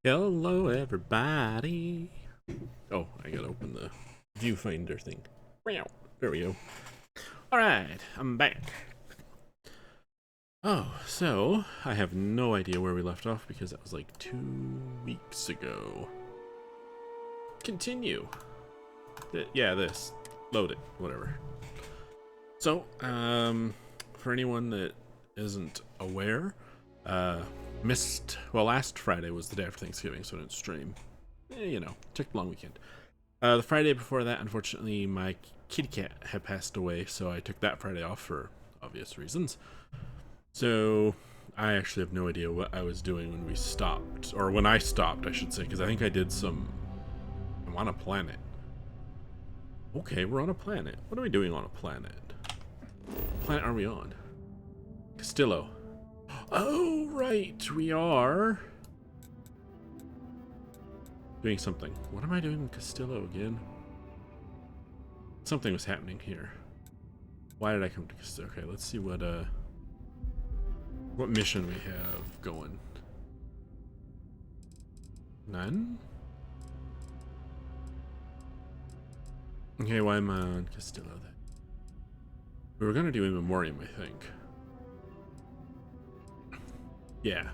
Hello, everybody. Oh, I gotta open the viewfinder thing. Meow. There we go. Alright, I'm back. Oh, so I have no idea where we left off because that was like 2 weeks ago. Continue. Yeah, this. Load it. Whatever. So, for anyone that isn't aware, last Friday was the day after Thanksgiving, so I didn't stream. Took a long weekend. The Friday before that, unfortunately, my kitty cat had passed away, so I took that Friday off for obvious reasons. So I actually have no idea what I was doing when we stopped, or when I stopped, I should say, because I think I did I'm on a planet. Okay, we're on a planet. What are we doing on a planet? What planet are we on? Castillo. Oh, right, we are doing something. What am I doing in Castillo again? Something was happening here. Why did I come to Castillo? Okay, let's see what mission we have going. None? Okay, why am I on Castillo then? We were gonna do In Memoriam, I think. Yeah,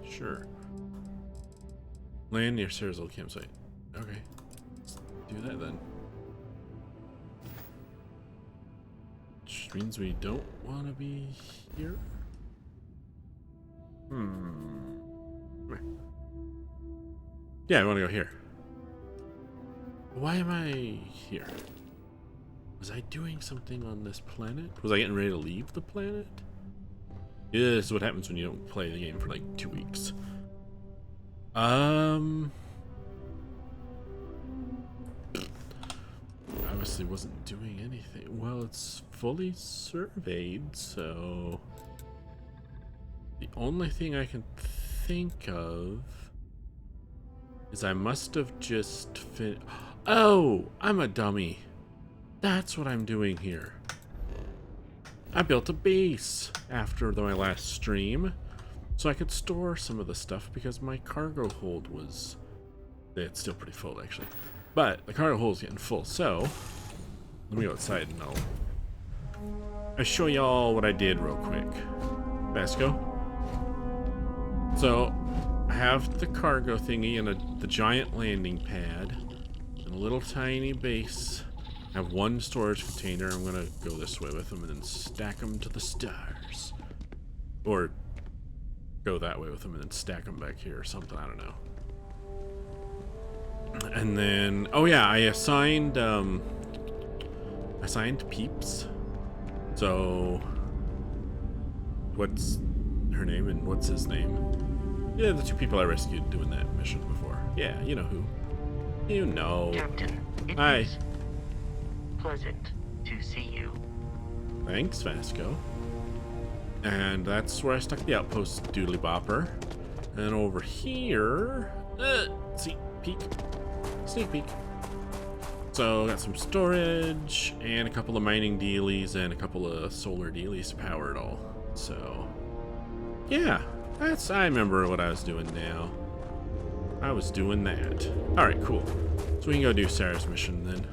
sure. Land near Sarah's old campsite. Okay, let's do that then. Which means we don't want to be here. Yeah, I want to go here. Why am I here? Was I doing something on this planet? Was I getting ready to leave the planet? Yeah, this is what happens when you don't play the game for like 2 weeks. Obviously wasn't doing anything. Well, it's fully surveyed, so the only thing I can think of is I must have just Oh, I'm a dummy. That's what I'm doing here. I built a base after my last stream so I could store some of the stuff because my cargo hold was... It's still pretty full, actually. But the cargo hold's getting full, so... Let me go outside and I'll show y'all what I did real quick. Vasco. So, I have the cargo thingy and the giant landing pad and a little tiny base. I have one storage container. I'm gonna go this way with them and then stack them to the stars. Or go that way with them and then stack them back here or something, I don't know. And then, oh yeah, I assigned peeps. So, what's her name and what's his name? Yeah, the 2 people I rescued doing that mission before. Yeah, you know who. You know. Captain, Hi. Pleasant to see you. Thanks, Vasco. And that's where I stuck the outpost doodly bopper. And over here, see, peek, sneak peek. So got some storage and a couple of mining dealies and a couple of solar dealies to power it all. So yeah, I remember what I was doing now. I was doing that. All right, cool. So we can go do Sarah's mission then.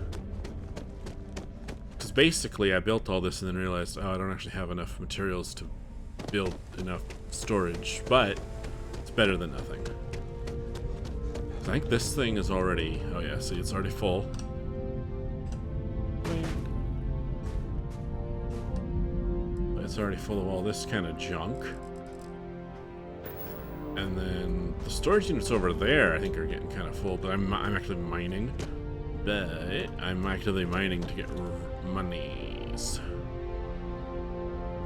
Because basically I built all this and then realized, oh, I don't actually have enough materials to build enough storage, but it's better than nothing. I think this thing is already, oh yeah, see, it's already full. It's already full of all this kind of junk. And then the storage units over there, I think, are getting kind of full, but I'm actually mining. But I'm actively mining to get monies.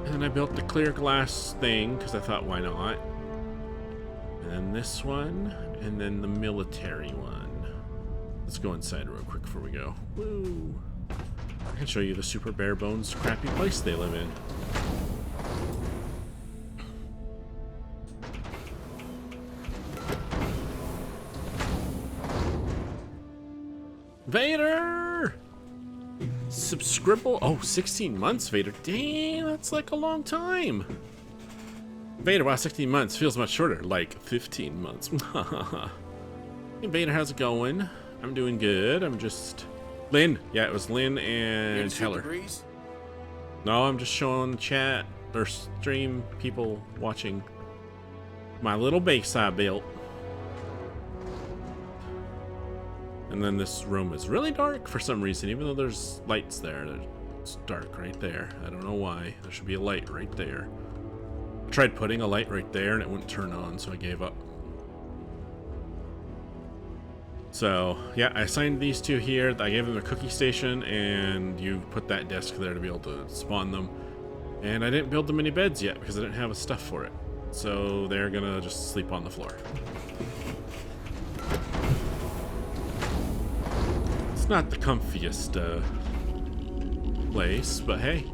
And then I built the clear glass thing, because I thought, why not? And then this one, and then the military one. Let's go inside real quick before we go. Woo! I can show you the super bare bones crappy place they live in. Vader! Subscribble. Oh, 16 months, Vader. Damn, that's like a long time. Vader, wow, 16 months feels much shorter, like 15 months. Hey Vader, how's it going? I'm doing good. I'm just... Lynn. Yeah, it was Lynn and Heller. No, I'm just showing chat or stream people watching my little base I built. And then this room is really dark for some reason, even though there's lights there. It's dark right there. I don't know why. There should be a light right there. I tried putting a light right there and it wouldn't turn on, so I gave up. So, yeah, I assigned these two here. I gave them a cookie station, and you put that desk there to be able to spawn them. And I didn't build them any beds yet because I didn't have a stuff for it. So they're gonna just sleep on the floor. It's not the comfiest place, but hey,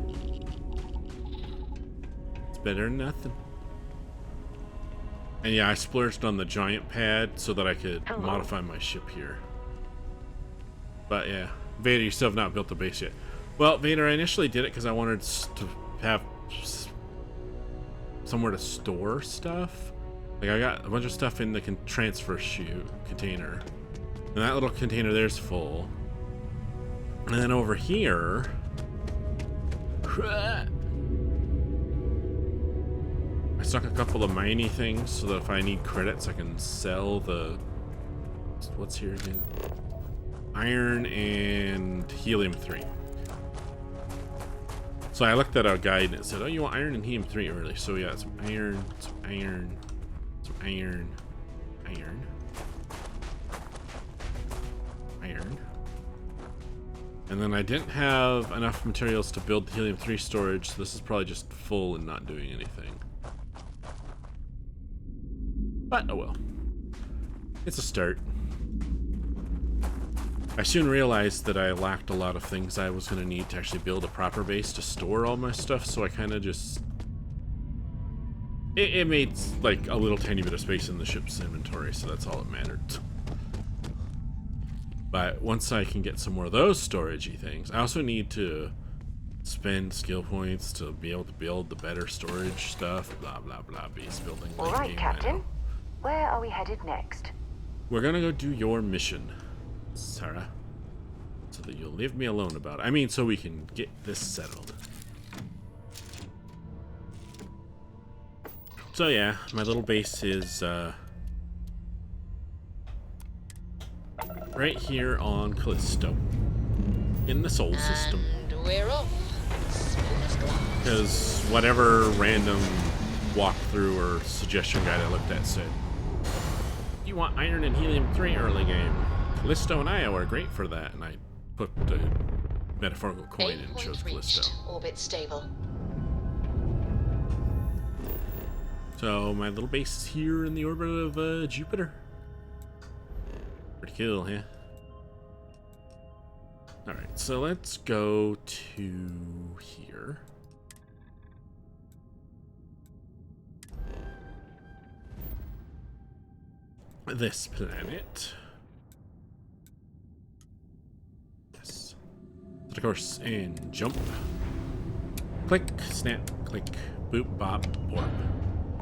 it's better than nothing. And yeah, I splurged on the giant pad so that I could modify my ship here. But yeah, Vader, you still have not built the base yet. Well, Vader, I initially did it because I wanted to have somewhere to store stuff. Like, I got a bunch of stuff in the transfer chute container. And that little container there's full. And then over here... I stuck a couple of miney things so that if I need credits, I can sell the... What's here again? Iron and helium-3. So I looked at a guide and it said, oh, you want iron and helium-3 early. So yeah, some iron, some iron, some iron, iron, iron. And then I didn't have enough materials to build the helium-3 storage, so this is probably just full and not doing anything. But, oh well. It's a start. I soon realized that I lacked a lot of things I was going to need to actually build a proper base to store all my stuff, so I kind of just... It made, like, a little tiny bit of space in the ship's inventory, so that's all that mattered. But once I can get some more of those storagey things, I also need to spend skill points to be able to build the better storage stuff, blah, blah, blah, base building. All right, Captain. Where are we headed next? We're gonna go do your mission, Sarah, so that you'll leave me alone about it. I mean, so we can get this settled. So yeah, my little base is right here on Callisto, in the Sol system. And we're off. Because whatever random walkthrough or suggestion guide I looked at said, you want iron and helium-3 early game. Callisto and Io are great for that, and I put the metaphorical coin and chose Callisto. Orbit stable. So my little base is here in the orbit of Jupiter. Pretty cool, huh? Alright, so let's go to here. This planet. Yes. Of course, and jump. Click, snap, click, boop, bop, warp.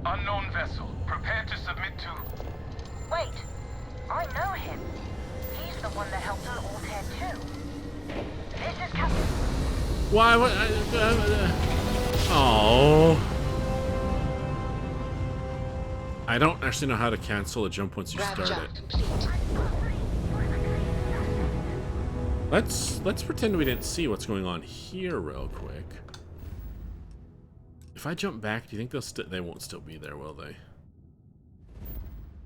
Unknown vessel. Prepare to submit to... Wait, I know him. He's the one that helped on Altair 2. This is Captain... Why? What? Oh. I don't actually know how to cancel a jump once you start it. Complete. Let's pretend we didn't see what's going on here real quick. If I jump back, do you think they won't still be there, will they?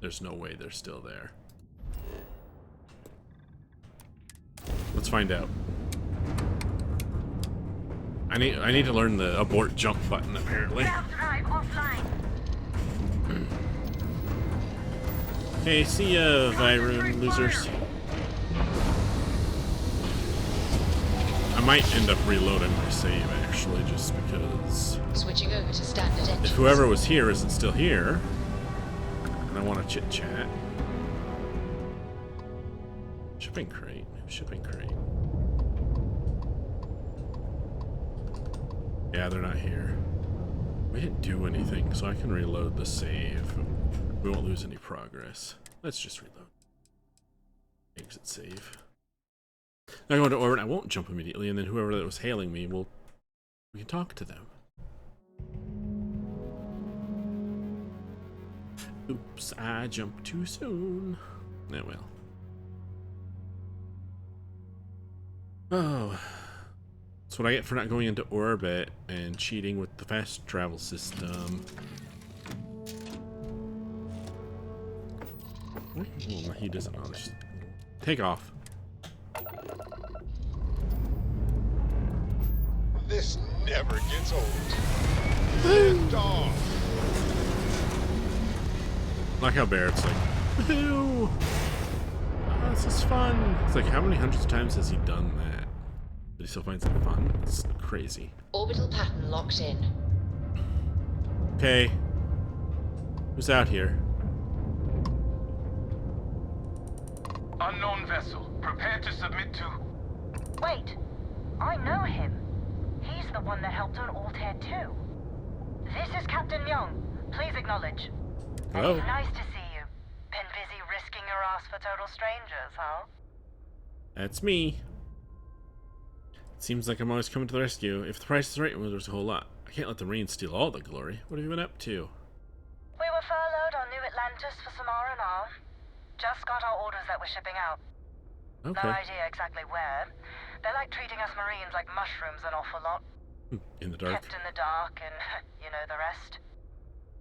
There's no way they're still there. Let's find out. I need to learn the abort jump button apparently. Hey, see ya, Vyroon losers. I might end up reloading my save actually, just because. Switching over to standard engines. If whoever was here isn't still here, and I want to chit chat. Shipping crate, shipping crate. Yeah, they're not here. We didn't do anything, so I can reload the save. We won't lose any progress. Let's just reload. Exit save. Now going to orbit, I won't jump immediately, and then whoever that was hailing me we can talk to them. Oops, I jumped too soon. Oh well. Oh. That's what I get for not going into orbit and cheating with the fast travel system. Oh, he doesn't know. Just take off. This never gets old. Lift off. Like how Barrett's like, woohoo! Oh, this is fun. It's like, how many hundreds of times has he done that? But he still finds it fun? It's crazy. Orbital pattern locked in. Okay. Who's out here? Unknown vessel. Prepare to submit to... Wait, I know him. He's the one that helped on Altair 2. This is Captain Young. Please acknowledge. Hello. It's nice to see you. Been busy risking your ass for total strangers, huh? That's me. It seems like I'm always coming to the rescue. If the price is right, well, there's a whole lot. I can't let the rain steal all the glory. What have you been up to? We were furloughed on New Atlantis for some R&R. Just got our orders that we're shipping out. Okay. No idea exactly where. They're like treating us Marines like mushrooms an awful lot. In the dark. Kept in the dark and you know the rest.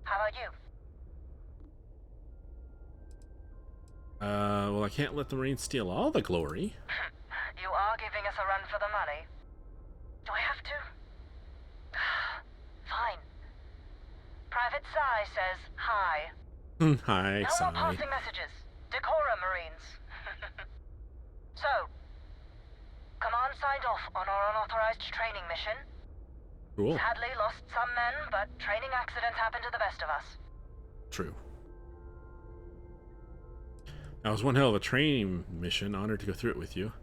How about you? Well, I can't let the rain steal all the glory. You are giving us a run for the money. Do I have to? Fine. Private Sci says hi. Hi, No more Sai. passing messages. Decorum, Marines. So, Command signed off on our unauthorized training mission. Cool. Sadly lost some men, but training accidents happen to the best of us. True. That was one hell of a training mission. Honored to go through it with you.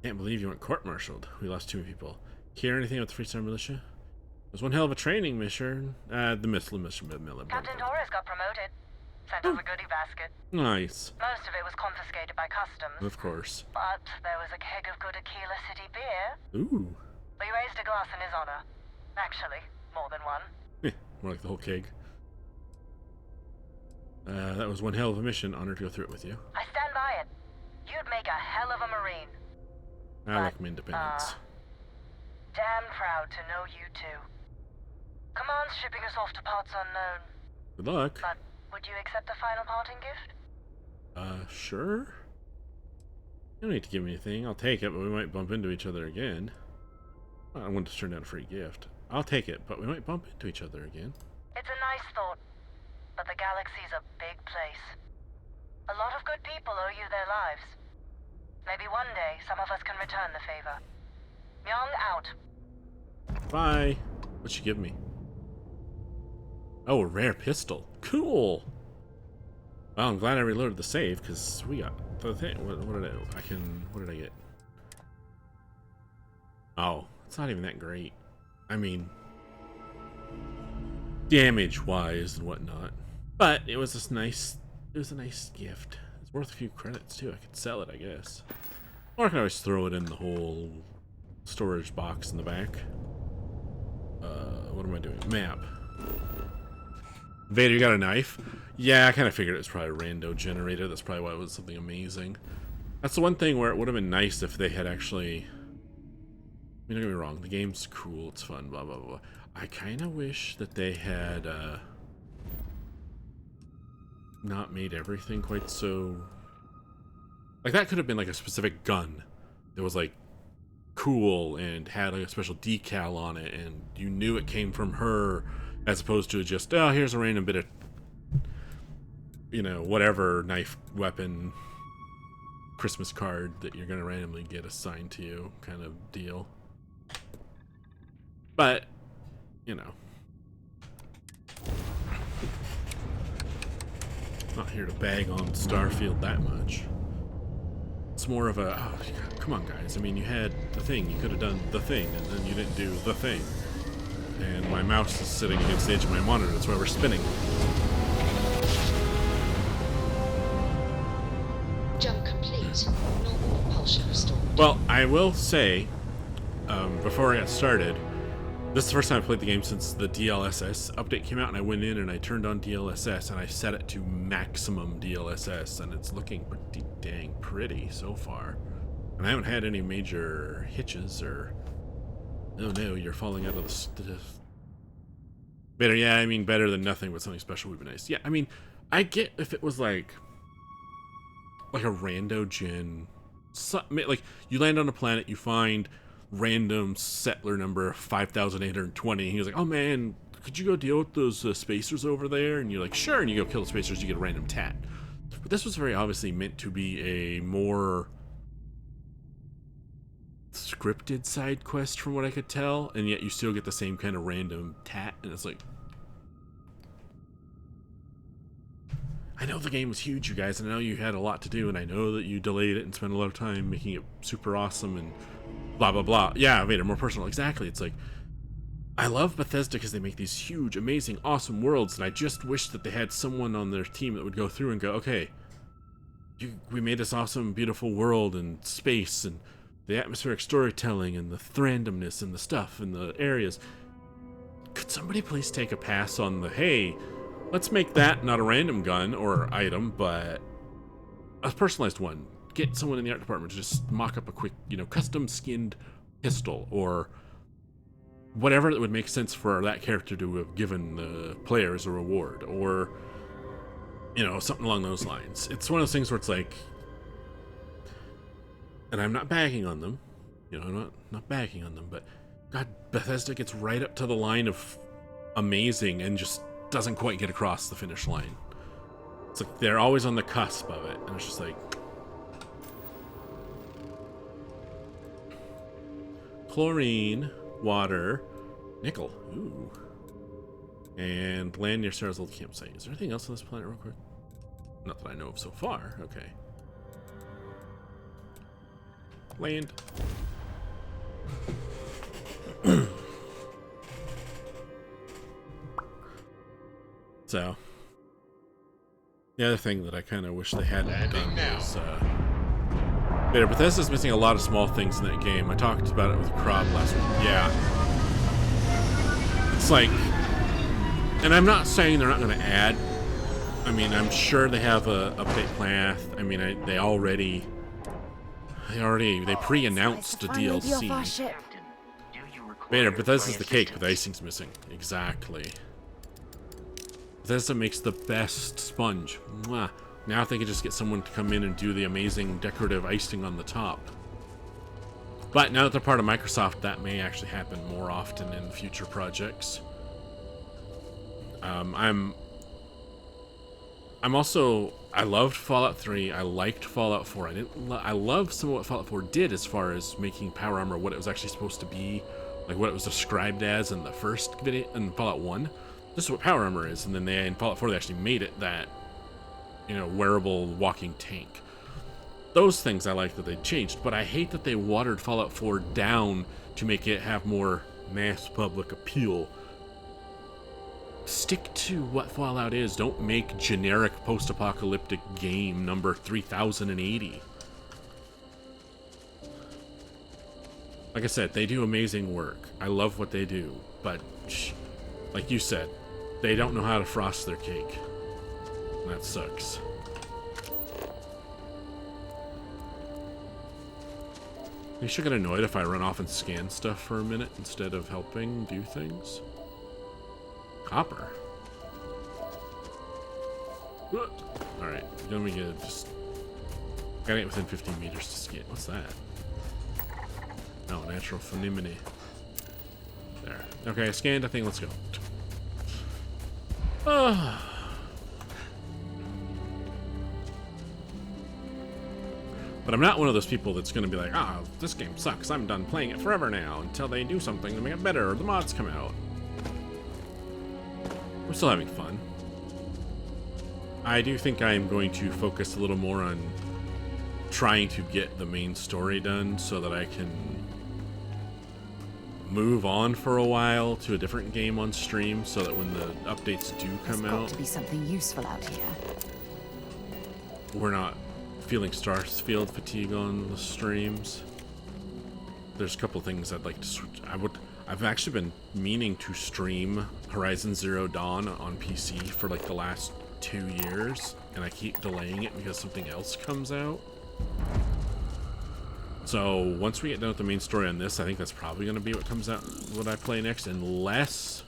Can't believe you weren't court-martialed. We lost too many people. Hear anything about the Freestar Militia? It was one hell of a training mission. The missile mission. Captain Torres got promoted. Sent us a goodie basket. Nice. Most of it was confiscated by customs. Of course. But there was a keg of good Aquila City beer. Ooh. We raised a glass in his honor. Actually, more than one. More like the whole keg. That was one hell of a mission. Honored to go through it with you. I stand by it. You'd make a hell of a Marine. I like my independence. Damn proud to know you two. Command's shipping us off to parts unknown. Good luck. But would you accept a final parting gift? Sure. You don't need to give me anything. I'll take it, but we might bump into each other again. I want to turn down a free gift. I'll take it, but we might bump into each other again. It's a nice thought, but the galaxy's a big place. A lot of good people owe you their lives. Maybe one day some of us can return the favor. Young out. Bye. What'd she give me? Oh, a rare pistol. Cool. Well, I'm glad I reloaded the save because we got the thing. What did I get? Oh, it's not even that great. I mean, damage-wise and whatnot. But it was a nice gift. It's worth a few credits too. I could sell it, I guess. Or I can always throw it in the whole storage box in the back. What am I doing? Map. Vader, you got a knife? Yeah, I kind of figured it was probably a rando generator. That's probably why it was something amazing. That's the one thing where it would have been nice if they had actually... I mean, don't get me wrong. The game's cool. It's fun. Blah, blah, blah. I kind of wish that they had not made everything quite so... Like, that could have been like a specific gun that was like cool and had like a special decal on it, and you knew it came from her, as opposed to just, oh, here's a random bit of, you know, whatever knife weapon Christmas card that you're gonna randomly get assigned to you kind of deal. But, you know, not here to bag on Starfield that much. It's more of a, oh, come on guys, I mean, you had the thing, you could have done the thing, and then you didn't do the thing. and my mouse is sitting against the edge of my monitor. That's why we're spinning. Jump complete. Normal propulsion restored. Well, I will say, before I got started, this is the first time I played the game since the DLSS update came out, and I went in and I turned on DLSS and I set it to maximum DLSS, and it's looking pretty dang pretty so far. And I haven't had any major hitches or, oh no, you're falling out of the better. Yeah, I mean better than nothing, but something special would be nice. Yeah, I mean, I get if it was like a rando gen, like you land on a planet, you find random settler number 5,820, and he was like, oh man, could you go deal with those spacers over there? And you're like, sure, and you go kill the spacers, you get a random tat. But this was very obviously meant to be a more scripted side quest from what I could tell, and yet you still get the same kind of random tat, and it's like, I know the game was huge, you guys, and I know you had a lot to do, and I know that you delayed it and spent a lot of time making it super awesome and blah blah blah. Yeah, I made it more personal. Exactly. It's like, I love Bethesda because they make these huge, amazing, awesome worlds, and I just wish that they had someone on their team that would go through and go, okay, we made this awesome, beautiful world and space and the atmospheric storytelling and the randomness and the stuff and the areas. Could somebody please take a pass on the, hey, let's make that not a random gun or item, but a personalized one. Get someone in the art department to just mock up a quick, custom skinned pistol or whatever that would make sense for that character to have given the player as a reward, or, something along those lines. It's one of those things where it's like, and I'm not bagging on them, I'm not bagging on them, but God, Bethesda gets right up to the line of amazing and just doesn't quite get across the finish line. It's like they're always on the cusp of it, and it's just like, chlorine, water, nickel, ooh, and land near Sarah's old campsite. Is there anything else on this planet real quick? Not that I know of so far. Okay. Land. So, the other thing that I kind of wish they hadn't done was, Bethesda's missing a lot of small things in that game. I talked about it with Krob last week. Yeah. It's like, and I'm not saying they're not going to add. I mean, I'm sure they have a update plan. I mean, they pre-announced the DLC. Bethesda's the cake, but the icing's missing. Exactly. Bethesda makes the best sponge. Mwah. Now if they could just get someone to come in and do the amazing decorative icing on the top. But now that they're part of Microsoft, that may actually happen more often in future projects. I'm also, I loved Fallout 3. I liked Fallout 4. I loved some of what Fallout 4 did as far as making power armor what it was actually supposed to be, like what it was described as in the first video in Fallout 1. This is what power armor is, and then in Fallout 4 they actually made it that, wearable walking tank. Those things I like that they changed, but I hate that they watered Fallout 4 down to make it have more mass public appeal. Stick to what Fallout is. Don't make generic post-apocalyptic game number 3080. Like I said, they do amazing work. I love what they do, but like you said, they don't know how to frost their cake. That sucks. You should get annoyed if I run off and scan stuff for a minute instead of helping do things. Copper. Alright, let me get just... Gotta get within 15 meters to scan. What's that? Oh, natural phenomenon. There. Okay, I scanned, I think, let's go. But I'm not one of those people that's going to be like, this game sucks, I'm done playing it forever now, until they do something to make it better, or the mods come out. I'm still having fun. I do think I'm going to focus a little more on trying to get the main story done so that I can move on for a while to a different game on stream so that when the updates do There's come got out, to be something useful out here. we're not feeling Starfield fatigue on the streams. There's a couple things I'd like to switch. I've actually been meaning to stream Horizon Zero Dawn on PC for like the last 2 years, and I keep delaying it because something else comes out. So once we get done with the main story on this, I think that's probably going to be what comes out, what I play next, unless...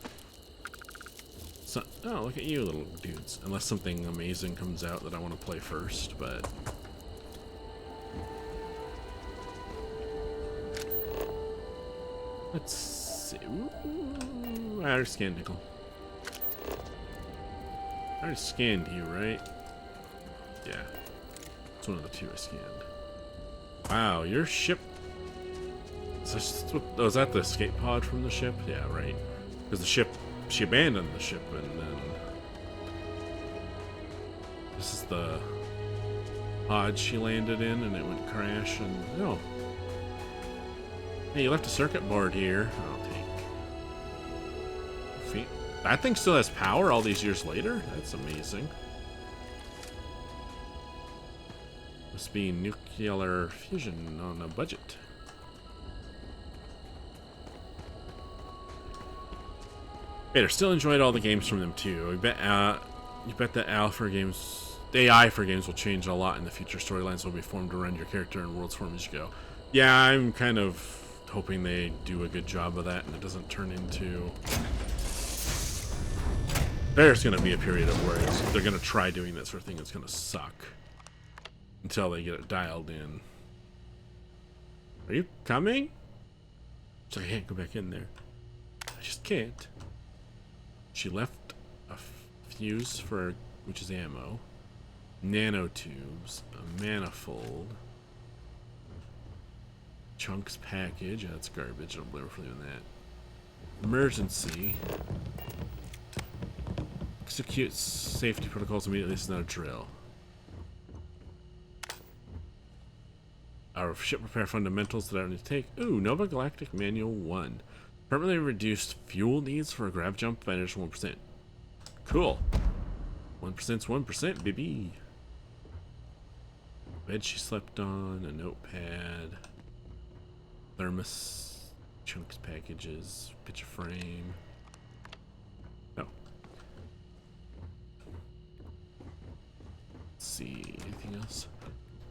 oh, look at you little dudes. Unless something amazing comes out that I want to play first, but... let's see. Ooh, I already scanned Nickel. I already scanned you, right? Yeah. It's one of the two I scanned. Wow, your ship... oh, is that the escape pod from the ship? Yeah, right. Because the ship... she abandoned the ship, and then... this is the pod she landed in, and it went crash, and... oh. Hey, you left a circuit board here. I'll take... that thing still has power all these years later? That's amazing. Must be nuclear fusion on a budget. Vader still enjoyed all the games from them too. You bet that the AI for games will change a lot in the future. Storylines will be formed around your character and worlds form as you go. Yeah, I'm kind of hoping they do a good job of that and it doesn't turn into... there's going to be a period of where they're going to try doing that sort of thing. It's going to suck until they get it dialed in. Are you coming? So I can't go back in there. I just can't. She left a fuse for, which is ammo, nanotubes, a manifold, chunks package. That's garbage. I don't blame her for doing that. Emergency. Execute safety protocols immediately. This is not a drill. Our ship repair fundamentals that I don't need to take. Ooh, Nova Galactic Manual 1. Permanently reduced fuel needs for a grav jump by an additional 1%. Cool. 1%'s 1%, baby. Bed she slept on, a notepad, thermos, chunks packages, picture frame. No. Let's see, anything else?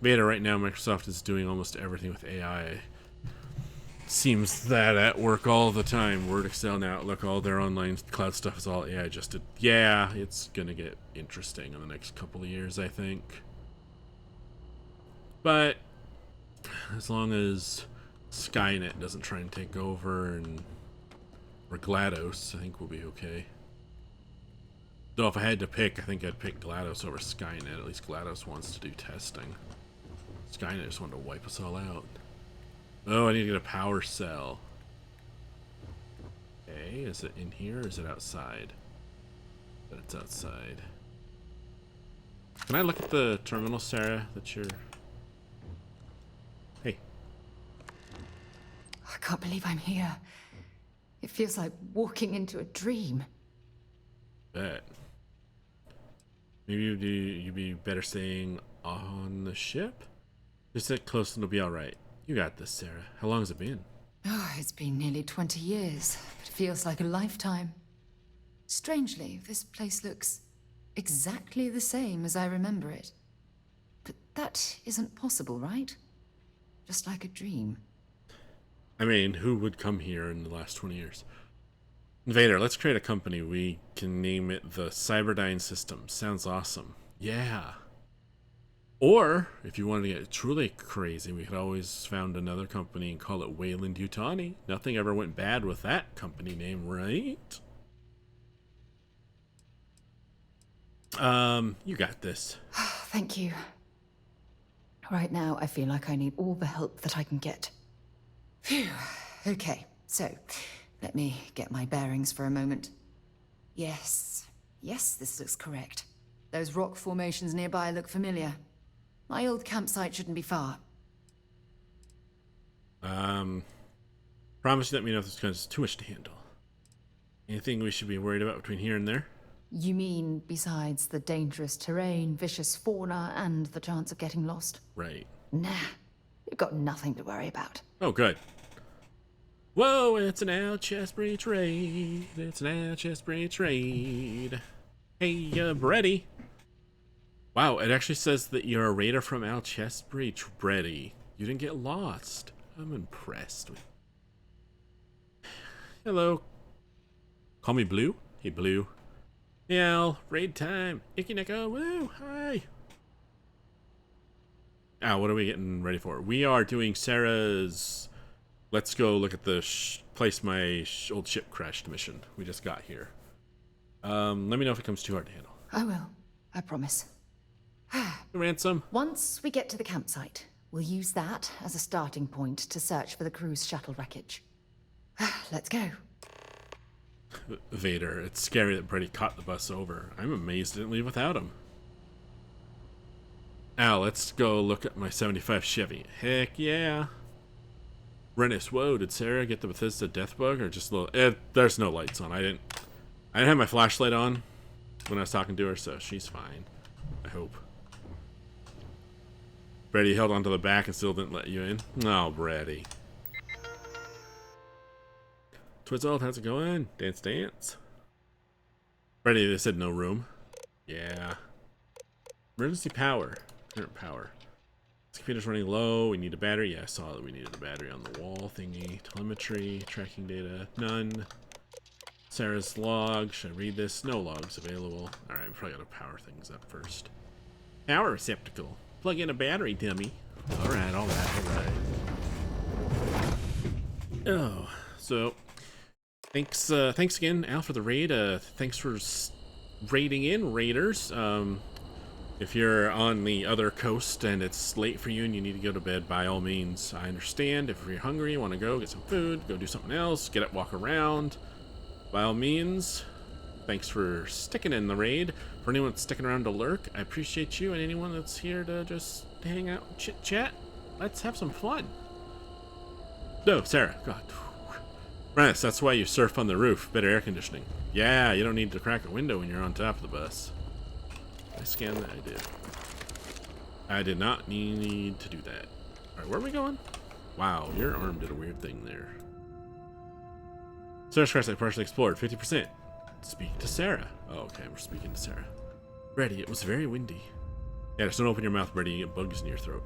Vader, right now Microsoft is doing almost everything with AI. Seems that at work all the time. Word, Excel, and Outlook, all their online cloud stuff is all AI adjusted. Yeah, it's gonna get interesting in the next couple of years, I think. But as long as Skynet doesn't try and take over, or GLaDOS, I think we'll be okay. Though if I had to pick, I think I'd pick GLaDOS over Skynet. At least GLaDOS wants to do testing. Skynet just wanted to wipe us all out. Oh, I need to get a power cell. Okay, is it in here or is it outside? But it's outside. Can I look at the terminal, Sarah, that you're... hey. I can't believe I'm here. It feels like walking into a dream. Bet. Maybe you'd be better staying on the ship? Just sit close and it'll be alright. You got this, Sarah. How long has it been? Oh, it's been nearly 20 years. It feels like a lifetime. Strangely, this place looks exactly the same as I remember it. But that isn't possible, right? Just like a dream. I mean, who would come here in the last 20 years? Vader, let's create a company. We can name it the Cyberdyne System. Sounds awesome. Yeah. Or, if you wanted to get truly crazy, we could always found another company and call it Wayland Yutani. Nothing ever went bad with that company name, right? You got this. Thank you. Right now, I feel like I need all the help that I can get. Phew. Okay, so let me get my bearings for a moment. Yes, this looks correct. Those rock formations nearby look familiar. My old campsite shouldn't be far. Promise you let me know if this is too much to handle. Anything we should be worried about between here and there? You mean besides the dangerous terrain, vicious fauna, and the chance of getting lost? Right. Nah, you've got nothing to worry about. Oh, good. Whoa, it's an out chest breach raid. It's an out chest breach raid. Hey, Brady. Wow, it actually says that you're a raider from Al Chest Breach, Brady. You didn't get lost. I'm impressed with. Hello. Call me Blue? Hey, Blue. Hey, Al. Raid time. Ikineko. Woo. Hi. Al, what are we getting ready for? We are doing Sarah's... Let's go look at the place my old ship crashed mission. We just got here. Let me know if it comes too hard to handle. I will. I promise. Ransom. Once we get to the campsite, we'll use that as a starting point to search for the crew's shuttle wreckage. Let's go. Vader, it's scary that Brady caught the bus over. I'm amazed it didn't leave without him. Al, let's go look at my 75 Chevy. Heck yeah. Rennis, whoa, did Sarah get the Bethesda death bug or just a little... there's no lights on. I didn't have my flashlight on when I was talking to her, so she's fine. I hope. Brady held onto the back and still didn't let you in. Oh, Brady. Twizzled, how's it going? Dance, dance. Brady, they said no room. Yeah. Emergency power. Current power. This computer's running low. We need a battery. Yeah, I saw that we needed a battery on the wall thingy. Telemetry, tracking data, none. Sarah's log. Should I read this? No logs available. Alright, we probably gotta power things up first. Power receptacle. Plug in a battery, dummy. Alright, alright. Oh, so thanks again, Al, for the raid. Thanks for raiding in, raiders. If you're on the other coast and it's late for you and you need to go to bed, by all means, I understand. If you're hungry, you want to go get some food, go do something else, get up, walk around, by all means. Thanks for sticking in the raid. For anyone that's sticking around to lurk, I appreciate you, and anyone that's here to just hang out and chit chat, let's have some fun. No, Sarah, God. Rennis, that's why you surf on the roof. Better air conditioning. Yeah, you don't need to crack a window when you're on top of the bus. I scanned that. I did. I did not need to do that. Alright, where are we going? Wow, your arm did a weird thing there. Search quest I partially explored. 50%. Speak to Sarah. Oh, okay, we're speaking to Sarah. Brady, it was very windy. Yeah, just don't open your mouth, Brady. You get bugs in your throat.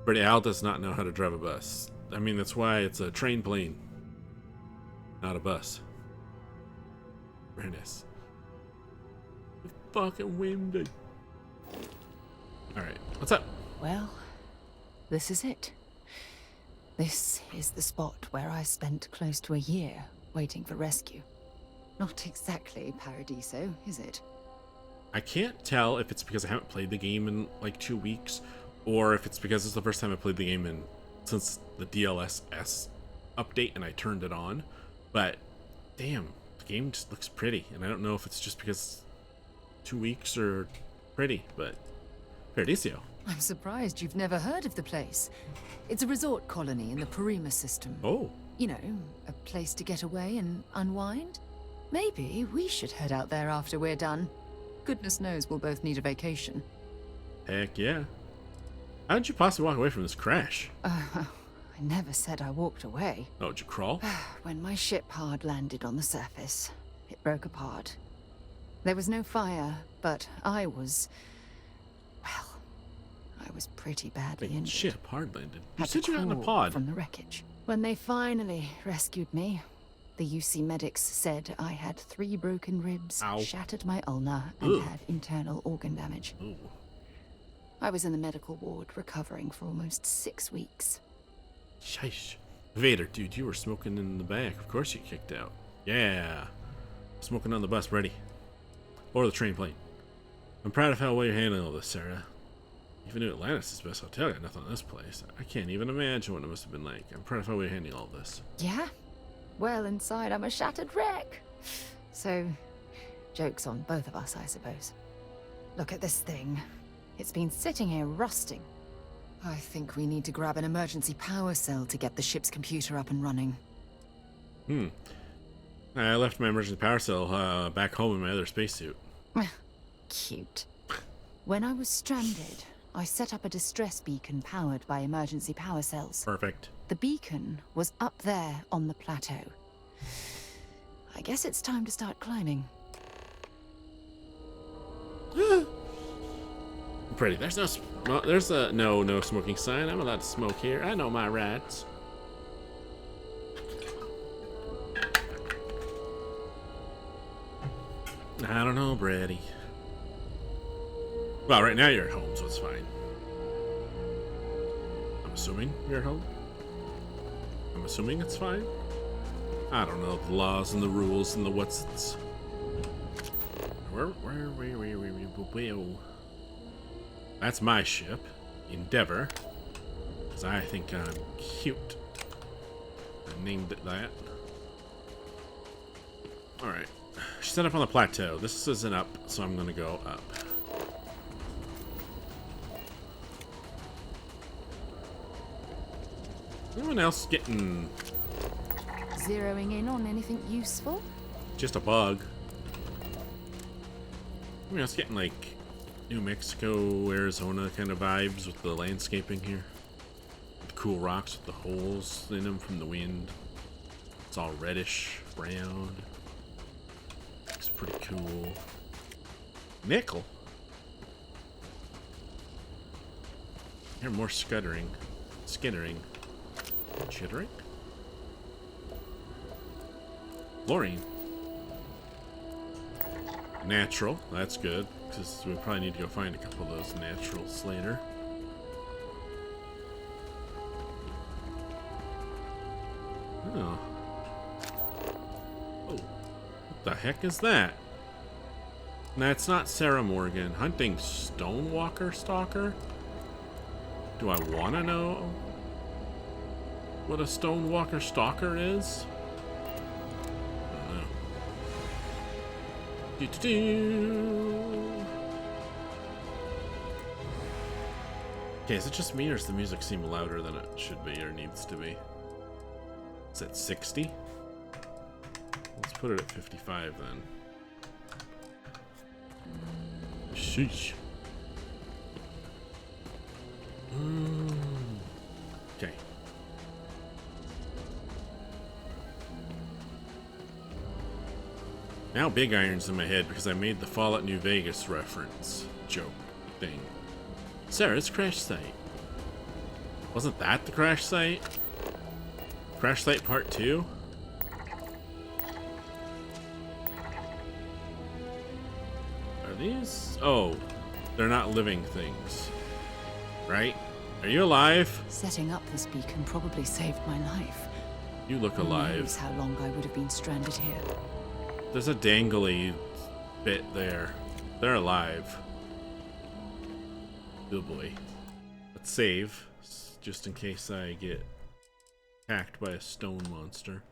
Brady, Al does not know how to drive a bus. I mean, that's why it's a train plane, not a bus. Very nice. It's fucking windy. Alright, what's up? Well, this is it. This is the spot where I spent close to a year waiting for rescue. Not exactly Paradiso, is it? I can't tell if it's because I haven't played the game in like 2 weeks, or if it's because it's the first time I played the game since the DLSS update and I turned it on. But damn, the game just looks pretty, and I don't know if it's just because 2 weeks or pretty, but Paradiso. I'm surprised you've never heard of the place. It's a resort colony in the Parima system. Oh. You know, a place to get away and unwind. Maybe we should head out there after we're done. Goodness knows we'll both need a vacation. Heck yeah. How did you possibly walk away from this crash? I never said I walked away. Oh, did you crawl? When my ship hard landed on the surface, it broke apart. There was no fire, but I was pretty badly injured. Ship hard landed. You Had said to you got in a crawl pod. from the wreckage. When they finally rescued me, the UC medics said I had 3 broken ribs, Ow. shattered my ulna, and Ugh. had internal organ damage. Ooh. I was in the medical ward recovering for almost 6 weeks. Sheesh. Vader, dude, you were smoking in the back. Of course you kicked out. Yeah. Smoking on the bus, Brady. Or the train plane. I'm proud of how well you're handling all this, Sarah. Even New Atlantis is best hotel. Got nothing on this place. I can't even imagine what it must have been like. I'm proud of how well you're handling all this. Yeah? Well, inside I'm a shattered wreck. So, joke's on both of us, I suppose. Look at this thing. It's been sitting here rusting. I think we need to grab an emergency power cell to get the ship's computer up and running. I left my emergency power cell back home in my other spacesuit. Cute. When I was stranded, I set up a distress beacon powered by emergency power cells. Perfect. The beacon was up there on the plateau. I guess it's time to start climbing. Pretty. There's no smoking sign. I'm allowed to smoke here. I know my rights. I don't know, Brady. Well, right now you're at home, so it's fine. I'm assuming you're at home. I'm assuming it's fine. I don't know the laws and the rules and the what's. Where? That's my ship, Endeavor, because I think I'm cute. I named it that. Alright. She's set up on the plateau. This isn't up, so I'm gonna go up. Anyone else getting... Zeroing in on anything useful? just a bug? Anyone else getting, like, New Mexico, Arizona kind of vibes with the landscaping here? The cool rocks with the holes in them from the wind. It's all reddish, brown. Looks pretty cool. Nickel? I hear more scuttering. Skittering. Chittering? Fluorine. Natural. That's good. Because we probably need to go find a couple of those naturals later. Oh. Oh. What the heck is that? That's not Sarah Morgan. Hunting Stonewalker Stalker? Do I want to know what a Stonewalker Stalker is? I don't know. Do-do-do. Okay, is it just me or does the music seem louder than it should be or needs to be? Is it 60? Let's put it at 55 then. Sheesh. Okay. Now Big Iron's in my head because I made the Fallout New Vegas reference joke thing. Sarah's crash site. Wasn't that the crash site? Crash site part 2? Are these? Oh, they're not living things. Right? Are you alive? Setting up this beacon probably saved my life. You look Who alive. knows how long I would have been stranded here. There's a dangly bit there. They're alive. Oh boy. Let's save, just in case I get attacked by a stone monster.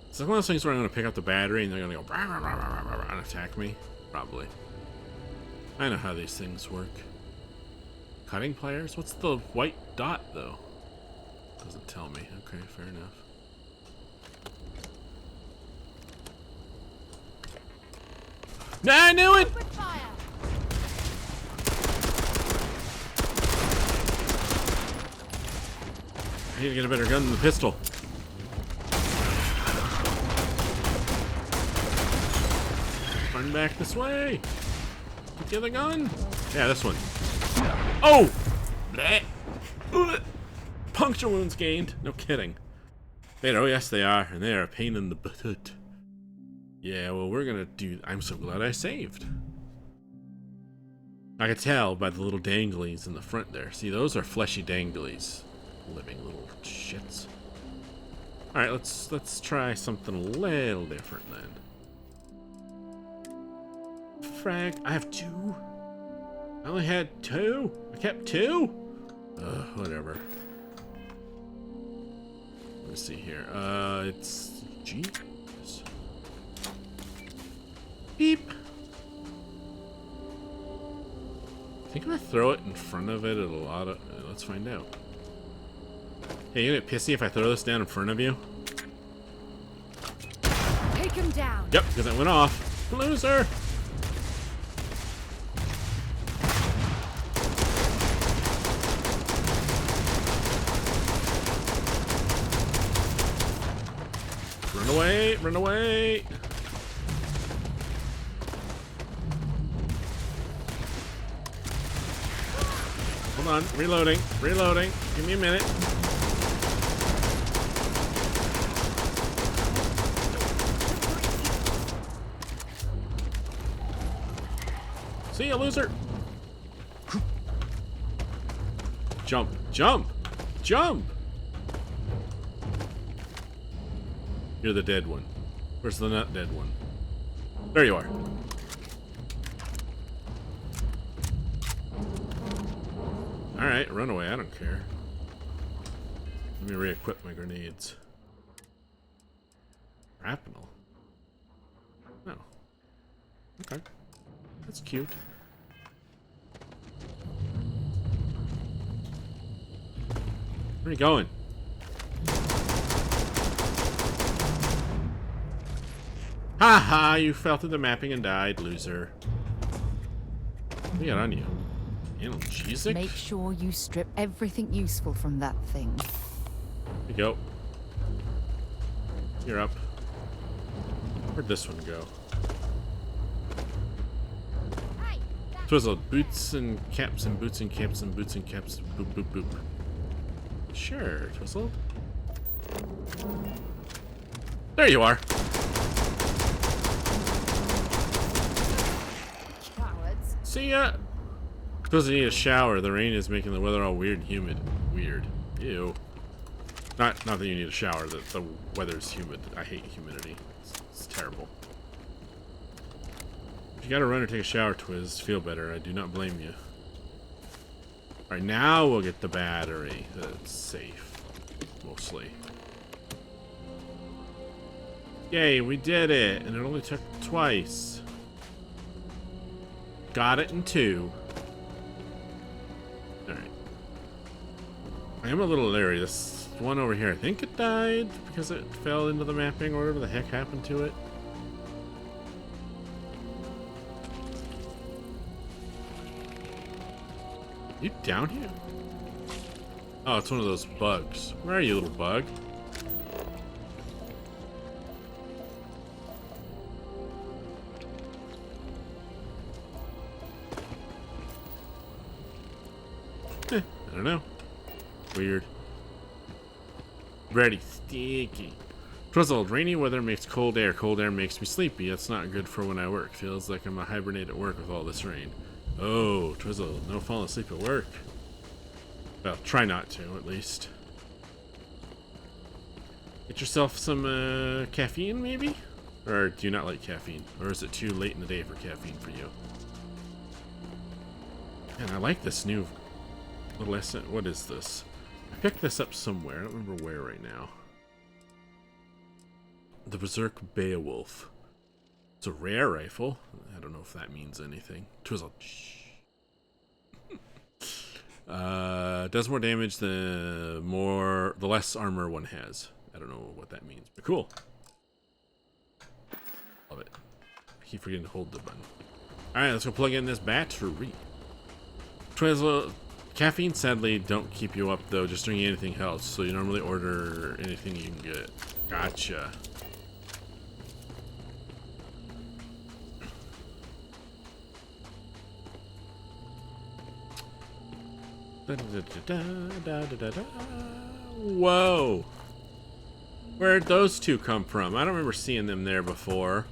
It's like one of those things where I'm going to pick up the battery and they're going to go rah, rah, rah, rah, rah, rah, and attack me. Probably. I know how these things work. Cutting pliers? What's the white dot though? Doesn't tell me. Okay, fair enough. Nah, I knew it! I need to get a better gun than the pistol. Run back this way. Get the other gun. Yeah, this one. Oh! Bleh. Puncture wounds gained. No kidding. Oh yes they are, and they are a pain in the butt. Yeah, well we're gonna do. I'm so glad I saved. I could tell by the little danglies in the front there. See, those are fleshy danglies. Living little shits. All right, let's try something a little different then. Frag. I have 2. I only had 2. I kept 2. Whatever. Let me see here. It's G. Beep. think if I throw it in front of it, it'll auto. Let's find out. Hey, you get pissy if I throw this down in front of you? Take him down. Yep, because it went off. Loser! Run away! Run away! Hold on, reloading, reloading. Give me a minute. See ya, loser! Jump, jump, jump! You're the dead one. Where's the not dead one? There you are. Alright, run away, I don't care. Let me re-equip my grenades. Shrapnel? Oh. Okay. That's cute. Where are you going? Haha, you fell through the mapping and died, loser. What do you got on you? Analgesic? Make sure you strip everything useful from that thing. There you go. You're up. Where'd this one go? Twizzle, boots and caps and boots and caps and boots and caps. Boop, boop, boop. Sure, Twizzle. There you are. Cowards. See ya. Supposed to need a shower. The rain is making the weather all weird and humid. Weird. Ew. Not that you need a shower. The weather's humid. I hate humidity. It's terrible. If you gotta run or take a shower, Twiz, feel better. I do not blame you. Alright, now we'll get the battery. That's safe. Mostly. Yay, we did it! And it only took twice. Got it in 2. Alright. I am a little leery. This one over here, I think it died because it fell into the mapping or whatever the heck happened to it. You down here? Oh, it's one of those bugs. Where are you, little bug? I don't know. Weird. Ready. Sticky. Twizzled. Rainy weather makes cold air. Cold air makes me sleepy. That's not good for when I work. Feels like I'm a hibernate at work with all this rain. Oh, Twizzle. No falling asleep at work. Well, try not to, at least. Get yourself some caffeine, maybe? Or do you not like caffeine? Or is it too late in the day for caffeine for you? Man, I like this new little essence. What is this? I picked this up somewhere. I don't remember where right now. The Berserk Beowulf. It's a rare rifle. I don't know if that means anything. Twizzle. Does more damage the less armor one has. I don't know what that means, but cool. Love it. I keep forgetting to hold the button. Alright, let's go plug in this battery. Twizzle. Caffeine sadly don't keep you up though, just drinking anything else, so you normally order anything you can get. Gotcha. Whoa! Where'd those two come from? I don't remember seeing them there before.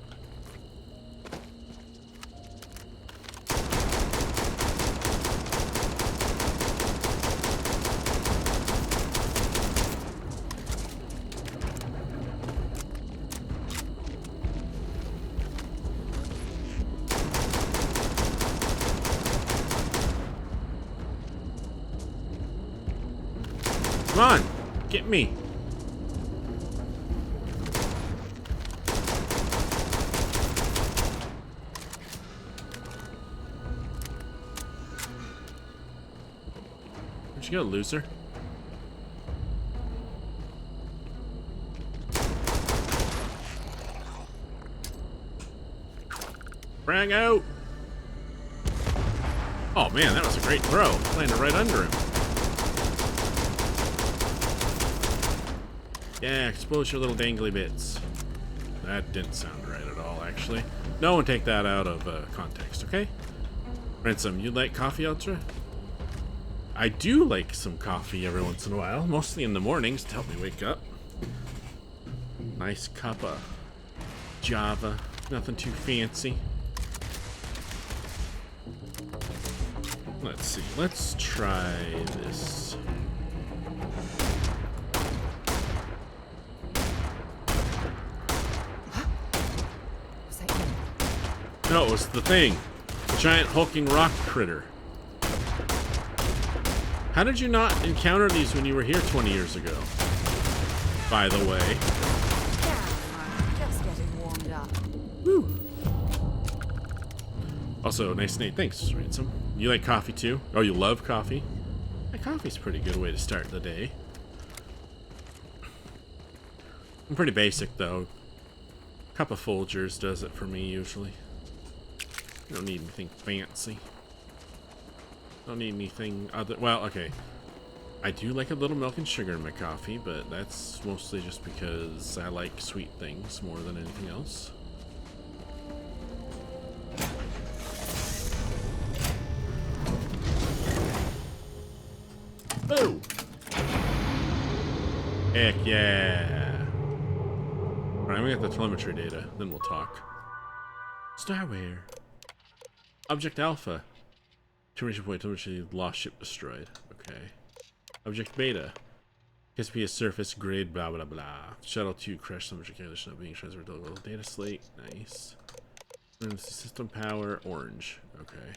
Come on, get me. you go, loser. Frag out! Oh man, that was a great throw. Landed right under him. Yeah, expose your little dangly bits. That didn't sound right at all, actually. No one take that out of context, okay? Ransom, you like coffee, Ultra? I do like some coffee every once in a while, mostly in the mornings to help me wake up. Nice cup of Java, nothing too fancy. Let's see, let's try this. Was that you? No, it was the thing. The giant hulking rock critter. How did you not encounter these when you were here 20 years ago? By the way. Yeah, I'm just getting warmed up. Woo. Also, nice Nate. Thanks, Ransom. You like coffee too? Oh, you love coffee? Yeah, coffee's a pretty good way to start the day. I'm pretty basic though. Cup of Folgers does it for me usually. You don't need anything fancy. Don't need anything other. Well, okay. I do like a little milk and sugar in my coffee, but that's mostly just because I like sweet things more than anything else. Oh! Heck yeah! Alright, I'm gonna get the telemetry data, then we'll talk. Starware. Object Alpha. Termination point, telemetry, lost ship destroyed. Okay. Object Beta. KSP is surface, grade, blah blah blah. Shuttle 2 crash telemetry calculation not being transferred to the data slate. Nice. System power, orange. Okay.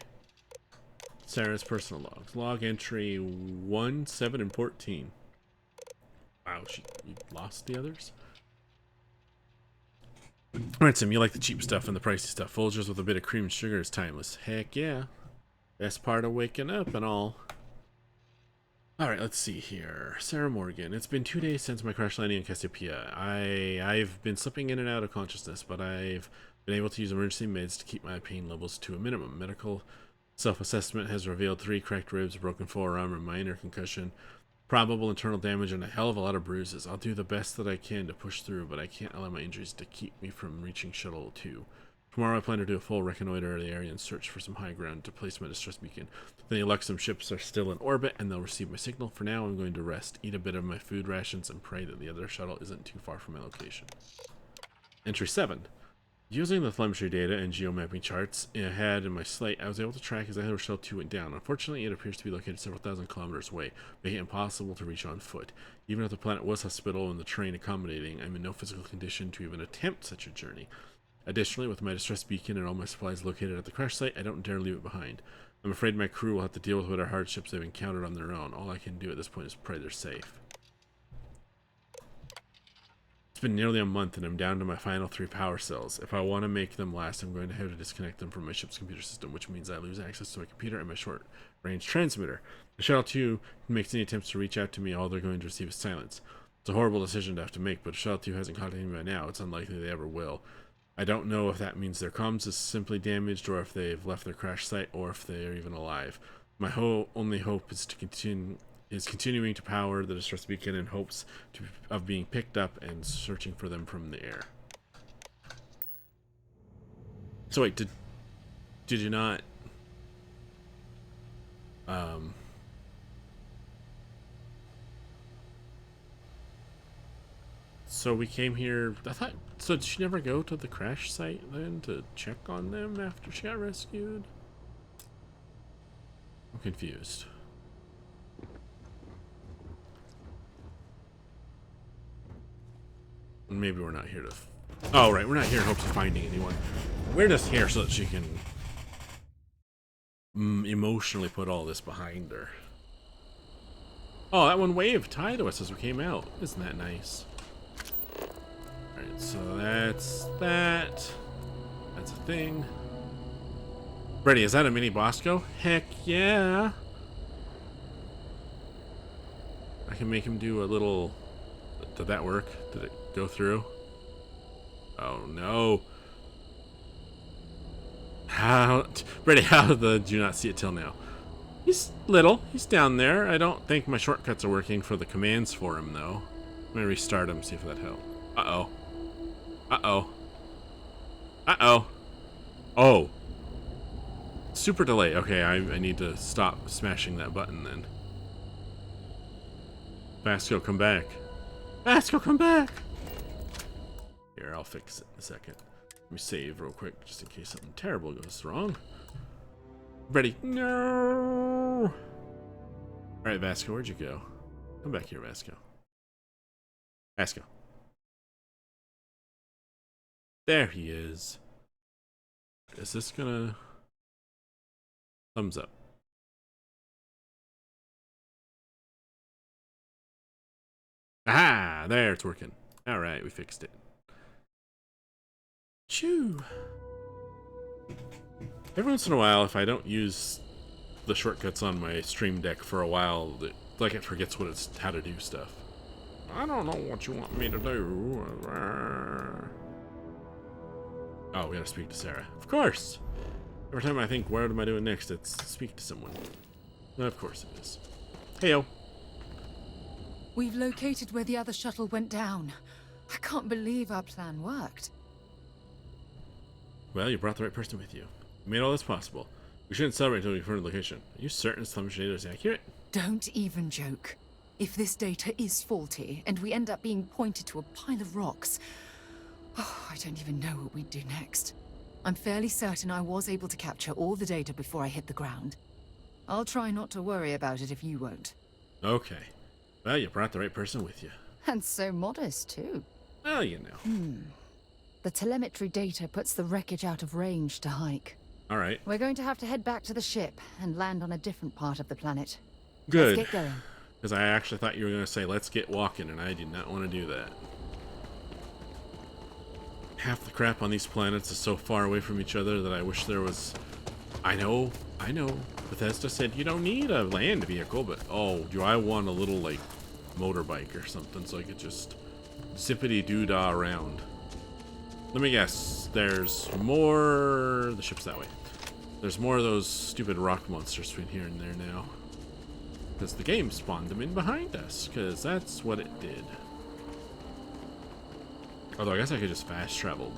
Sarah's personal logs. Log entry 1, 7, and 14. Wow, you lost the others? Ransom, you like the cheap stuff and the pricey stuff. Folgers with a bit of cream and sugar is timeless. Heck yeah. Best part of waking up and all. Alright, let's see here. Sarah Morgan. It's been 2 days since my crash landing in Cassiopeia. I've been slipping in and out of consciousness, but I've been able to use emergency meds to keep my pain levels to a minimum. Medical self-assessment has revealed 3 cracked ribs, a broken forearm, a minor concussion, probable internal damage, and a hell of a lot of bruises. I'll do the best that I can to push through, but I can't allow my injuries to keep me from reaching Shuttle 2. Tomorrow I plan to do a full reconnoiter of the area and search for some high ground to place my distress beacon. The Alexum ships are still in orbit and they'll receive my signal. For now I'm going to rest, eat a bit of my food rations, and pray that the other shuttle isn't too far from my location. Entry 7. Using the telemetry data and geomapping charts I had in my slate, I was able to track exactly where Shuttle 2 went down. Unfortunately, it appears to be located several thousand kilometers away, making it impossible to reach on foot. Even if the planet was hospitable and the terrain accommodating, I'm in no physical condition to even attempt such a journey. Additionally, with my distress beacon and all my supplies located at the crash site, I don't dare leave it behind. I'm afraid my crew will have to deal with whatever hardships they've encountered on their own. All I can do at this point is pray they're safe. It's been nearly a month and I'm down to my final 3 power cells. If I want to make them last, I'm going to have to disconnect them from my ship's computer system, which means I lose access to my computer and my short-range transmitter. If Shuttle 2 makes any attempts to reach out to me, all they're going to receive is silence. It's a horrible decision to have to make, but if Shuttle 2 hasn't contacted me by now, it's unlikely they ever will. I don't know if that means their comms is simply damaged, or if they've left their crash site, or if they are even alive. My only hope is continuing to power the distress beacon in hopes of being picked up and searching for them from the air. So wait, did you not? So we came here. I thought. So did she never go to the crash site then to check on them after she got rescued? I'm confused. Maybe we're not here to. Oh right, we're not here in hopes of finding anyone. We're just here so that she can emotionally put all this behind her. Oh, that one waved hi to us as we came out. Isn't that nice? Alright, so that's that. That's a thing. Brady, is that a mini Bosco? Heck yeah. can make him do a little... Did that work? Did it go through? Oh no. How... Brady, how did you not see it till now? He's little. He's down there. I don't think my shortcuts are working for the commands for him, though. I'm gonna restart him, see if that helps. Uh-oh. Uh-oh. Uh-oh. Oh. Super delay. Okay, I need to stop smashing that button then. Vasco, come back. Vasco, come back! Here, I'll fix it in a second. Let me save real quick, just in case something terrible goes wrong. Ready? No! Alright, Vasco, where'd you go? Come back here, Vasco. Vasco. There he is. Is this gonna... Thumbs up. Aha! There, it's working. Alright, we fixed it. Shoo! Every once in a while, if I don't use the shortcuts on my stream deck for a while, like it forgets how to do stuff. I don't know what you want me to do. Oh, we gotta speak to Sarah. Of course! Every time I think, what am I doing next? It's speak to someone. Of course it is. Heyo. We've located where the other shuttle went down. I can't believe our plan worked. Well, you brought the right person with you. You made all this possible. We shouldn't celebrate until we confirm the location. Are you certain this telemetry data is accurate? Don't even joke. If this data is faulty, and we end up being pointed to a pile of rocks, oh, I don't even know what we'd do next. I'm fairly certain I was able to capture all the data before I hit the ground. I'll try not to worry about it if you won't. Okay. Well, you brought the right person with you. And so modest, too. Well, you know. The telemetry data puts the wreckage out of range to hike. Alright. We're going to have to head back to the ship and land on a different part of the planet. Good. Let's get going. Because I actually thought you were going to say, let's get walking, and I did not want to do that. Half the crap on these planets is so far away from each other that I wish there was... I know. Bethesda said you don't need a land vehicle, but oh, do I want a little, like, motorbike or something so I could just zippity-doo-dah around. Let me guess. There's more... The ship's that way. There's more of those stupid rock monsters between here and there now. Because the game spawned them in behind us, because that's what it did. Although I guess I could just fast travel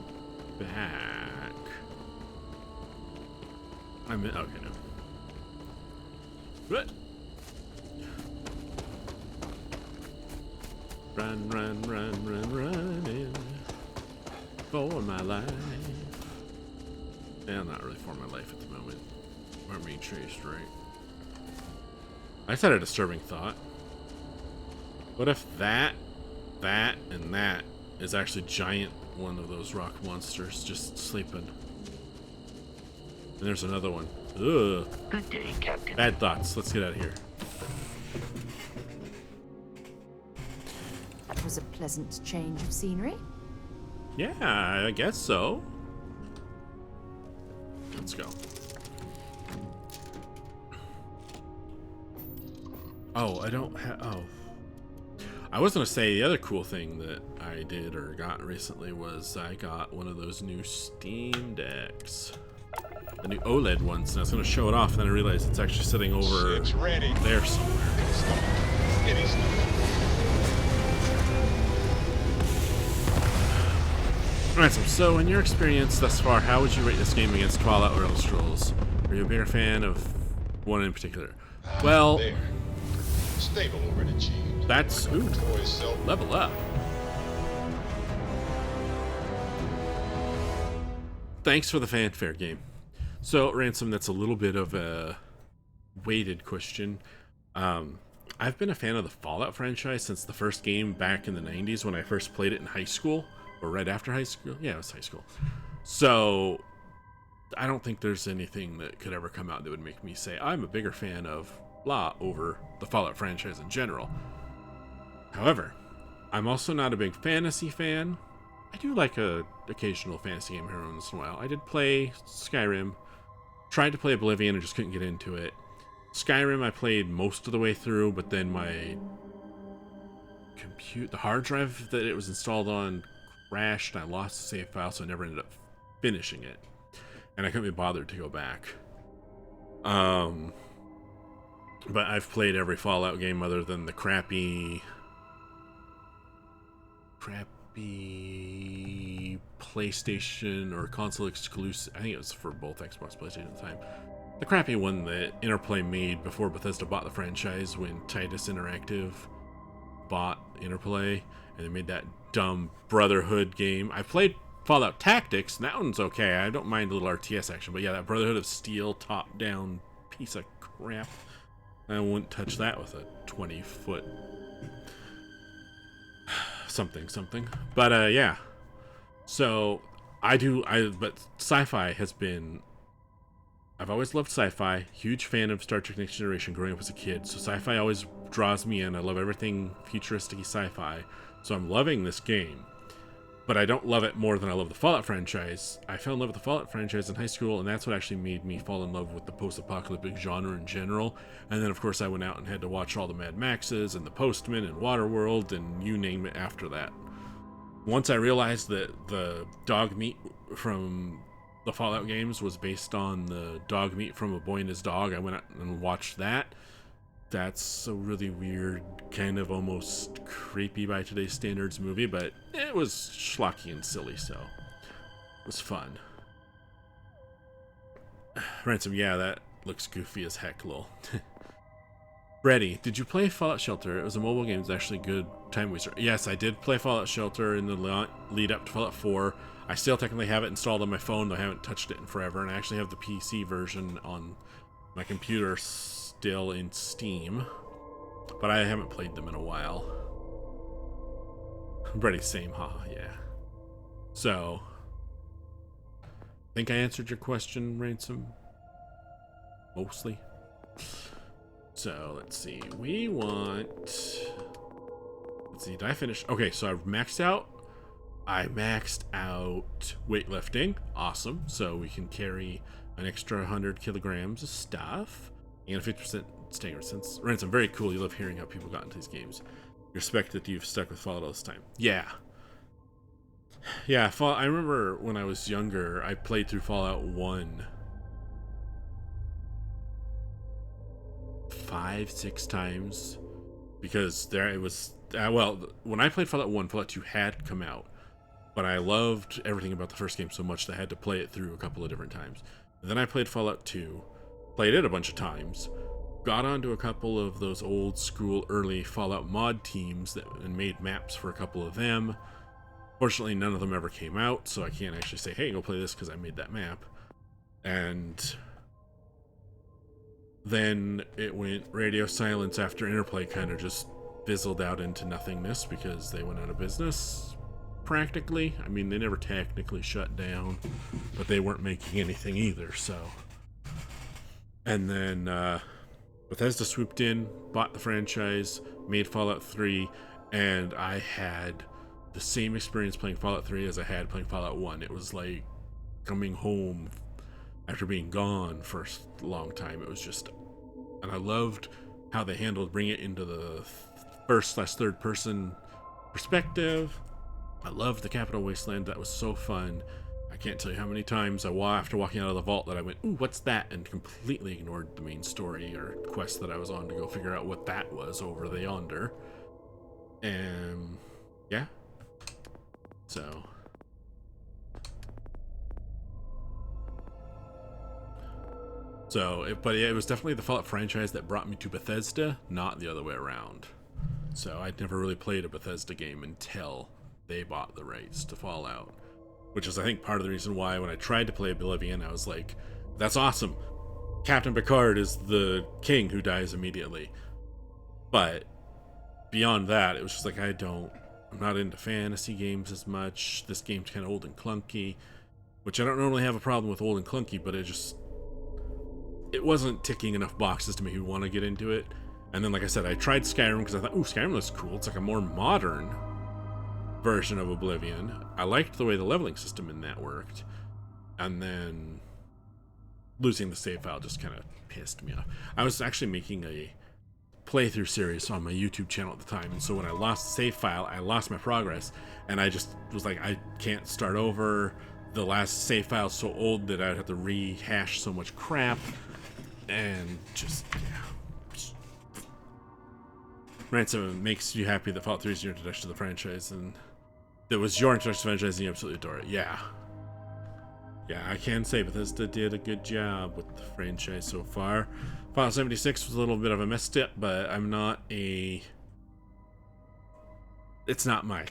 back. I'm in... Okay, no. What? Running for my life. Yeah, not really for my life at the moment. We're being chased, right? I just had a disturbing thought. What if that, and that is actually giant one of those rock monsters just sleeping? And there's another one. Ugh. Good day, Captain. Bad thoughts. Let's get out of here. That was a pleasant change of scenery. Yeah, I guess so. Let's go. Oh, I don't have... Oh. I was going to say the other cool thing that I did or got recently was I got one of those new Steam Decks. The new OLED ones, and I was going to show it off, and then I realized it's actually sitting over there somewhere. Alright, so in your experience thus far, how would you rate this game against Fallout or Elder Scrolls? Are you a bigger fan of one in particular? Well... There. Stable already achieved. That's... Ooh, level up. Thanks for the fanfare game. So, Ransom, that's a little bit of a weighted question. I've been a fan of the Fallout franchise since the first game back in the 90s when I first played it in high school. Or right after high school? Yeah, it was high school. So, I don't think there's anything that could ever come out that would make me say, I'm a bigger fan of blah over the Fallout franchise in general. However, I'm also not a big fantasy fan. I do like a occasional fantasy game every once in a while. I did play Skyrim. Tried to play Oblivion and just couldn't get into it. Skyrim I played most of the way through, but then my the hard drive that it was installed on crashed, and I lost the save file, so I never ended up finishing it, and I couldn't be bothered to go back. But I've played every Fallout game other than the crappy PlayStation or console exclusive. I think it was for both Xbox, PlayStation at the time. The crappy one that Interplay made before Bethesda bought the franchise, when Titus Interactive bought Interplay, and they made that dumb Brotherhood game. I played Fallout Tactics, and that one's okay. I don't mind a little RTS action, but yeah, that Brotherhood of Steel top-down piece of crap, I wouldn't touch that with a 20-foot something. But yeah. So but Sci-Fi has been, I've always loved Sci-Fi. Huge fan of Star Trek Next Generation growing up as a kid. So Sci-Fi always draws me in. I love everything futuristic sci-fi. So I'm loving this game. But I don't love it more than I love the Fallout franchise. I fell in love with the Fallout franchise in high school, and that's what actually made me fall in love with the post-apocalyptic genre in general. And then, of course, I went out and had to watch all the Mad Maxes and the Postman and Waterworld and you name it after that. Once I realized that the dog meat from the Fallout games was based on the dog meat from A Boy and His Dog, I went out and watched that. That's a really weird, kind of almost creepy by today's standards movie, but it was schlocky and silly, so it was fun. Ransom, yeah, that looks goofy as heck, lol. Freddy, did you play Fallout Shelter? It was a mobile game. It's actually a good time waster. Yes, I did play Fallout Shelter in the lead up to Fallout 4. I still technically have it installed on my phone, though I haven't touched it in forever, and I actually have the PC version on my computer still in Steam, but I haven't played them in a while. Freddy, same, haha, yeah. So, I think I answered your question, Ransom. Mostly. So, let's see. We want... Let's see, did I finish? Okay, so I've maxed out. I maxed out weightlifting. Awesome. So we can carry an extra 100 kilograms of stuff. And a 50% staying resistance. Ransom, very cool. You love hearing how people got into these games. Respect that you've stuck with Fallout all this time. Yeah. Yeah, I remember when I was younger, I played through Fallout 1 5-6 times, because there it was well, when I played Fallout 1, Fallout 2 had come out, but I loved everything about the first game so much that I had to play it through a couple of different times. And then I played Fallout 2, played it a bunch of times, got onto a couple of those old school early Fallout mod teams and made maps for a couple of them. Fortunately, none of them ever came out, so I can't actually say, hey, go play this because I made that map. And then it went radio silence after Interplay kind of just fizzled out into nothingness because they went out of business, practically. I mean, they never technically shut down, but they weren't making anything either, so. And then Bethesda swooped in, bought the franchise, made Fallout 3, and I had the same experience playing Fallout 3 as I had playing Fallout 1. It was like coming home after being gone for a long time. It was just, and I loved how they handled bringing it into the first/third person perspective. I loved the Capital Wasteland. That was so fun. I can't tell you how many times after walking out of the vault that I went, ooh, what's that? And completely ignored the main story or quest that I was on to go figure out what that was over the yonder. And yeah. But it was definitely the Fallout franchise that brought me to Bethesda, not the other way around. So I'd never really played a Bethesda game until they bought the rights to Fallout, which is, I think, part of the reason why when I tried to play Oblivion, I was like, that's awesome. Captain Picard is the king who dies immediately. But beyond that, it was just like, I'm not into fantasy games as much. This game's kind of old and clunky, which I don't normally have a problem with old and clunky, but it wasn't ticking enough boxes to make me want to get into it. And then, like I said, I tried Skyrim because I thought, ooh, Skyrim looks cool. It's like a more modern version of Oblivion. I liked the way the leveling system in that worked. And then losing the save file just kind of pissed me off. I was actually making a playthrough series on my YouTube channel at the time, and so when I lost the save file, I lost my progress, and I just was like, I can't start over. The last save file's so old that I'd have to rehash so much crap, and just, yeah. Ransom, makes you happy that Fallout 3 is your introduction to the franchise, and that was your introduction to the franchise, and you absolutely adore it. Yeah. Yeah, I can say Bethesda did a good job with the franchise so far. Fallout 76 was a little bit of a misstep, but I'm not a... It's not my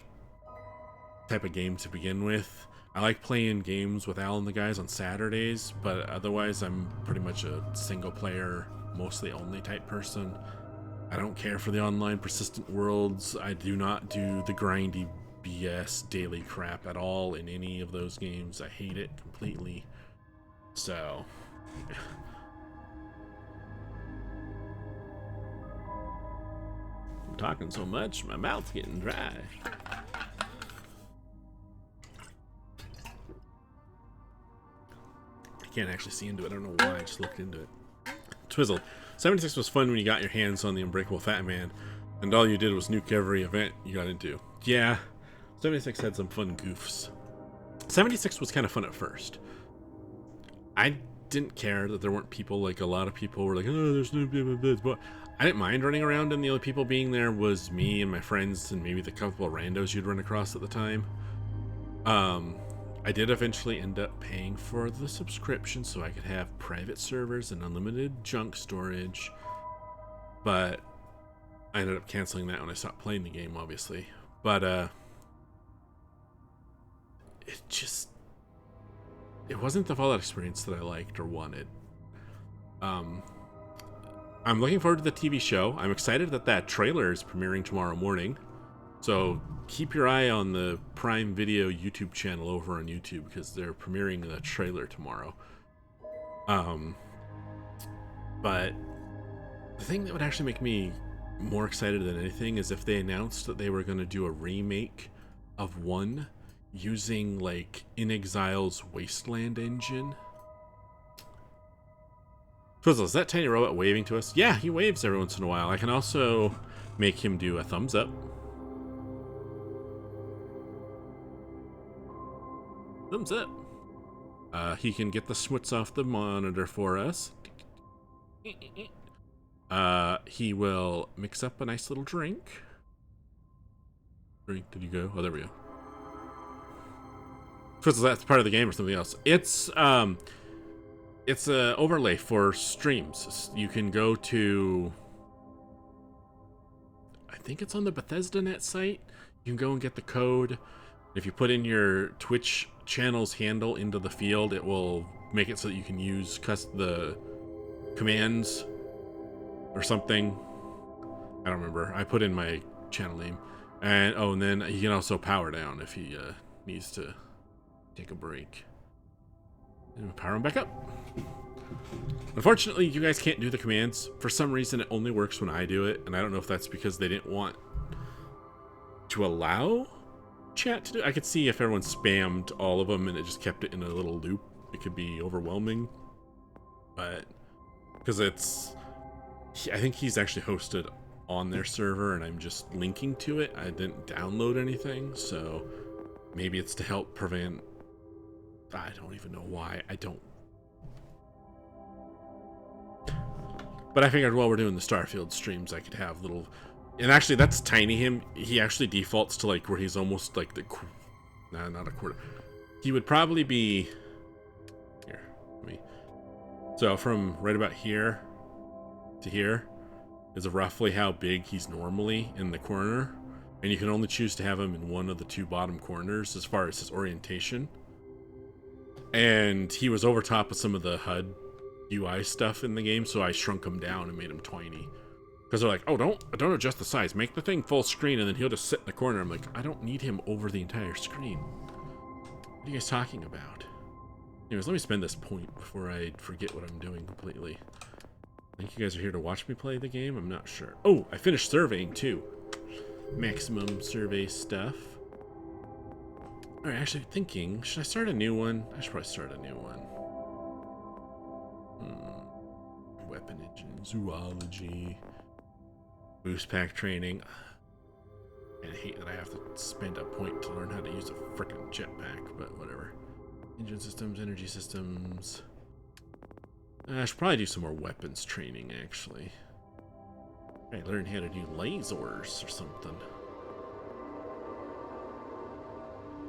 type of game to begin with. I like playing games with Al and the guys on Saturdays, but otherwise I'm pretty much a single player, mostly only type person. I don't care for the online persistent worlds. I do not do the grindy BS daily crap at all in any of those games. I hate it completely. So... I'm talking so much, my mouth's getting dry. I can't actually see into it. I don't know why. I just looked into it. Twizzle. 76 was fun when you got your hands on the Unbreakable Fat Man, and all you did was nuke every event you got into. Yeah, 76 had some fun goofs. 76 was kind of fun at first. I didn't care that there weren't people, like a lot of people were like, oh, there's no blah. But I didn't mind running around, and the only people being there was me and my friends and maybe the couple of randos you'd run across at the time. I did eventually end up paying for the subscription so I could have private servers and unlimited junk storage, but I ended up canceling that when I stopped playing the game, obviously. But it wasn't the Fallout experience that I liked or wanted. I'm looking forward to the TV show. I'm excited that trailer is premiering tomorrow morning. So keep your eye on the Prime Video YouTube channel over on YouTube, because they're premiering the trailer tomorrow. But the thing that would actually make me more excited than anything is if they announced that they were going to do a remake of 1 using like In Exile's Wasteland engine. Twizzle, is that tiny robot waving to us? Yeah, he waves every once in a while. I can also make him do a thumbs up. Thumbs up. He can get the schmutz off the monitor for us. He will mix up a nice little drink. Did you go? Oh, there we go. Twizzle, that's part of the game or something else. It's a overlay for streams. You can go to, I think it's on the Bethesda net site. You can go and get the code. If you put in your Twitch channel's handle into the field, it will make it so that you can use the commands or something. I don't remember. I put in my channel name. And then he can also power down if he needs to take a break. And power him back up. Unfortunately, you guys can't do the commands. For some reason, it only works when I do it, and I don't know if that's because they didn't want to allow chat to do it. I could see if everyone spammed all of them and it just kept it in a little loop, it could be overwhelming. But because I think he's actually hosted on their server and I'm just linking to it. I didn't download anything, so maybe it's to help prevent, I don't even know why. But I figured while we're doing the Starfield streams, I could have little... And actually, that's Tiny him. He actually defaults to like where he's almost like the... Nah, not a quarter. He would probably be... Here, So from right about here to here is roughly how big he's normally in the corner. And you can only choose to have him in one of the 2 bottom corners as far as his orientation. And he was over top of some of the HUD UI stuff in the game, so I shrunk him down and made him tiny. Because they're like, oh, don't adjust the size. Make the thing full screen, and then he'll just sit in the corner. I'm like, I don't need him over the entire screen. What are you guys talking about? Anyways, let me spend this point before I forget what I'm doing completely. I think you guys are here to watch me play the game. I'm not sure. Oh, I finished surveying, too. Maximum survey stuff. Alright, actually thinking, should I start a new one? I should probably start a new one. Weapon engine, zoology. Boost pack training. I hate that I have to spend a point to learn how to use a frickin' jetpack, but whatever. Engine systems, energy systems. I should probably do some more weapons training, actually. I learn how to do lasers or something.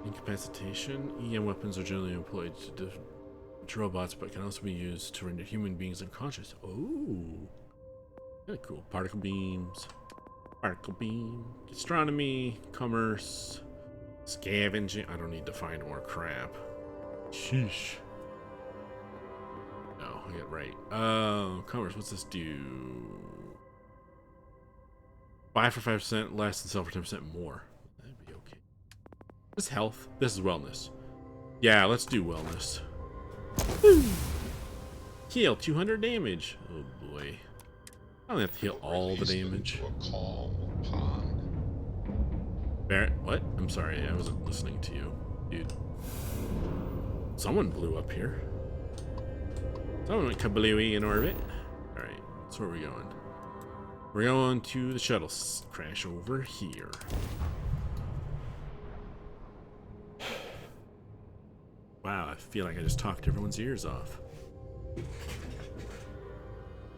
Incapacitation. EM weapons are generally employed to robots, but can also be used to render human beings unconscious. Oh, really cool. Particle beams. Particle beam. Astronomy. Commerce. Scavenging. I don't need to find more crap. Sheesh. No, I get it right. Commerce. What's this do? Buy for 5% less and sell for 10% more. That'd be okay. This is health. This is wellness. Yeah, let's do wellness. Woo. Heal 200 damage. Oh boy. I don't have to heal all the damage. A calm pond. Barrett, what? I'm sorry, I wasn't listening to you, dude. Someone blew up here. Someone went kablooey in orbit. Alright, so where are we going? We're going to the shuttle crash over here. Wow, I feel like I just talked everyone's ears off.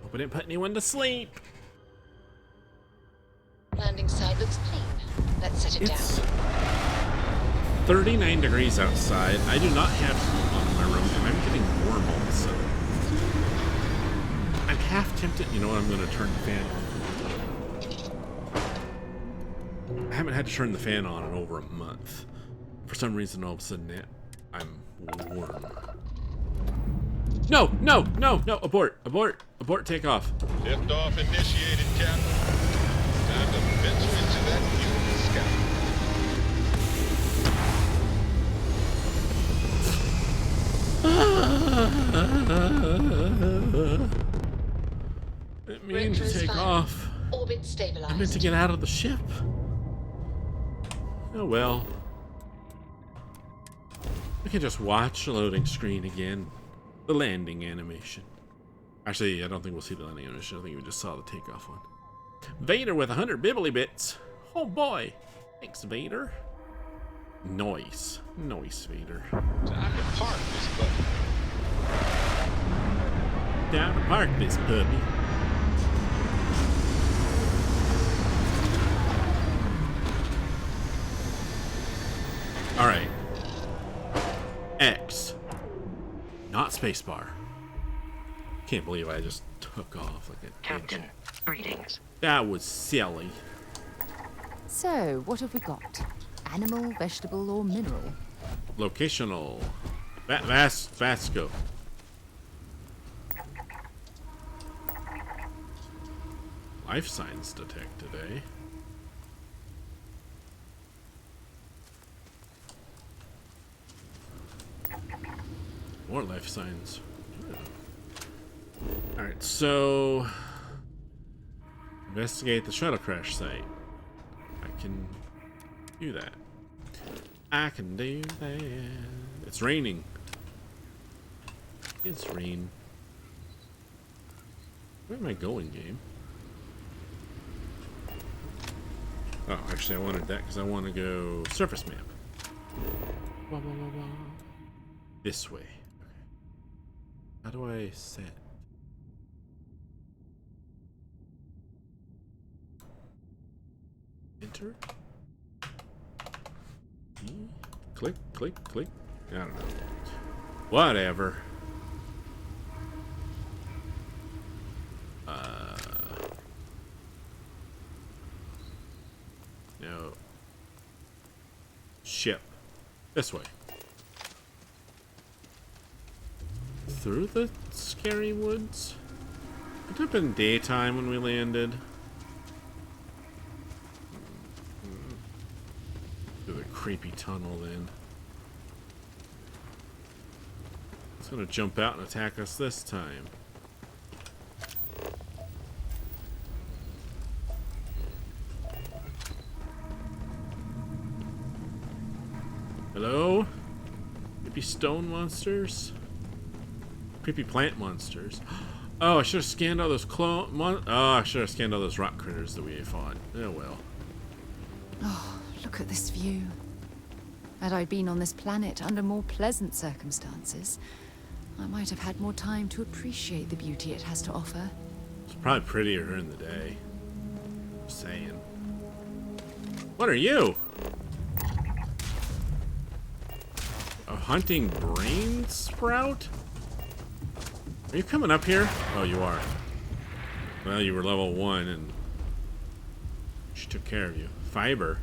Hope I didn't put anyone to sleep. Landing site looks clean. Let's set it It's down. 39 degrees outside. I do not have heat on in my room, and I'm getting warm all of a sudden. I'm half tempted. You know what? I'm going to turn the fan on. I haven't had to turn the fan on in over a month. For some reason, all of a sudden, I'm warm. No, no, no, no! Abort! Abort! Abort! Takeoff! Liftoff initiated, Captain. Time to venture into that human sky. Didn't mean to take off. Orbit stabilized. I meant to get out of the ship. Oh well. I can just watch the loading screen again. The landing animation. Actually, I don't think we'll see the landing animation. I think we just saw the takeoff one. Vader with 100 bibbly bits. Oh boy. Thanks, Vader. Nice. Nice, Vader. Time to park this puppy. Time to park this puppy. Alright. X. Not spacebar. Can't believe I just took off like a Captain, greetings. That was silly. So, what have we got? Animal, vegetable, or mineral? Locational. Vasco. Life signs detected, eh? More life signs. Alright, so investigate the shuttle crash site. I can do that. I can do that. It's raining. It's rain. Where am I going, game? Oh, actually, I wanted that because I want to go surface map. Wah, wah, wah, wah. This way. How do I set? Enter? Click, click, click. I don't know. Whatever. No. Ship. This way. Through the scary woods? It would have been daytime when we landed. Through the creepy tunnel then. It's gonna jump out and attack us this time. Hello? Creepy stone monsters? Creepy plant monsters. Oh, I should have scanned all those I should have scanned all those rock critters that we fought. Oh well. Oh, look at this view. Had I been on this planet under more pleasant circumstances, I might have had more time to appreciate the beauty it has to offer. It's probably prettier during the day. Just saying. What are you? A hunting brain sprout? Are you coming up here? Oh, you are. Well, you were level 1 and she took care of you. Fiber.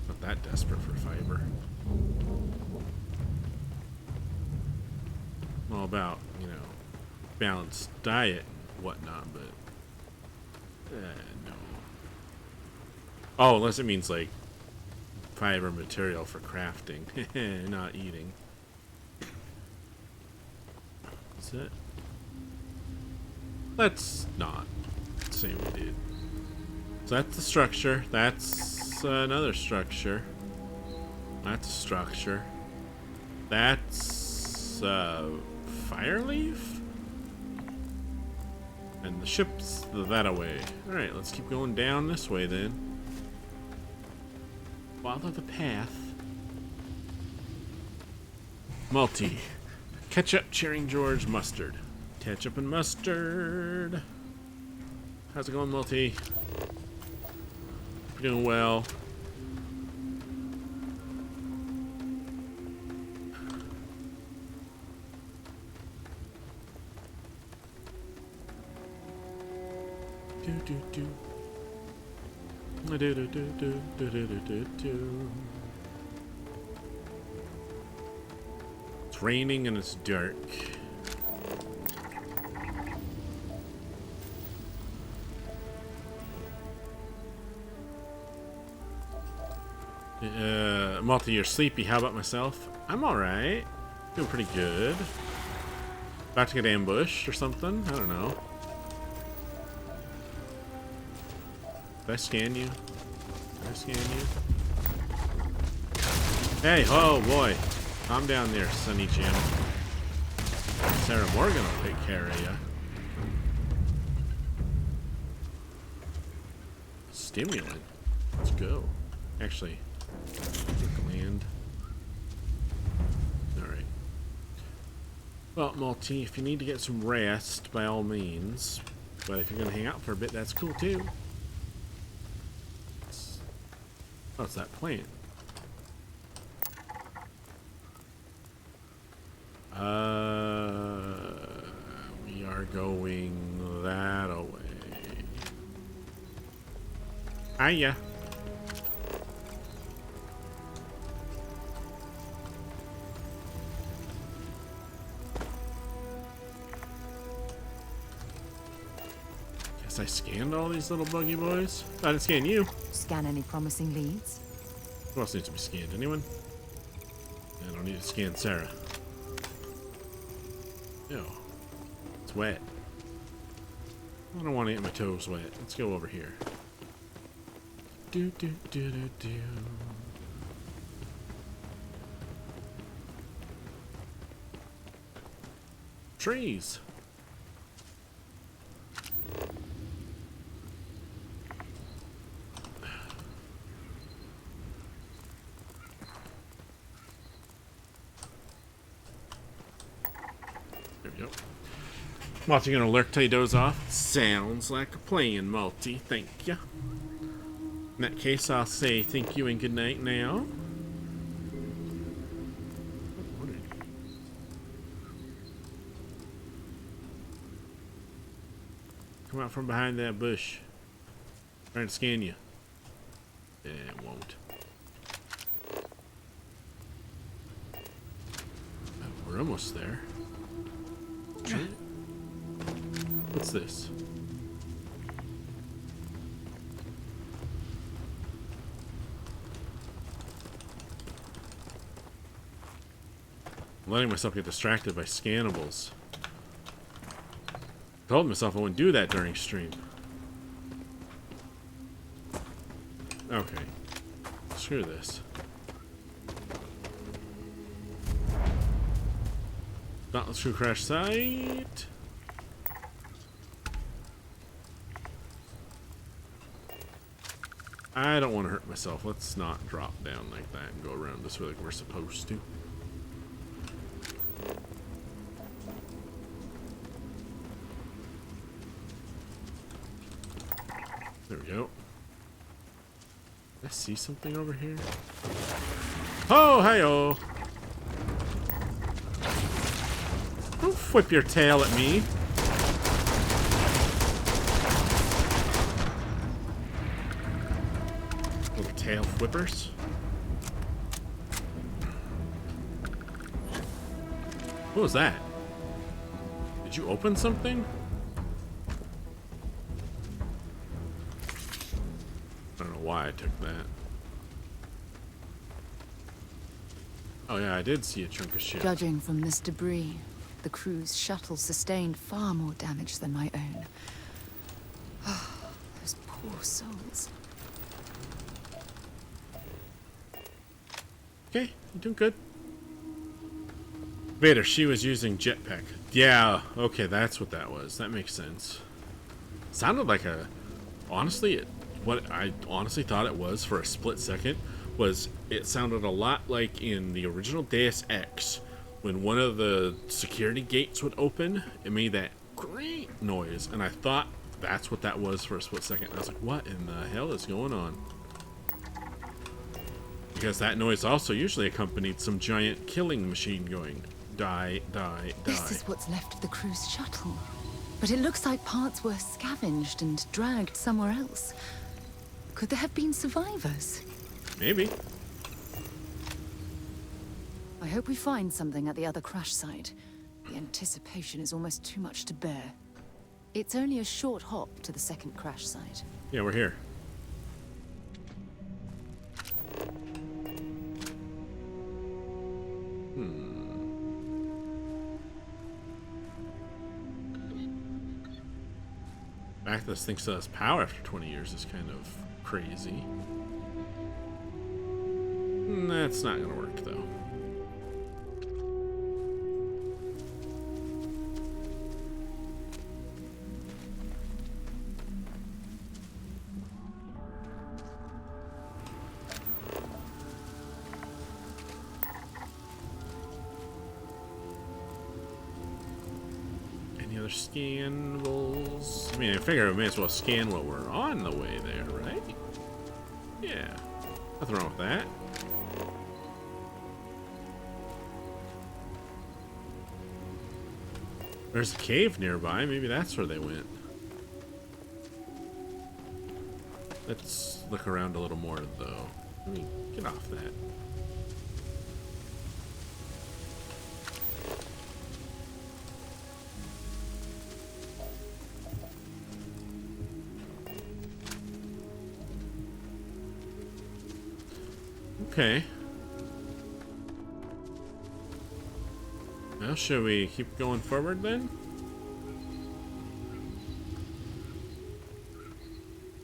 Not that desperate for fiber. All about, you know, balanced diet and whatnot, but no. Oh, unless it means like fiber material for crafting, not eating. That's it. Let's not say we did. So that's the structure. That's another structure. That's a structure. That's Fireleaf? And the ship's that away. Alright, let's keep going down this way then. Follow the path. Multi. Ketchup, Cheering George, mustard. Ketchup and mustard. How's it going, Multi? You're doing well. It's raining and it's dark. Multi, you're sleepy. How about myself? I'm alright. Doing pretty good. About to get ambushed or something? I don't know. Did I scan you? Did I scan you? Hey, oh boy. Calm down there, Sonny Jim. Sarah Morgan will take care of you. Stimulant. Let's go. Actually, land. Alright. Well, Multi, if you need to get some rest, by all means. But if you're going to hang out for a bit, that's cool too. What's that plant? We are going that away. Hiya. Guess I scanned all these little buggy boys. I didn't scan you. Scan any promising leads? Who else needs to be scanned? Anyone? I don't need to scan Sarah. Ew. It's wet. I don't want to get my toes wet. Let's go over here. Do do do do do. Trees. There we go. Multi, gonna lurk till you doze off? Sounds like a plan, Multi. Thank you. In that case, I'll say thank you and good night now. Come out from behind that bush. Trying to scan you. Yeah, it won't. Oh, we're almost there. What's this? I'm letting myself get distracted by scannables. I told myself I wouldn't do that during stream. Okay. Screw this. Dauntless crew crash site. I don't want to hurt myself. Let's not drop down like that and go around this way like we're supposed to. There we go. I see something over here. Oh, hi-oh. Don't whip your tail at me. Little tail whippers. What was that? Did you open something? I don't know why I took that. Oh yeah, I did see a chunk of shit. Judging from this debris, the crew's shuttle sustained far more damage than my own. Those poor souls. Okay, you're doing good. Vader, she was using jetpack. Yeah, okay, that's what that was. That makes sense. Sounded like a... Honestly, what I honestly thought it was for a split second was it sounded a lot like in the original Deus Ex when one of the security gates would open. It made that great noise, and I thought that's what that was for a split second. I was like, what in the hell is going on? Because that noise also usually accompanied some giant killing machine going die, die, die. This is what's left of the crew's shuttle. But it looks like parts were scavenged and dragged somewhere else. Could there have been survivors? Maybe. I hope we find something at the other crash site. The anticipation is almost too much to bear. It's only a short hop to the second crash site. Yeah, we're here. The fact that this thing still has power after 20 years is kind of crazy. That's not gonna work, though. Any other scannables? I mean, I figure we may as well scan while we're on the way there, right? Yeah. Nothing wrong with that. There's a cave nearby. Maybe that's where they went. Let's look around a little more, though. I mean, get off that. Okay. Well, should we keep going forward then?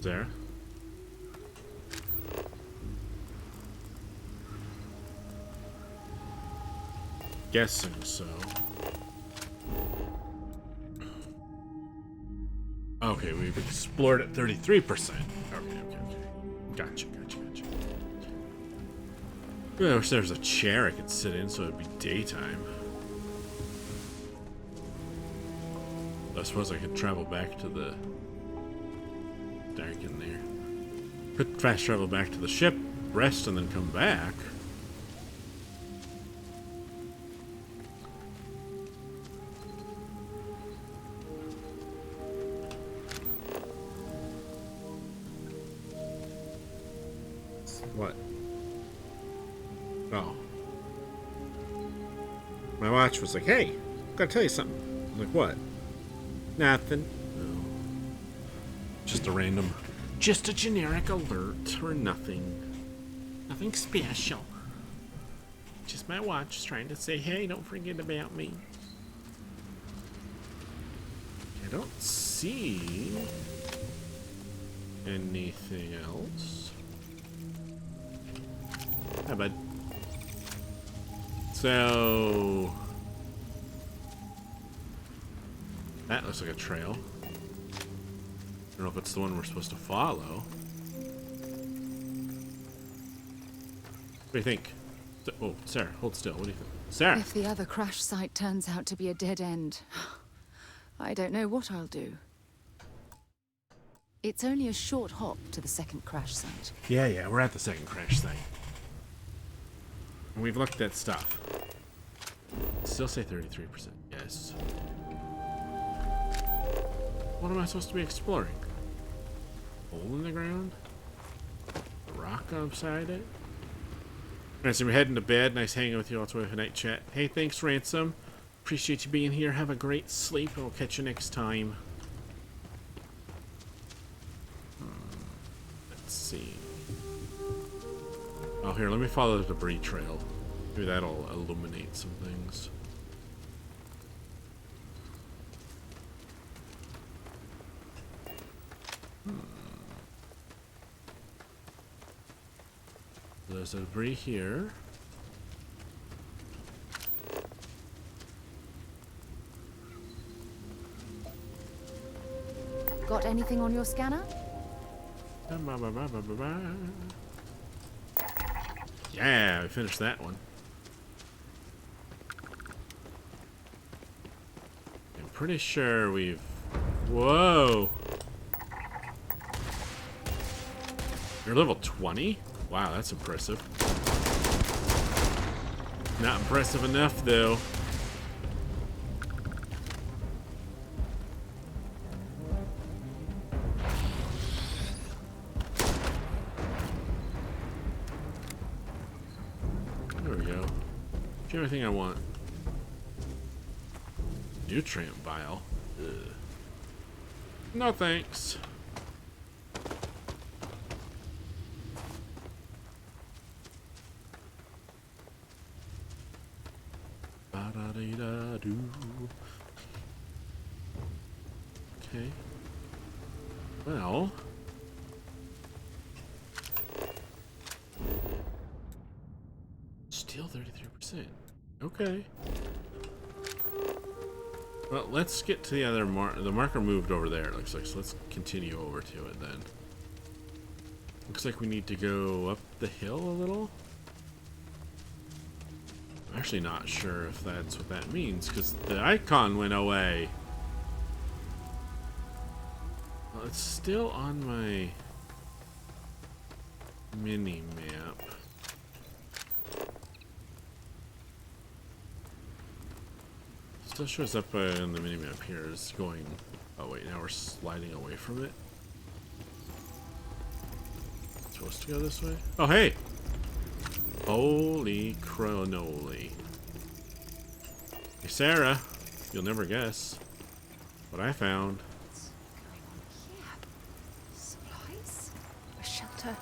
There. Guessing so. Okay, we've explored at 33%. Okay. Gotcha. I wish there was a chair I could sit in so it'd be daytime. I suppose I could travel back to the... Dark in there. Could fast travel back to the ship, rest, and then come back. What? Oh. My watch was like, hey, gotta tell you something. I'm like, what? Nothing. No. Just a generic alert or nothing. Nothing special. Just my watch trying to say, hey, don't forget about me. I don't see anything else. Hi, bud. So... that looks like a trail. I don't know if it's the one we're supposed to follow. do you think? Oh, Sarah, hold still. What do you think? Sarah! If the other crash site turns out to be a dead end, I don't know what I'll do. It's only a short hop to the second crash site. Yeah, we're at the second crash site. And we've looked at stuff. Still say 33%. Yes. What am I supposed to be exploring? Hole in the ground? A rock beside it? Alright, so we're heading to bed. Nice hanging with you all the night chat. Hey, thanks, Ransom. Appreciate you being here. Have a great sleep, and we'll catch you next time. Let's see. Oh, here, let me follow the debris trail. Maybe that'll illuminate some things. There's a debris here. Got anything on your scanner? Yeah, we finished that one. I'm pretty sure we've... Whoa! You're level 20? Wow, that's impressive. Not impressive enough, though. There we go. Everything I want. Nutrient vial. Ugh. No thanks. Ba-da-dee-da-doo. Okay. Well. Still 33%. Okay. Well, let's get to the other the marker moved over there, it looks like. So let's continue over to it then. Looks like we need to go up the hill a little. I'm actually not sure if that's what that means, because the icon went away. Well, it's still on my mini-map. Still shows up on the mini-map here as going... Oh wait, now we're sliding away from it. Supposed to go this way? Oh hey! Holy cronoli. Hey Sarah, you'll never guess what I found. What's going on here? Supplies? A shelter?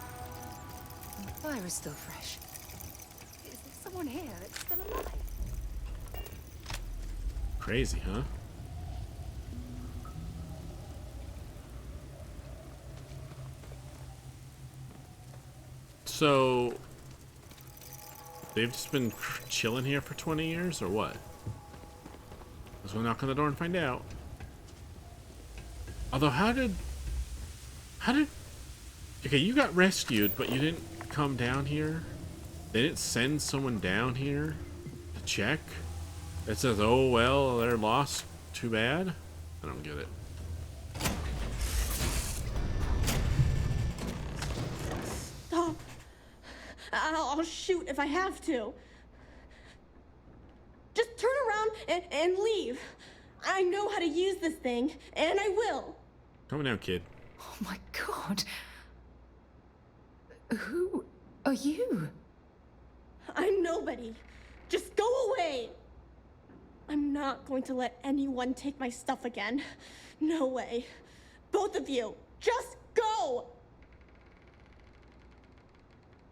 And the fire is still fresh. Is there someone here that's still alive? Crazy, huh? So... they've just been chilling here for 20 years, or what? Let's go knock on the door and find out. Although, how did... Okay, you got rescued, but you didn't come down here? They didn't send someone down here to check? It says, oh, well, they're lost. Too bad? I don't get it. Stop. I'll shoot if I have to. Just turn around and leave. I know how to use this thing, and I will. Come on down, kid. Oh my god. Who are you? I'm nobody. Just go away. I'm not going to let anyone take my stuff again. No way. Both of you, just go!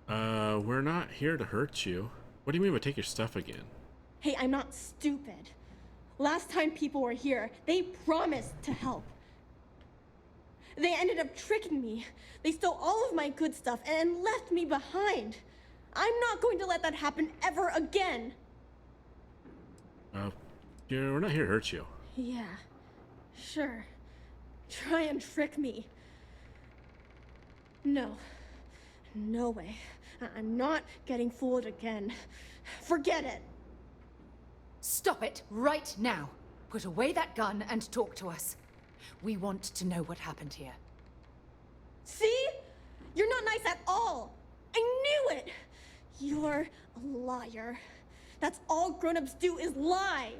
We're not here to hurt you. What do you mean by take your stuff again? Hey, I'm not stupid. Last time people were here, they promised to help. They ended up tricking me. They stole all of my good stuff and left me behind. I'm not going to let that happen ever again. We're not here to hurt you. Yeah, sure. Try and trick me. No. No way. I'm not getting fooled again. Forget it. Stop it right now. Put away that gun and talk to us. We want to know what happened here. See? You're not nice at all. I knew it. You're a liar. That's all grown-ups do is lie.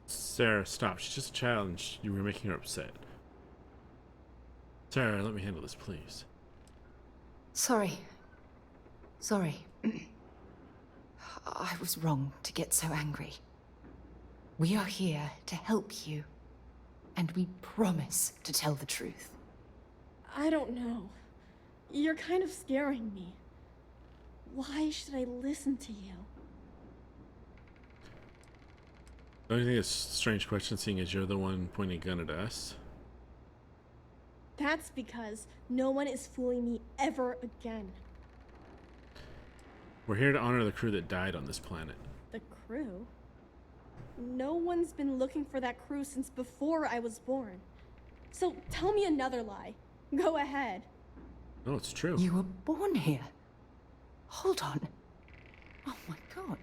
Sarah, stop. She's just a child and you were making her upset. Sarah, let me handle this, please. Sorry. Sorry. I was wrong to get so angry. We are here to help you, and we promise to tell the truth. I don't know. You're kind of scaring me. Why should I listen to you? The only thing is a strange question, seeing as you're the one pointing a gun at us. That's because no one is fooling me ever again. We're here to honor the crew that died on this planet. The crew? No one's been looking for that crew since before I was born. So tell me another lie. Go ahead. No, it's true. You were born here. Hold on. Oh my god.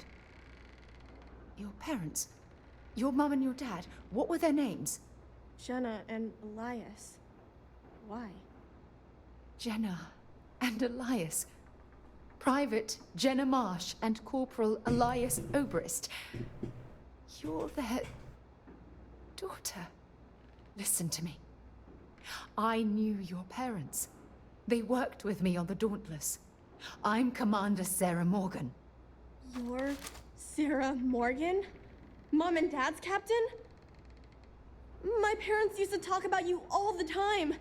Your parents, your mum and your dad, what were their names? Jenna and Elias. Why? Jenna and Elias. Private Jenna Marsh and Corporal Elias Obrist. You're their daughter. Listen to me. I knew your parents. They worked with me on the Dauntless. I'm Commander Sarah Morgan. You're Sarah Morgan? Mom and Dad's captain? My parents used to talk about you all the time.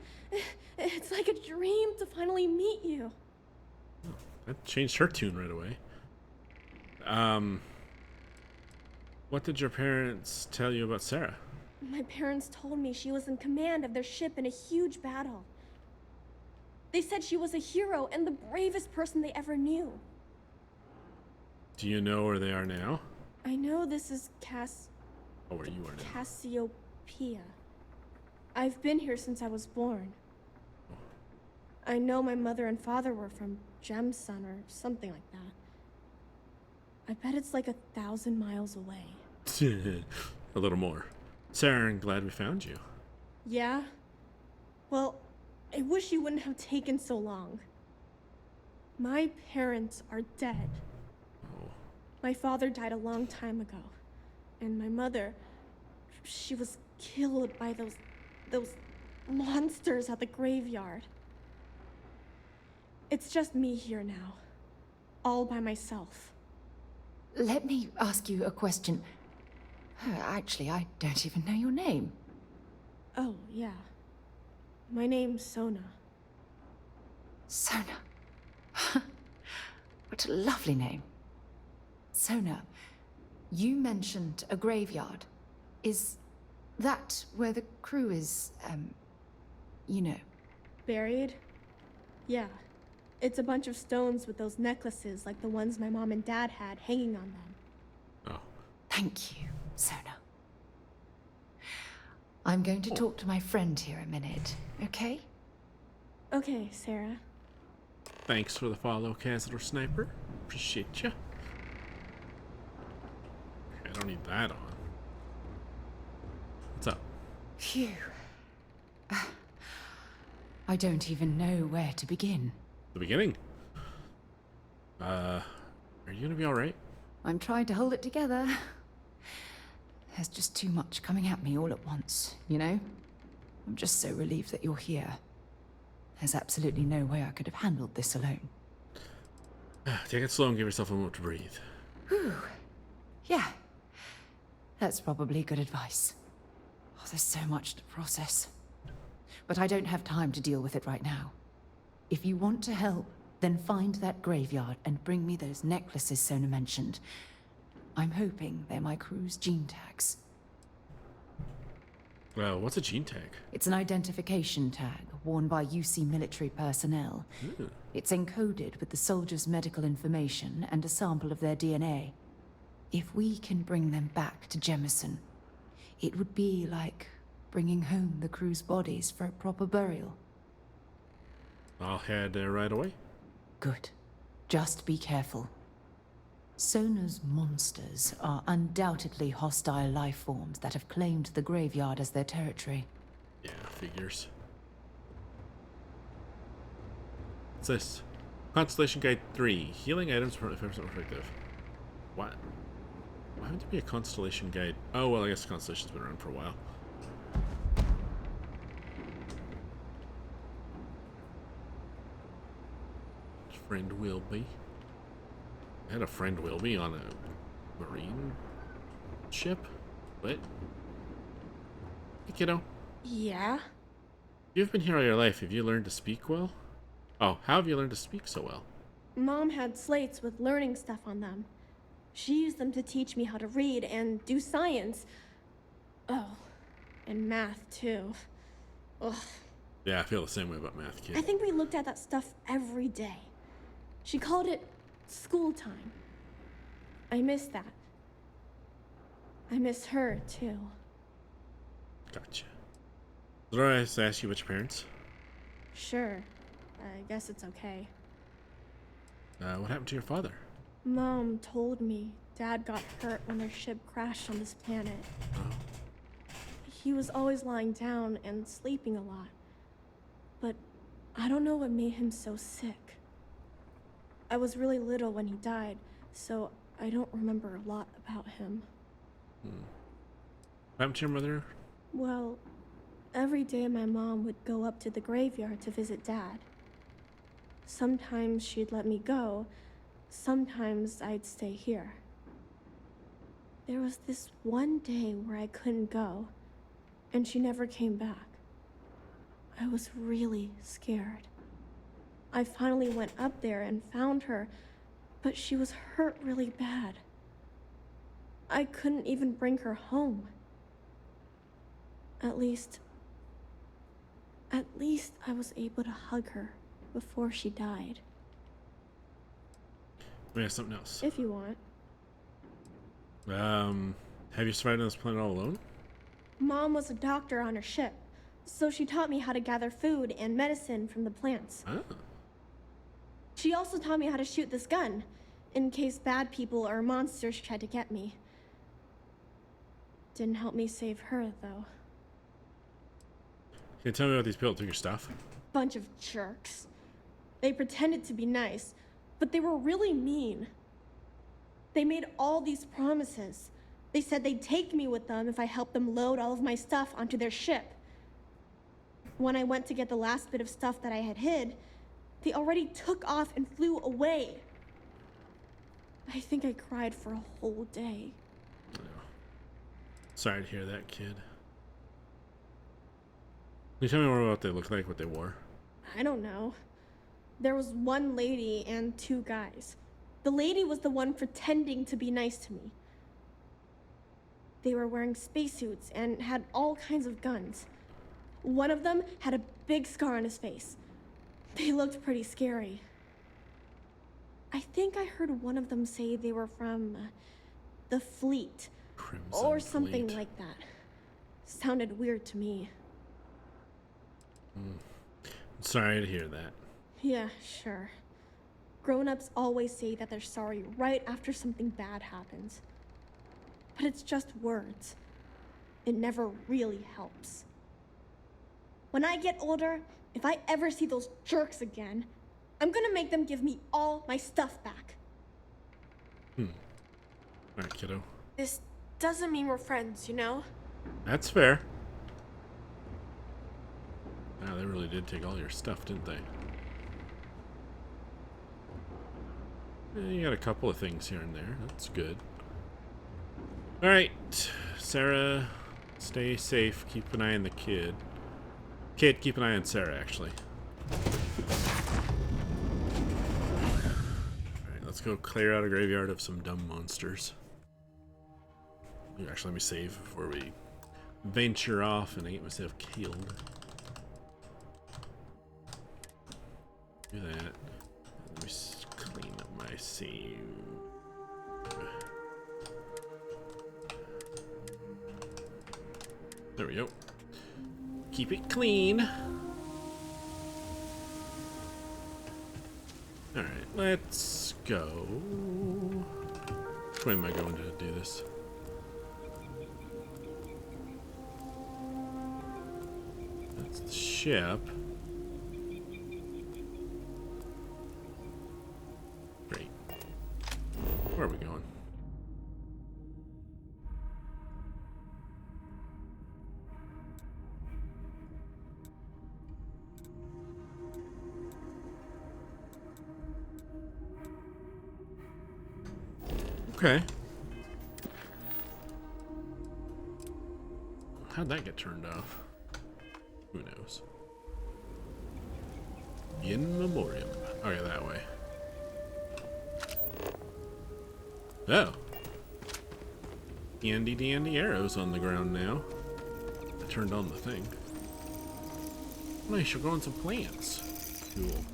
It's like a dream to finally meet you. That changed her tune right away. What did your parents tell you about Sarah? My parents told me she was in command of their ship in a huge battle. They said she was a hero and the bravest person they ever knew. Do you know where they are now? I know this is Oh, where you are now. Cassiopeia. I've been here since I was born. I know my mother and father were from Gemsun or something like that. I bet it's like 1,000 miles away. A little more. Sarah, I'm glad we found you. Yeah? Well, I wish you wouldn't have taken so long. My parents are dead. Oh. My father died a long time ago. And my mother, she was killed by those monsters at the graveyard. It's just me here now. All by myself. Let me ask you a question. Actually, I don't even know your name. Oh, yeah. My name's Sona. Sona. What a lovely name. Sona, you mentioned a graveyard. Is that where the crew is, you know? Buried? Yeah. It's a bunch of stones with those necklaces like the ones my mom and dad had hanging on them. Oh. Thank you, Sona. I'm going to talk to my friend here a minute, okay? Okay, Sarah. Thanks for the follow, Casual Sniper. Appreciate ya. Okay, I don't need that on. What's up? Phew. I don't even know where to begin. The beginning? Are you gonna be alright? I'm trying to hold it together. There's just too much coming at me all at once, you know? I'm just so relieved that you're here. There's absolutely no way I could have handled this alone. Take it slow and give yourself a moment to breathe. Whew. Yeah. That's probably good advice. Oh, there's so much to process. But I don't have time to deal with it right now. If you want to help, then find that graveyard and bring me those necklaces Sona mentioned. I'm hoping they're my crew's gene tags. Well, what's a gene tag? It's an identification tag worn by UC military personnel. Ooh. It's encoded with the soldiers' medical information and a sample of their DNA. If we can bring them back to Jemison, it would be like bringing home the crew's bodies for a proper burial. I'll head there right away. Good. Just be careful. Sona's monsters are undoubtedly hostile life forms that have claimed the graveyard as their territory. Yeah, figures. What's this? Constellation Guide 3. Healing items for 5% effective. What? Why would there be a Constellation Guide? Oh, well, I guess Constellation's been around for a while. Friend Wilby. I had a friend Wilby on a marine ship. What? Hey, kiddo. Yeah? You've been here all your life. Have you learned to speak well? Oh, how have you learned to speak so well? Mom had slates with learning stuff on them. She used them to teach me how to read and do science. Oh, and math too. Ugh. Yeah, I feel the same way about math, kid. I think we looked at that stuff every day. She called it school time. I miss that. I miss her too. Gotcha. Is it alright to ask you about your parents? Sure. I guess it's okay. What happened to your father? Mom told me Dad got hurt when their ship crashed on this planet. Oh. He was always lying down and sleeping a lot. But I don't know what made him so sick. I was really little when he died, so I don't remember a lot about him. What happened to your mother? Well, every day my mom would go up to the graveyard to visit Dad. Sometimes she'd let me go, sometimes I'd stay here. There was this one day where I couldn't go, and she never came back. I was really scared. I finally went up there and found her, but she was hurt really bad. I couldn't even bring her home. At least I was able to hug her before she died. Let me ask something else. If you want. Have you survived on this planet all alone? Mom was a doctor on her ship, so she taught me how to gather food and medicine from the plants. Ah. She also taught me how to shoot this gun, in case bad people or monsters tried to get me. Didn't help me save her, though. Can you tell me about these people that took your stuff? Bunch of jerks. They pretended to be nice, but they were really mean. They made all these promises. They said they'd take me with them if I helped them load all of my stuff onto their ship. When I went to get the last bit of stuff that I had hid, they already took off and flew away. I think I cried for a whole day. Oh. Sorry to hear that, kid. Can you tell me more about what they looked like, what they wore? I don't know. There was one lady and two guys. The lady was the one pretending to be nice to me. They were wearing spacesuits and had all kinds of guns. One of them had a big scar on his face. They looked pretty scary. I think I heard one of them say they were from the fleet. Crimson or something Fleet. like that. Sounded weird to me. I'm sorry to hear that. Yeah, sure. Grown-ups always say that they're sorry right after something bad happens. But it's just words. It never really helps. When I get older, if I ever see those jerks again, I'm gonna make them give me all my stuff back. Alright, kiddo. This doesn't mean we're friends, you know? That's fair. Wow, they really did take all your stuff, didn't they? Yeah, you got a couple of things here and there. That's good. Alright, Sarah, stay safe. Keep an eye on the kid. Kid, keep an eye on Sarah, actually. Alright, let's go clear out a graveyard of some dumb monsters. Actually, let me save before we venture off and I get myself killed. Do that. Let me clean up my save. There we go. Keep it clean. Alright, let's go. Which way am I going to do this? That's the ship. Great. Where are we going? Okay. How'd that get turned off? Who knows? In memoriam. Okay, that way. Oh. Dandy dandy arrows on the ground now. I turned on the thing. Nice, you're growing some plants. Cool.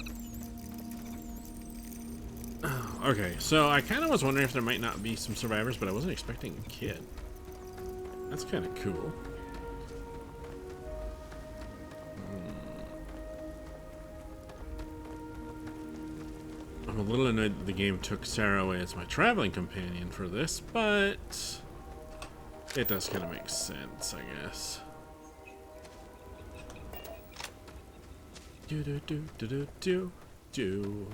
Okay, so I kind of was wondering if there might not be some survivors, but I wasn't expecting a kid. That's kind of cool. I'm a little annoyed that the game took Sarah away as my traveling companion for this, but it does kind of make sense, I guess. Do do do do do do do.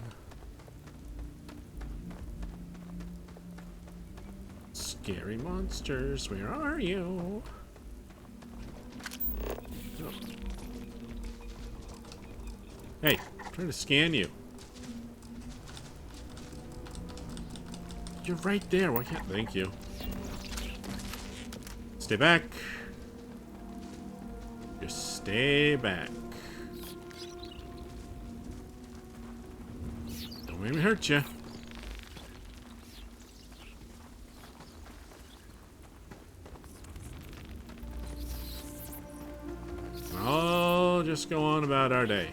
Scary monsters, where are you? Oh. Hey, I'm trying to scan you. You're right there. Why can't? Thank you. Stay back. Just stay back. Don't make me hurt you. I'll just go on about our day.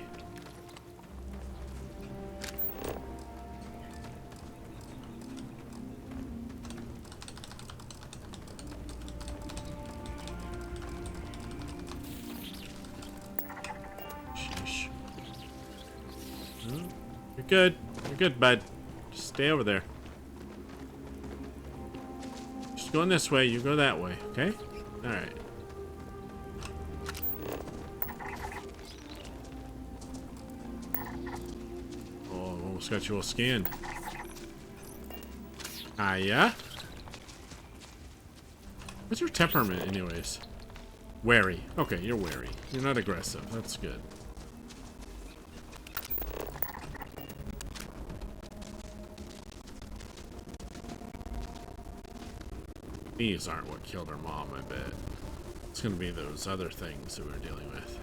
Sheesh. Oh, you're good. You're good, bud. Just stay over there. Just going this way. You go that way, okay? Alright. Got you all scanned. Ah, yeah? What's your temperament, anyways? Wary. Okay, you're wary. You're not aggressive. That's good. These aren't what killed her mom, I bet. It's gonna be those other things that we're dealing with.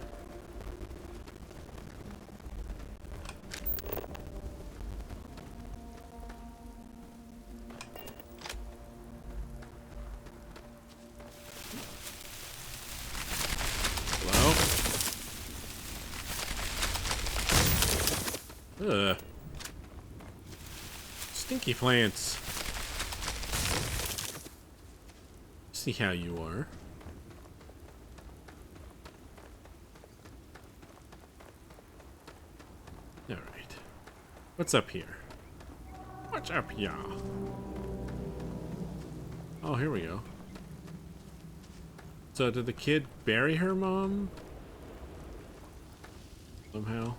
Ugh. Stinky plants. See how you are. Alright. What's up here? What's up here? Oh, here we go. So did the kid bury her mom? Somehow?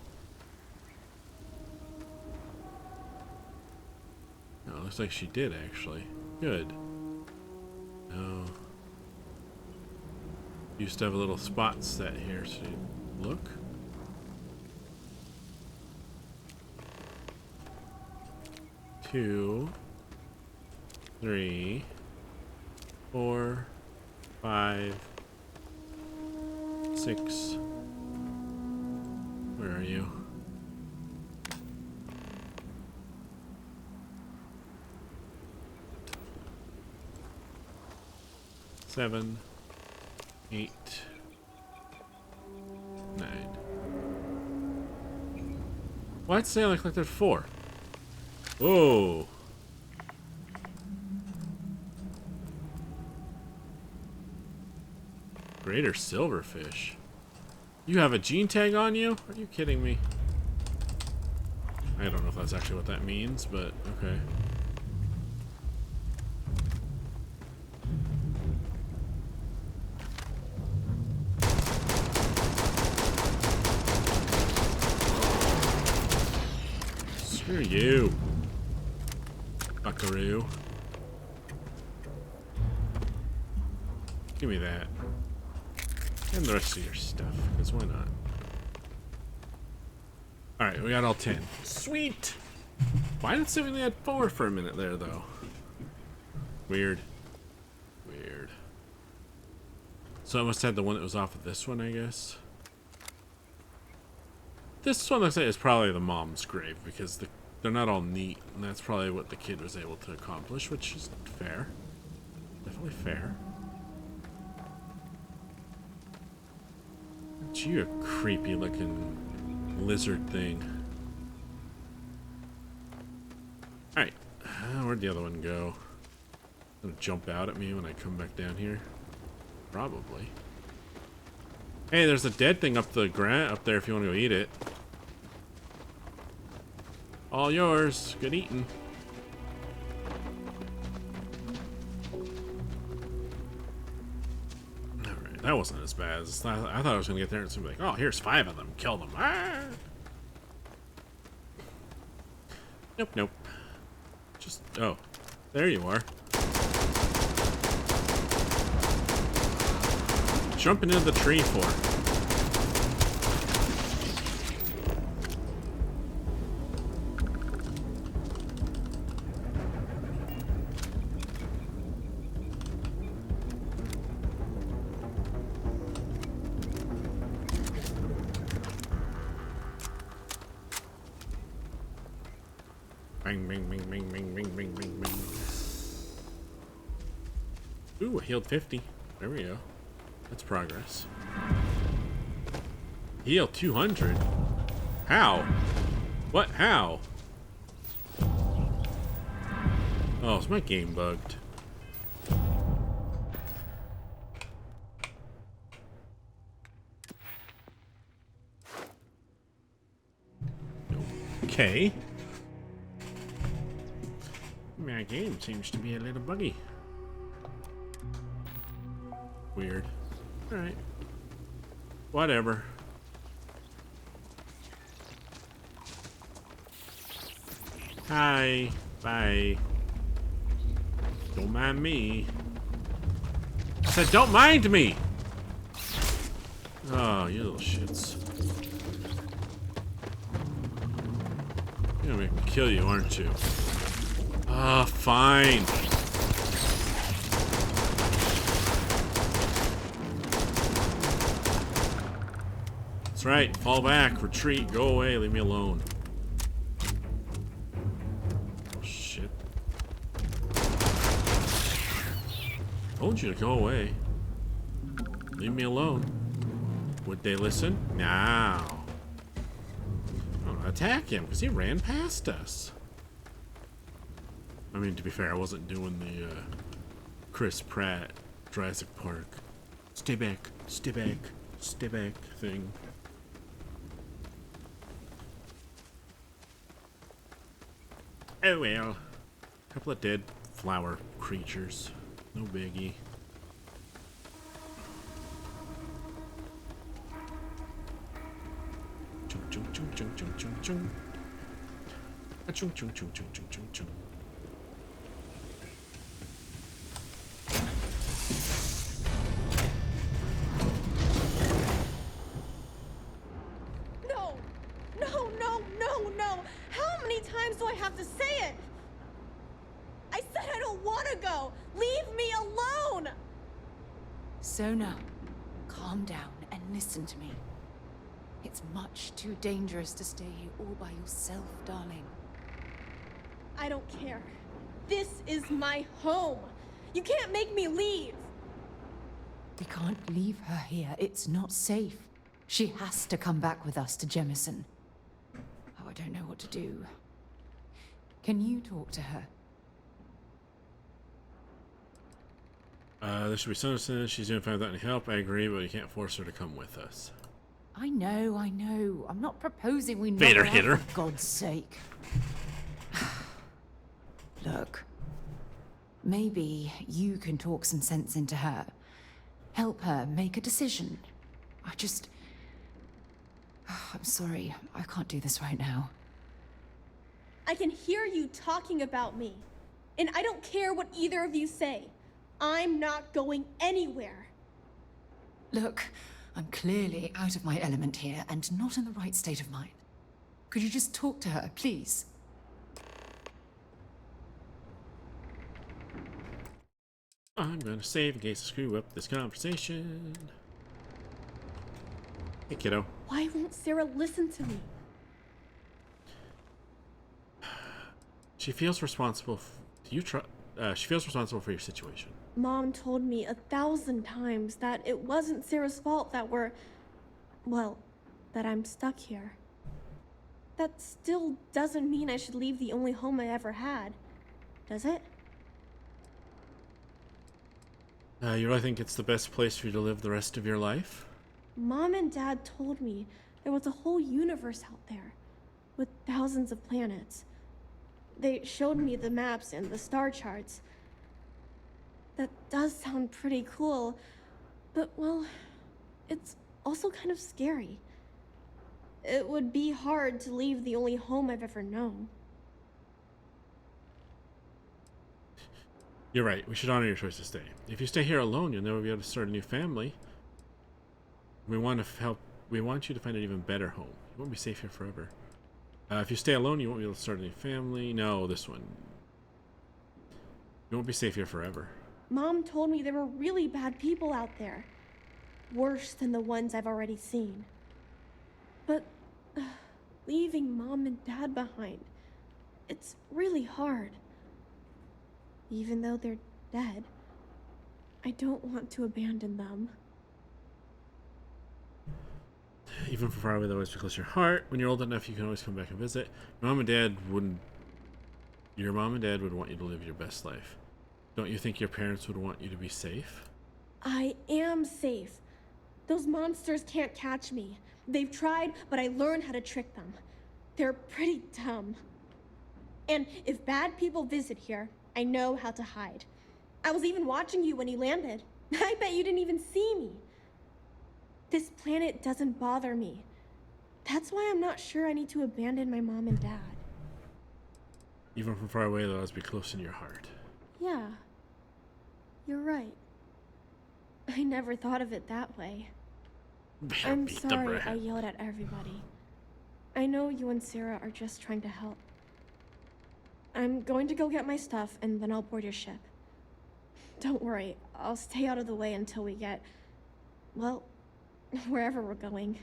No, looks like she did actually. Good. No. Used to have a little spot set here, so you look. Two, 3, 4, 5, 6. Where are you? Seven, 8, 9. Why'd it say I collected 4? Whoa. Greater silverfish. You have a gene tag on you? Are you kidding me? I don't know if that's actually what that means, but okay. Screw you, buckaroo. Give me that. And the rest of your stuff, because why not? Alright, we got all 10. Sweet! Why did it only add 4 for a minute there, though? Weird. Weird. So I must have the one that was off of this one, I guess. This one looks like it's probably the mom's grave, because they're not all neat, and that's probably what the kid was able to accomplish, which is fair. Definitely fair. Aren't you a creepy looking lizard thing? Alright, where'd the other one go? Gonna jump out at me when I come back down here? Probably. Hey, there's a dead thing up the ground up there if you want to go eat it. All yours. Good eating. Alright, that wasn't as bad. I thought I was gonna get there and it's gonna be like, oh, here's 5 of them. Kill them. Ah! Nope, nope. Just, oh, there you are. Jumping into the tree for? Bang, bang, bang, bang, bang, bang, bang, bang, bang. Ooh, I healed 50. There we go. That's progress. Heal 200? How? What? How? Oh, is my game bugged? Okay. My game seems to be a little buggy. Weird. Alright. Whatever. Hi. Bye. Don't mind me. I said don't mind me! Oh, you little shits. You're gonna make me kill you, aren't you? Ah, fine. That's right. Fall back. Retreat. Go away. Leave me alone. Oh, shit. Told you to go away. Leave me alone. Would they listen? No. Oh, attack him because he ran past us. I mean, to be fair, I wasn't doing the Chris Pratt Jurassic Park stay back, stay back, stay back thing. Oh well. Couple of dead flower creatures. No biggie. Chung chung chung chung chung chung chung. Chung chung chung chung chung chung chung. No! No, no, no, no! How many times do I have to say it? I said I don't want to go! Leave me alone! Sona, calm down and listen to me. It's much too dangerous to stay here all by yourself, darling. I don't care. This is my home. You can't make me leave. We can't leave her here. It's not safe. She has to come back with us to Jemison. Oh, I don't know what to do. Can you talk to her? There should be some sense she's doing fine without any help. I agree, but you can't force her to come with us. I know. I'm not proposing we Vader knock her hit her. out, for God's sake. Look, maybe you can talk some sense into her. Help her make a decision. I'm sorry, I can't do this right now. I can hear you talking about me. And I don't care what either of you say. I'm not going anywhere. Look, I'm clearly out of my element here and not in the right state of mind. Could you just talk to her, please? I'm gonna save in case I screw up this conversation. Hey, kiddo. Why won't Sarah listen to me? She feels responsible. She feels responsible for your situation. Mom told me 1,000 times that it wasn't Sarah's fault that that I'm stuck here. That still doesn't mean I should leave the only home I ever had, does it? You really think it's the best place for you to live the rest of your life? Mom and Dad told me there was a whole universe out there, with thousands of planets. They showed me the maps and the star charts. That does sound pretty cool, but well, it's also kind of scary. It would be hard to leave the only home I've ever known. You're right. We should honor your choice to stay. If you stay here alone, you'll never be able to start a new family. We want you to find an even better home. You won't be safe here forever. If you stay alone, you won't be able to start a new family. No, this one. You won't be safe here forever. Mom told me there were really bad people out there. Worse than the ones I've already seen. But leaving Mom and Dad behind, it's really hard. Even though they're dead, I don't want to abandon them. Even from far away, they'll always be close to your heart. When you're old enough, you can always come back and visit. Your mom and dad would want you to live your best life. Don't you think your parents would want you to be safe? I am safe. Those monsters can't catch me. They've tried, but I learned how to trick them. They're pretty dumb. And if bad people visit here, I know how to hide. I was even watching you when you landed. I bet you didn't even see me. This planet doesn't bother me. That's why I'm not sure I need to abandon my mom and dad. Even from far away, they'll always be close in your heart. Yeah, you're right. I never thought of it that way. I'm sorry I yelled at everybody. I know you and Sarah are just trying to help. I'm going to go get my stuff and then I'll board your ship. Don't worry, I'll stay out of the way until we get, well, wherever we're going.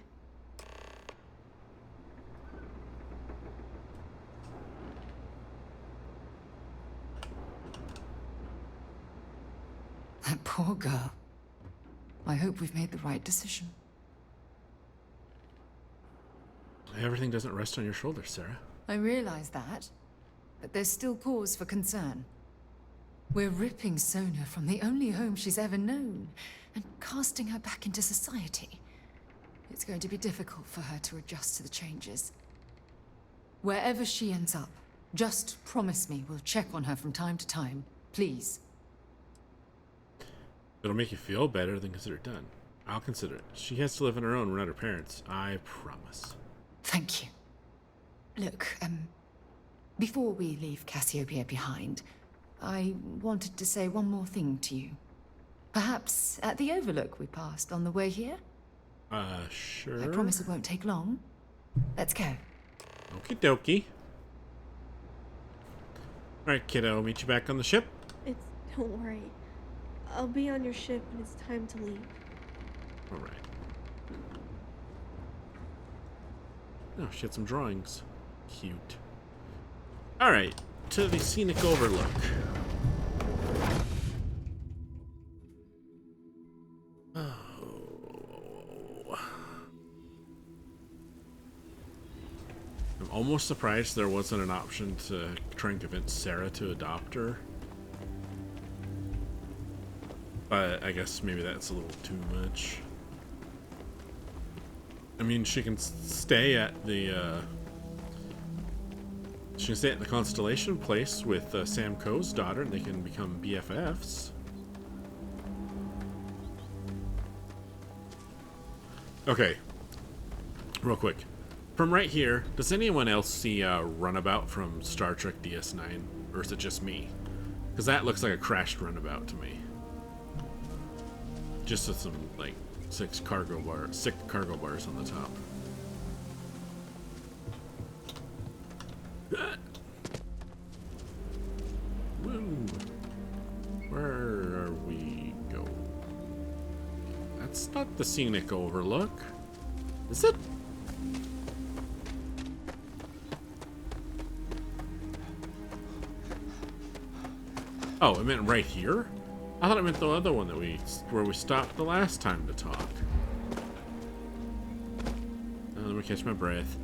That poor girl. I hope we've made the right decision. Everything doesn't rest on your shoulders, Sarah. I realize that, but there's still cause for concern. We're ripping Sona from the only home she's ever known and casting her back into society. It's going to be difficult for her to adjust to the changes. Wherever she ends up, just promise me we'll check on her from time to time, please. It'll make you feel better, then consider it done. I'll consider it. She has to live on her own. We're not her parents. I promise. Thank you. Look, before we leave Cassiopeia behind, I wanted to say one more thing to you. Perhaps at the overlook we passed on the way here? Sure. I promise it won't take long. Let's go. Okie dokie. Alright, kiddo, I'll meet you back on the ship. Don't worry. I'll be on your ship when it's time to leave. Alright. Oh, she had some drawings. Cute. Alright, to the scenic overlook. Oh. I'm almost surprised there wasn't an option to try and convince Sarah to adopt her. But I guess maybe that's a little too much. I mean, she can stay at the Constellation place with Sam Coe's daughter, and they can become BFFs. Okay, real quick. From right here, does anyone else see a runabout from Star Trek DS9, or is it just me? Because that looks like a crashed runabout to me. Just with some like six cargo bars on the top. Woo! Where are we going? That's not the scenic overlook, is it? Oh, it meant right here? I thought it meant the other one that where we stopped the last time to talk. Let me catch my breath.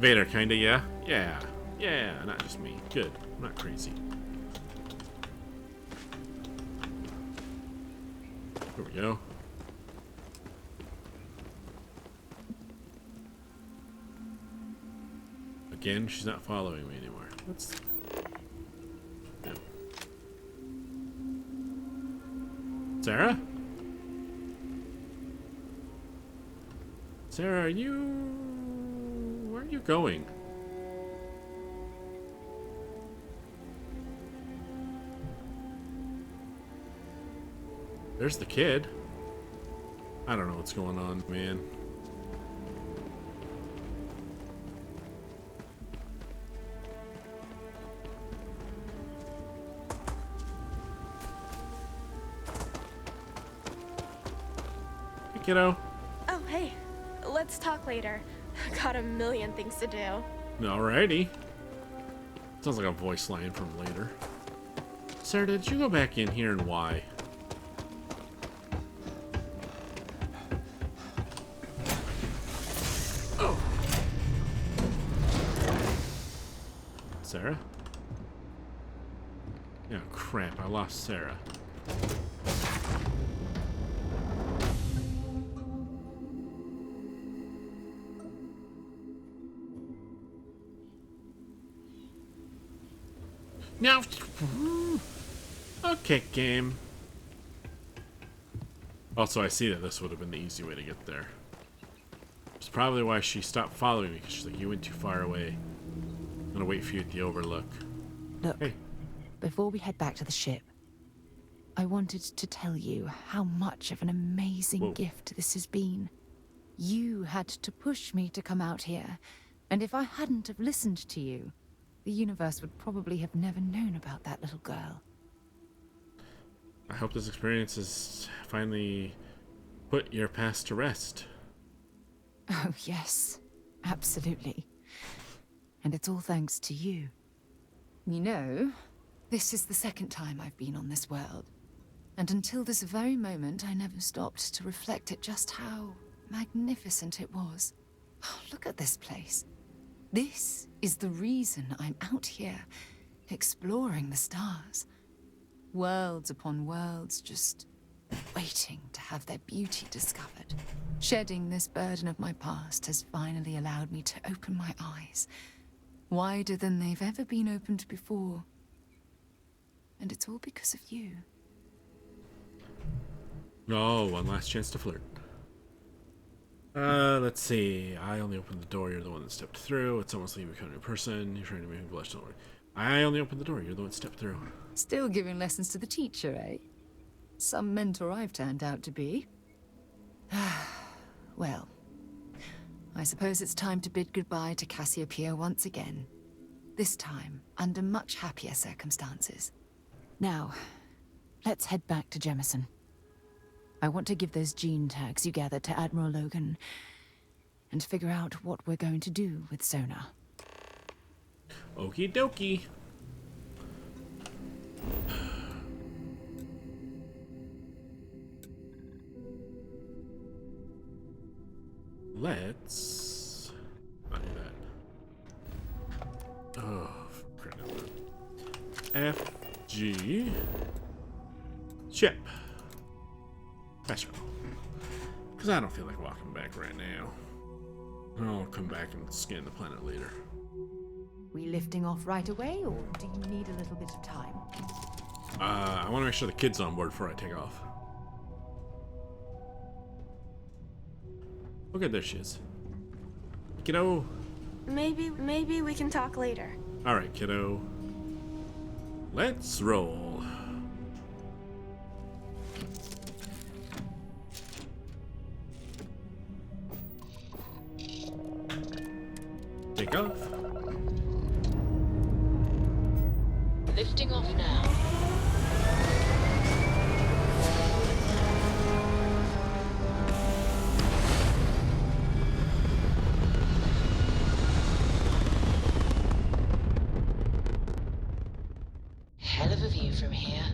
Vader, kinda, yeah? Yeah, not just me. Good. I'm not crazy. Here we go. Again, she's not following me anymore. Let's... No. Sarah? Sarah, are you... Where are you going? There's the kid. I don't know what's going on, man. Hey, kiddo. Oh, hey. Let's talk later. Got a million things to do. Alrighty. Sounds like a voice line from later. Sarah, did you go back in here and why? Oh. Sarah? Oh crap, I lost Sarah. Now, okay, game. Also, I see that this would have been the easy way to get there. It's probably why she stopped following me, because she's like, you went too far away. I'm gonna wait for you at the overlook. Look, hey. Before we head back to the ship, I wanted to tell you how much of an amazing gift this has been. You had to push me to come out here, and if I hadn't have listened to you, the universe would probably have never known about that little girl. I hope this experience has finally put your past to rest. Oh, yes. Absolutely. And it's all thanks to you. You know, this is the second time I've been on this world. And until this very moment, I never stopped to reflect at just how magnificent it was. Oh, look at this place. This is the reason I'm out here, exploring the stars. Worlds upon worlds, just waiting to have their beauty discovered. Shedding this burden of my past has finally allowed me to open my eyes, wider than they've ever been opened before. And it's all because of you. Oh, one last chance to flirt. Let's see. I only opened the door, you're the one that stepped through. It's almost like you become a new person. You're trying to make me blush, don't worry. I only opened the door, you're the one that stepped through. Still giving lessons to the teacher, eh? Some mentor I've turned out to be. Well, I suppose it's time to bid goodbye to Cassiopeia once again. This time, under much happier circumstances. Now, let's head back to Jemison. I want to give those gene tags you gathered to Admiral Logan and figure out what we're going to do with Sona. Okie dokie. Let's not do that. Oh, FG ship. Fast travel. Because I don't feel like walking back right now. I'll come back and scan the planet later. We lifting off right away, or do you need a little bit of time? I want to make sure the kid's on board before I take off. Okay, there she is. Kiddo. Maybe we can talk later. All right, kiddo. Let's roll. Take off. Lifting off now. Hell of a view from here.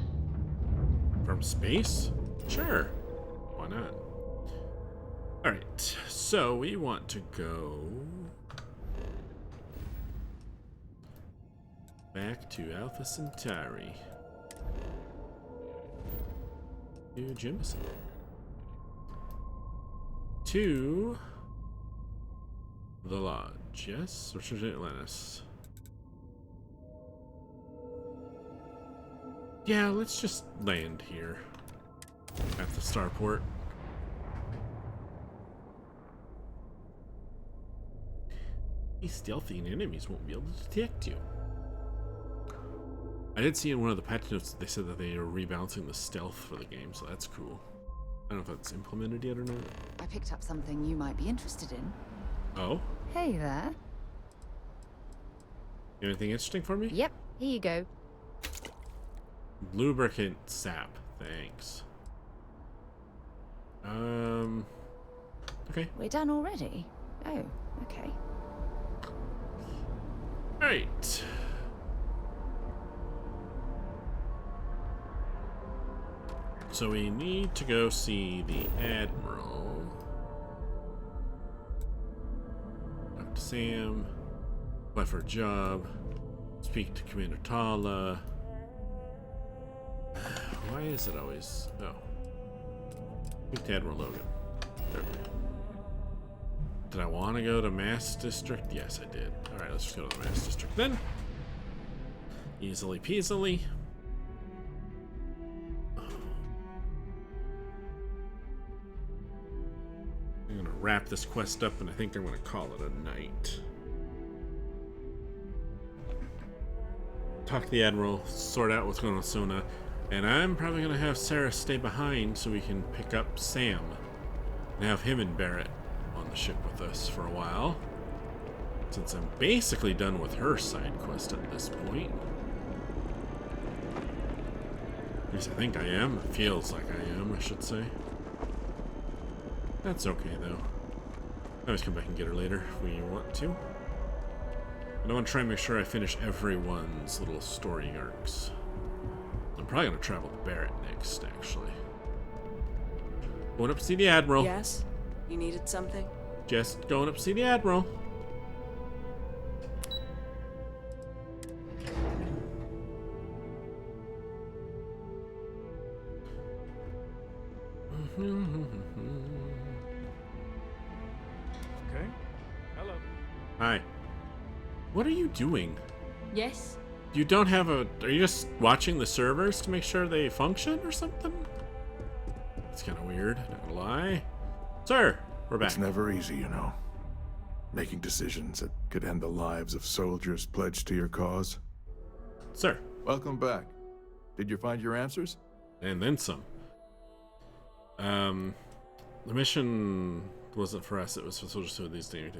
From space? Sure. Why not? Alright, so we want to go back to Alpha Centauri. To Jemison. To the Lodge, yes? Or to Atlantis? Yeah, let's just land here at the starport. Be stealthy and enemies won't be able to detect you. I did see in one of the patch notes that they said that they are rebalancing the stealth for the game, so that's cool. I don't know if that's implemented yet or not. I picked up something you might be interested in. Oh? Hey there. Anything interesting for me? Yep, here you go. Lubricant sap. Thanks. Okay. We're done already? Oh, okay. Alright. So we need to go see the Admiral. Talk to Sam. Apply for a job. Speak to Commander Tala. Why is it always... Oh. Speak to Admiral Logan. There we go. Did I want to go to Mass District? Yes, I did. Alright, let's just go to the Mass District then. Easily peasily. I'm gonna wrap this quest up and I think I'm gonna call it a night. Talk to the Admiral, sort out what's going on with Sona, and I'm probably gonna have Sarah stay behind so we can pick up Sam and have him and Barrett on the ship with us for a while. Since I'm basically done with her side quest at this point. At least I think I am. It feels like I am, I should say. That's okay, though. I always come back and get her later if we want to. And I want to try and make sure I finish everyone's little story arcs. I'm probably going to travel to Barrett next, actually. Going up to see the Admiral. Yes? You needed something? Just going up to see the Admiral. Okay. Hello. Hi. What are you doing? Yes? You don't have a... Are you just watching the servers to make sure they function or something? It's kind of weird, not gonna lie. Sir, we're back. It's never easy, you know. Making decisions that could end the lives of soldiers pledged to your cause. Sir. Welcome back. Did you find your answers? And then some. The mission wasn't for us, it was for soldiers who these things.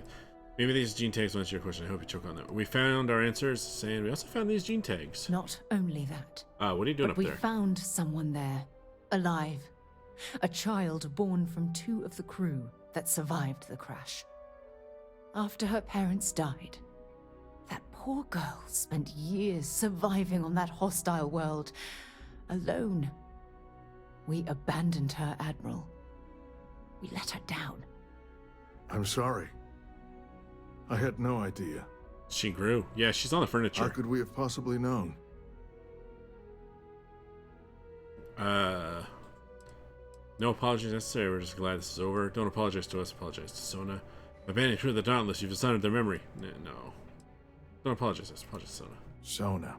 Maybe these gene tags will answer your question. I hope you choke on that. We found our answers, and we also found these gene tags. Not only that. What are you doing up we there? found someone there, alive. A child born from 2 of the crew that survived the crash. After her parents died, that poor girl spent years surviving on that hostile world, alone. We abandoned her, Admiral. We let her down. I'm sorry. I had no idea. She grew. Yeah, she's on the furniture. How could we have possibly known? No apologies necessary. We're just glad this is over. Don't apologize to us. Apologize to Sona. Abandoning through the Dauntless, you've dishonored their memory. No. Don't apologize. Apologize, Sona. Sona.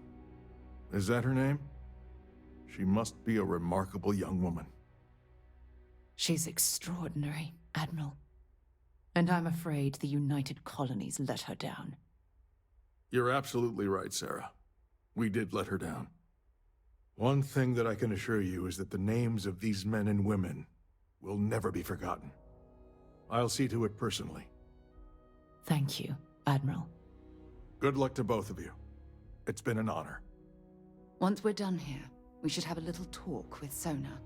Is that her name? She must be a remarkable young woman. She's extraordinary, Admiral. And I'm afraid the United Colonies let her down. You're absolutely right, Sarah. We did let her down. One thing that I can assure you is that the names of these men and women will never be forgotten. I'll see to it personally. Thank you, Admiral. Good luck to both of you. It's been an honor. Once we're done here, we should have a little talk with Sona.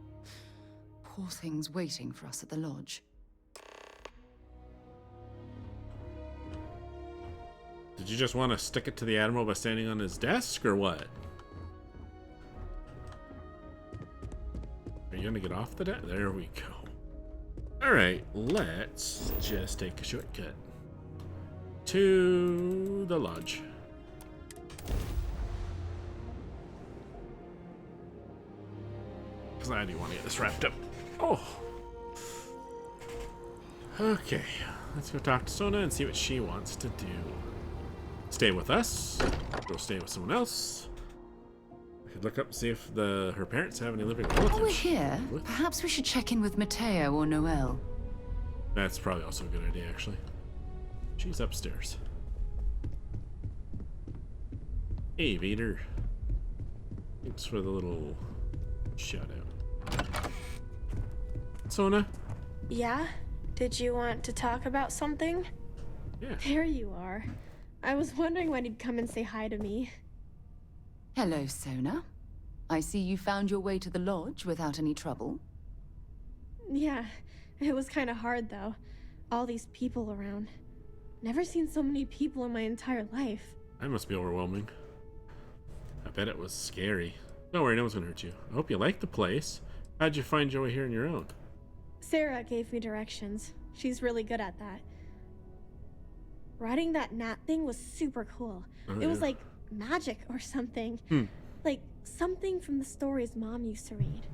Poor thing's waiting for us at the lodge. Did you just want to stick it to the Admiral by standing on his desk, or what? Are you gonna get off the desk? There we go. Alright, let's just take a shortcut to the lodge. Because I do want to get this wrapped up. Oh! Okay, let's go talk to Sona and see what she wants to do. Stay with us. Go stay with someone else. I could look up and see if her parents have any living relatives. While we're here, perhaps we should check in with Mateo or Noelle. That's probably also a good idea, actually. She's upstairs. Hey, Vader. Thanks for the little shout out. Sona? Yeah? Did you want to talk about something? Yeah. There you are. I was wondering when you'd come and say hi to me. Hello, Sona. I see you found your way to the lodge without any trouble. Yeah, it was kind of hard though. All these people around. Never seen so many people in my entire life. That must be overwhelming. I bet it was scary. Don't worry, no one's gonna hurt you. I hope you like the place. How'd you find your way here on your own? Sarah gave me directions. She's really good at that. Riding that gnat thing was super cool. It was like magic or something. Like something from the stories Mom used to read.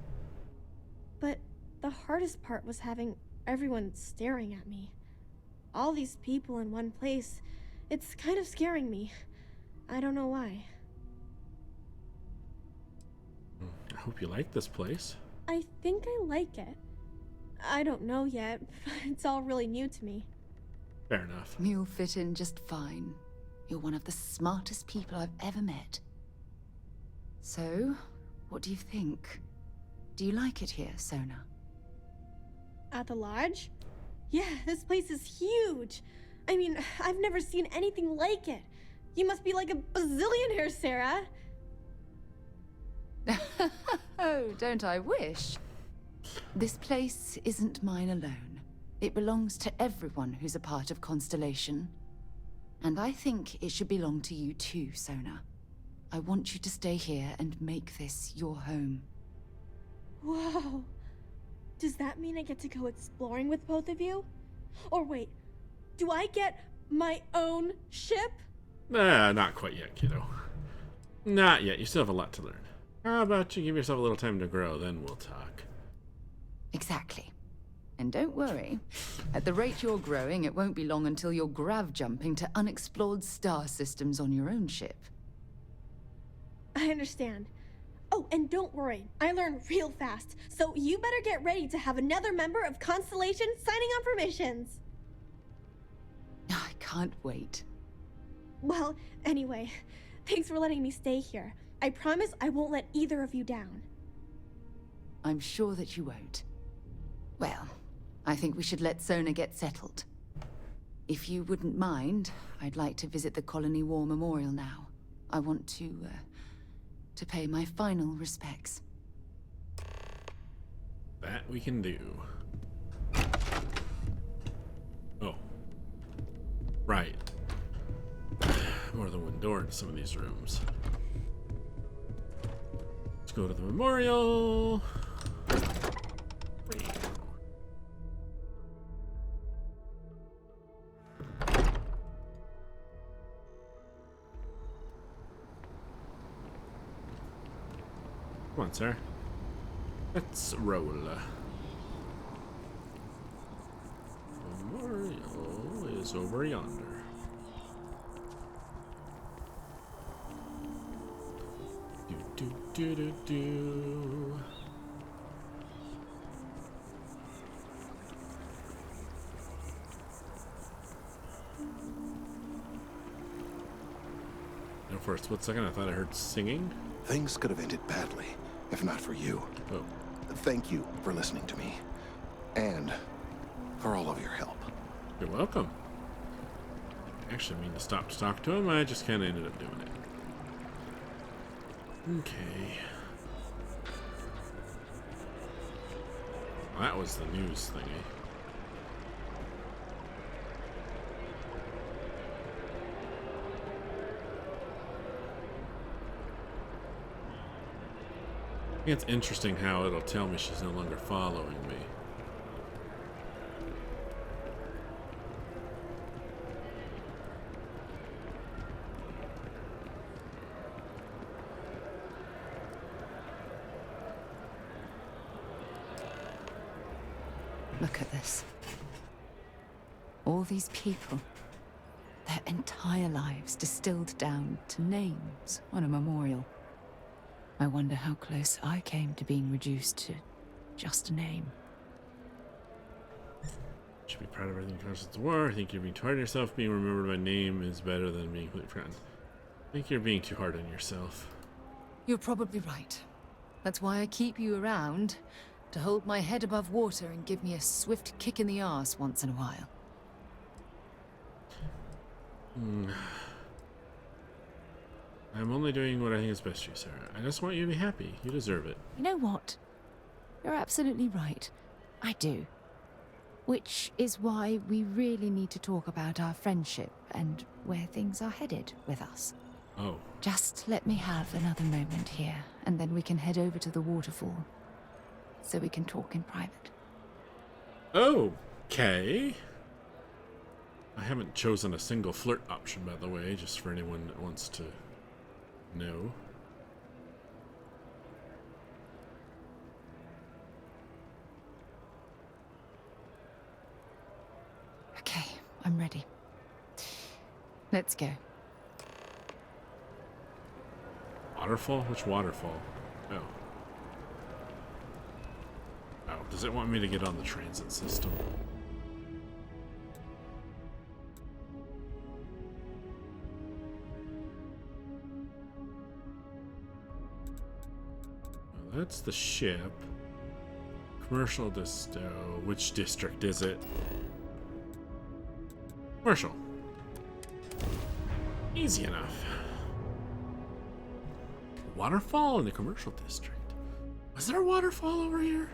But the hardest part was having everyone staring at me. All these people in one place. It's kind of scaring me. I don't know why. I hope you like this place. I think I like it. I don't know yet. It's all really new to me. Fair enough. You'll fit in just fine. You're one of the smartest people I've ever met. So, what do you think? Do you like it here, Sona? At the lodge? Yeah, this place is huge. I mean, I've never seen anything like it. You must be like a bazillionaire, Sarah. Oh, don't I wish? This place isn't mine alone. It belongs to everyone who's a part of Constellation. And I think it should belong to you too, Sona. I want you to stay here and make this your home. Whoa. Does that mean I get to go exploring with both of you? Or wait, do I get my own ship? Not quite yet, kiddo. Not yet. You still have a lot to learn. How about you give yourself a little time to grow, then we'll talk. Exactly. And don't worry, at the rate you're growing, it won't be long until you're grav jumping to unexplored star systems on your own ship. I understand. Oh, and don't worry, I learn real fast, so you better get ready to have another member of Constellation signing up for missions. I can't wait. Well, anyway, thanks for letting me stay here. I promise I won't let either of you down. I'm sure that you won't. Well, I think we should let Sona get settled. If you wouldn't mind, I'd like to visit the Colony War Memorial now. I want to pay my final respects. That we can do. Oh. Right. More than one door to some of these rooms. Let's go to the memorial. Come on, sir. Let's roll. Memorial is is over yonder. Do do do do do. And for a split second, I thought I heard singing. Things could have ended badly, if not for you. Oh. Thank you for listening to me. And for all of your help. You're welcome. I actually mean to stop to talk to him. I just kind of ended up doing it. Okay. Well, that was the news thingy. I think it's interesting how it'll tell me she's no longer following me. Look at this. All these people. Their entire lives distilled down to names on a memorial. I wonder how close I came to being reduced to just a name. Should be proud of everything conscious of the war. I think you're being too hard on yourself. Being remembered by name is better than being completely forgotten. I think you're being too hard on yourself. You're probably right. That's why I keep you around. To hold my head above water and give me a swift kick in the arse once in a while. I'm only doing what I think is best for you, Sarah. I just want you to be happy. You deserve it. You know what? You're absolutely right. I do. Which is why we really need to talk about our friendship and where things are headed with us. Oh. Just let me have another moment here, and then we can head over to the waterfall. So we can talk in private. Okay. I haven't chosen a single flirt option, by the way, just for anyone that wants to know. Okay, I'm ready. Let's go. Waterfall? Which waterfall? Oh. Oh, does it want me to get on the transit system? Well, that's the ship. Commercial disto. Which district is it? Commercial. Easy enough. Waterfall in the commercial district. Was there a waterfall over here?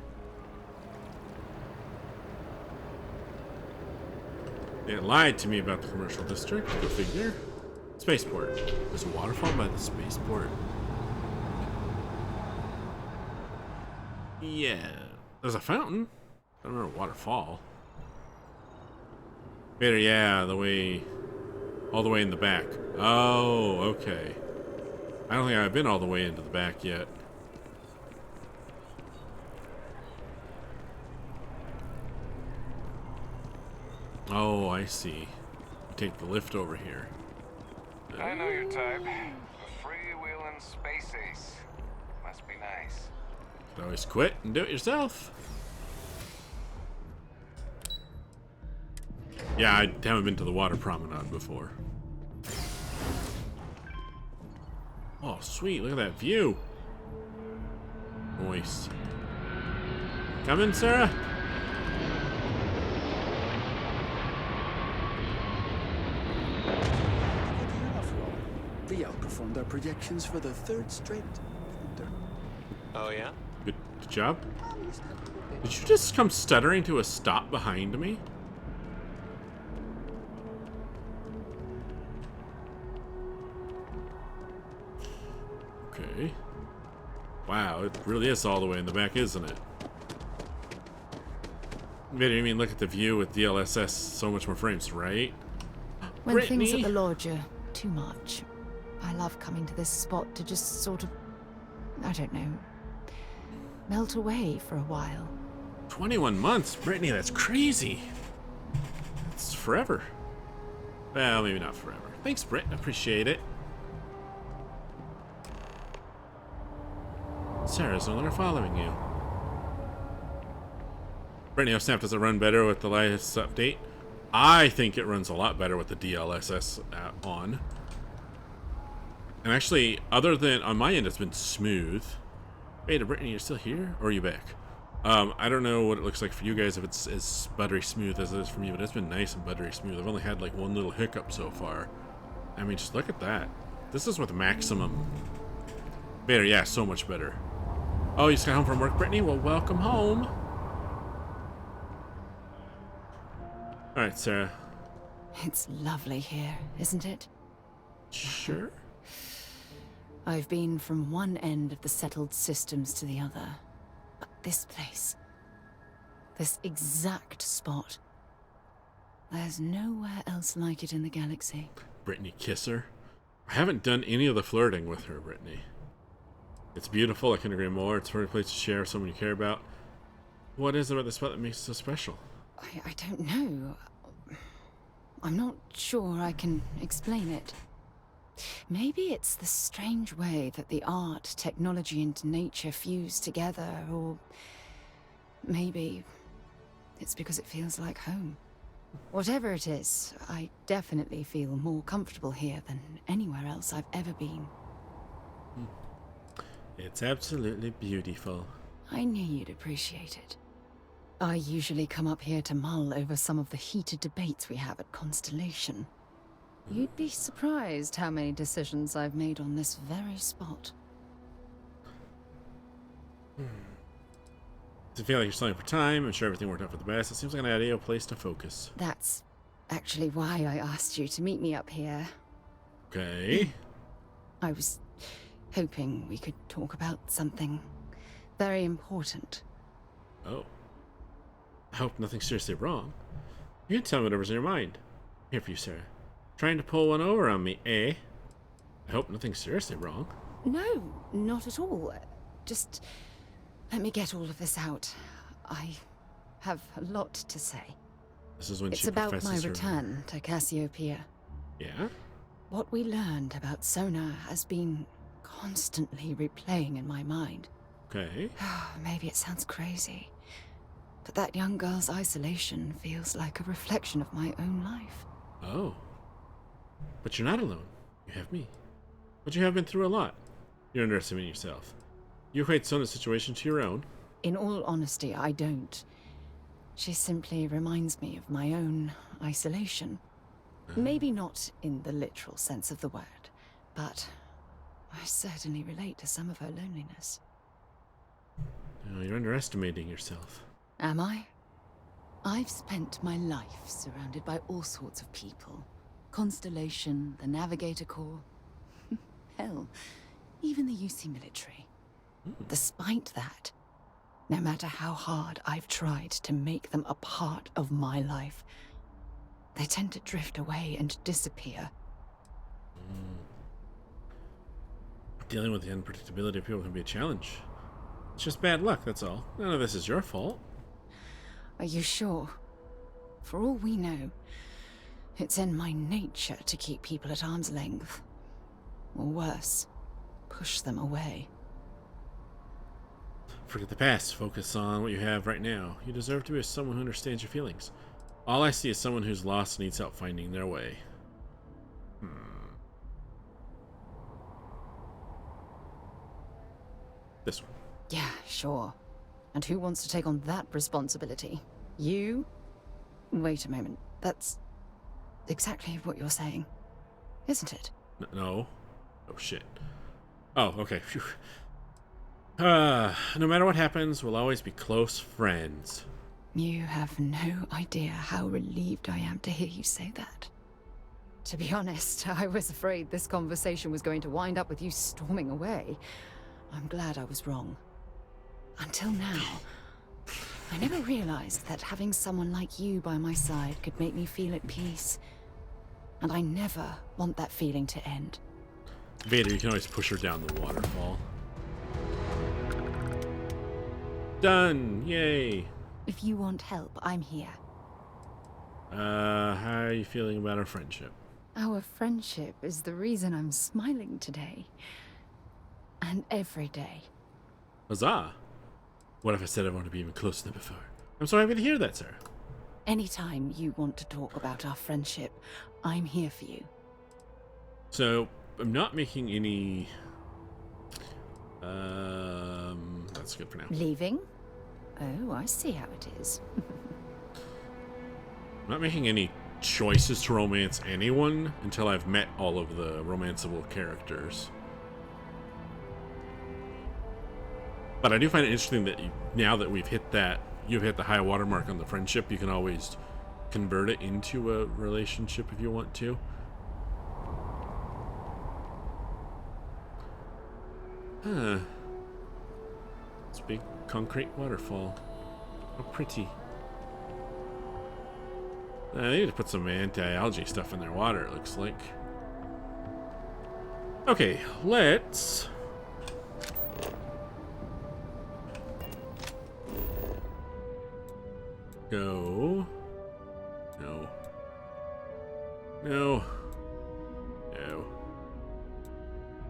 It lied to me about the commercial district, go figure. Spaceport. There's a waterfall by the spaceport. Yeah. There's a fountain. I don't remember a waterfall. Wait, yeah, all the way in the back. Oh, okay. I don't think I've been all the way into the back yet. Oh, I see. Take the lift over here. I know your type. A freewheeling space ace. Must be nice. You can always quit and do it yourself. Yeah, I haven't been to the water promenade before. Oh, sweet. Look at that view. Nice. Come in, Sarah. We outperformed our projections for the third straight winter. Oh, yeah? Good job. Did you just come stuttering to a stop behind me? Okay. Wow, it really is all the way in the back, isn't it? Maybe, I mean, look at the view with DLSS, so much more frames, right? When Brittany? things at the lodge are too much, I love coming to this spot to just sort of, I don't know, melt away for a while. 21 months? Brittany, that's crazy. It's forever. Well, maybe not forever. Thanks, Britt. Appreciate it. Sarah's no longer following you. Brittany, Snap, does it run better with the latest update? I think it runs a lot better with the DLSS on. And actually, other than on my end, it's been smooth. Wait, Brittany, you're still here? Or are you back? I don't know what it looks like for you guys if it's as buttery smooth as it is for me, but it's been nice and buttery smooth. I've only had like one little hiccup so far. I mean, just look at that. This is with maximum. Better, yeah, so much better. Oh, you just got home from work, Brittany? Well, welcome home. Alright, Sarah. It's lovely here, isn't it? Sure. I've been from one end of the settled systems to the other. But this place, this exact spot, there's nowhere else like it in the galaxy. Brittany, kiss her. I haven't done any of the flirting with her, Brittany. It's beautiful, I couldn't agree more. It's a perfect place to share with someone you care about. What is it about this spot that makes it so special? I don't know. I'm not sure I can explain it. Maybe it's the strange way that the art, technology, and nature fuse together, or maybe it's because it feels like home. Whatever it is, I definitely feel more comfortable here than anywhere else I've ever been. It's absolutely beautiful. I knew you'd appreciate it. I usually come up here to mull over some of the heated debates we have at Constellation. You'd be surprised how many decisions I've made on this very spot. Does it feel like you're selling for time? I'm sure everything worked out for the best. It seems like an ideal place to focus. That's actually why I asked you to meet me up here. Okay. I was hoping we could talk about something very important. Oh. I hope nothing's seriously wrong. You can tell me whatever's in your mind. I'm here for you, Sarah. Trying to pull one over on me, eh? I hope nothing's seriously wrong. No, not at all. Just let me get all of this out. I have a lot to say. This is when it's she about my professes her... return to Cassiopeia. Yeah? What we learned about Sona has been constantly replaying in my mind. Okay. Maybe it sounds crazy, but that young girl's isolation feels like a reflection of my own life. Oh. But you're not alone. You have me. But you have been through a lot. You're underestimating yourself. You equate Sona's situation to your own. In all honesty, I don't. She simply reminds me of my own isolation. Maybe not in the literal sense of the word, but I certainly relate to some of her loneliness. Oh, you're underestimating yourself. Am I? I've spent my life surrounded by all sorts of people. Constellation, the Navigator Corps. Hell, even the UC military. Despite that, no matter how hard I've tried to make them a part of my life, they tend to drift away and disappear. Dealing with the unpredictability of people can be a challenge. It's just bad luck, that's all. None of this is your fault. Are you sure? For all we know, it's in my nature to keep people at arm's length. Or worse, push them away. Forget the past. Focus on what you have right now. You deserve to be with someone who understands your feelings. All I see is someone who's lost and needs help finding their way. This one. Yeah, sure. And who wants to take on that responsibility? You? Wait a moment. That's exactly what you're saying, isn't it? No. Oh, shit. Oh, okay. Phew. No matter what happens, we'll always be close friends. You have no idea how relieved I am to hear you say that. To be honest, I was afraid this conversation was going to wind up with you storming away. I'm glad I was wrong. Until now, I never realized that having someone like you by my side could make me feel at peace. And I never want that feeling to end. Vader, you can always push her down the waterfall. Done! Yay! If you want help, I'm here. How are you feeling about our friendship? Our friendship is the reason I'm smiling today. And every day. Huzzah! What if I said I want to be even closer than before? I'm so happy to hear that, Sarah. Anytime you want to talk about our friendship, I'm here for you. So, I'm not making any... that's good for now. Leaving? Oh, I see how it is. I'm not making any choices to romance anyone until I've met all of the romanceable characters. But I do find it interesting that now that you've hit the high water mark on the friendship, you can always convert it into a relationship if you want to. Huh. It's a big concrete waterfall. How pretty. I need to put some anti-algae stuff in their water, it looks like. Okay, let's... go... No. No. No.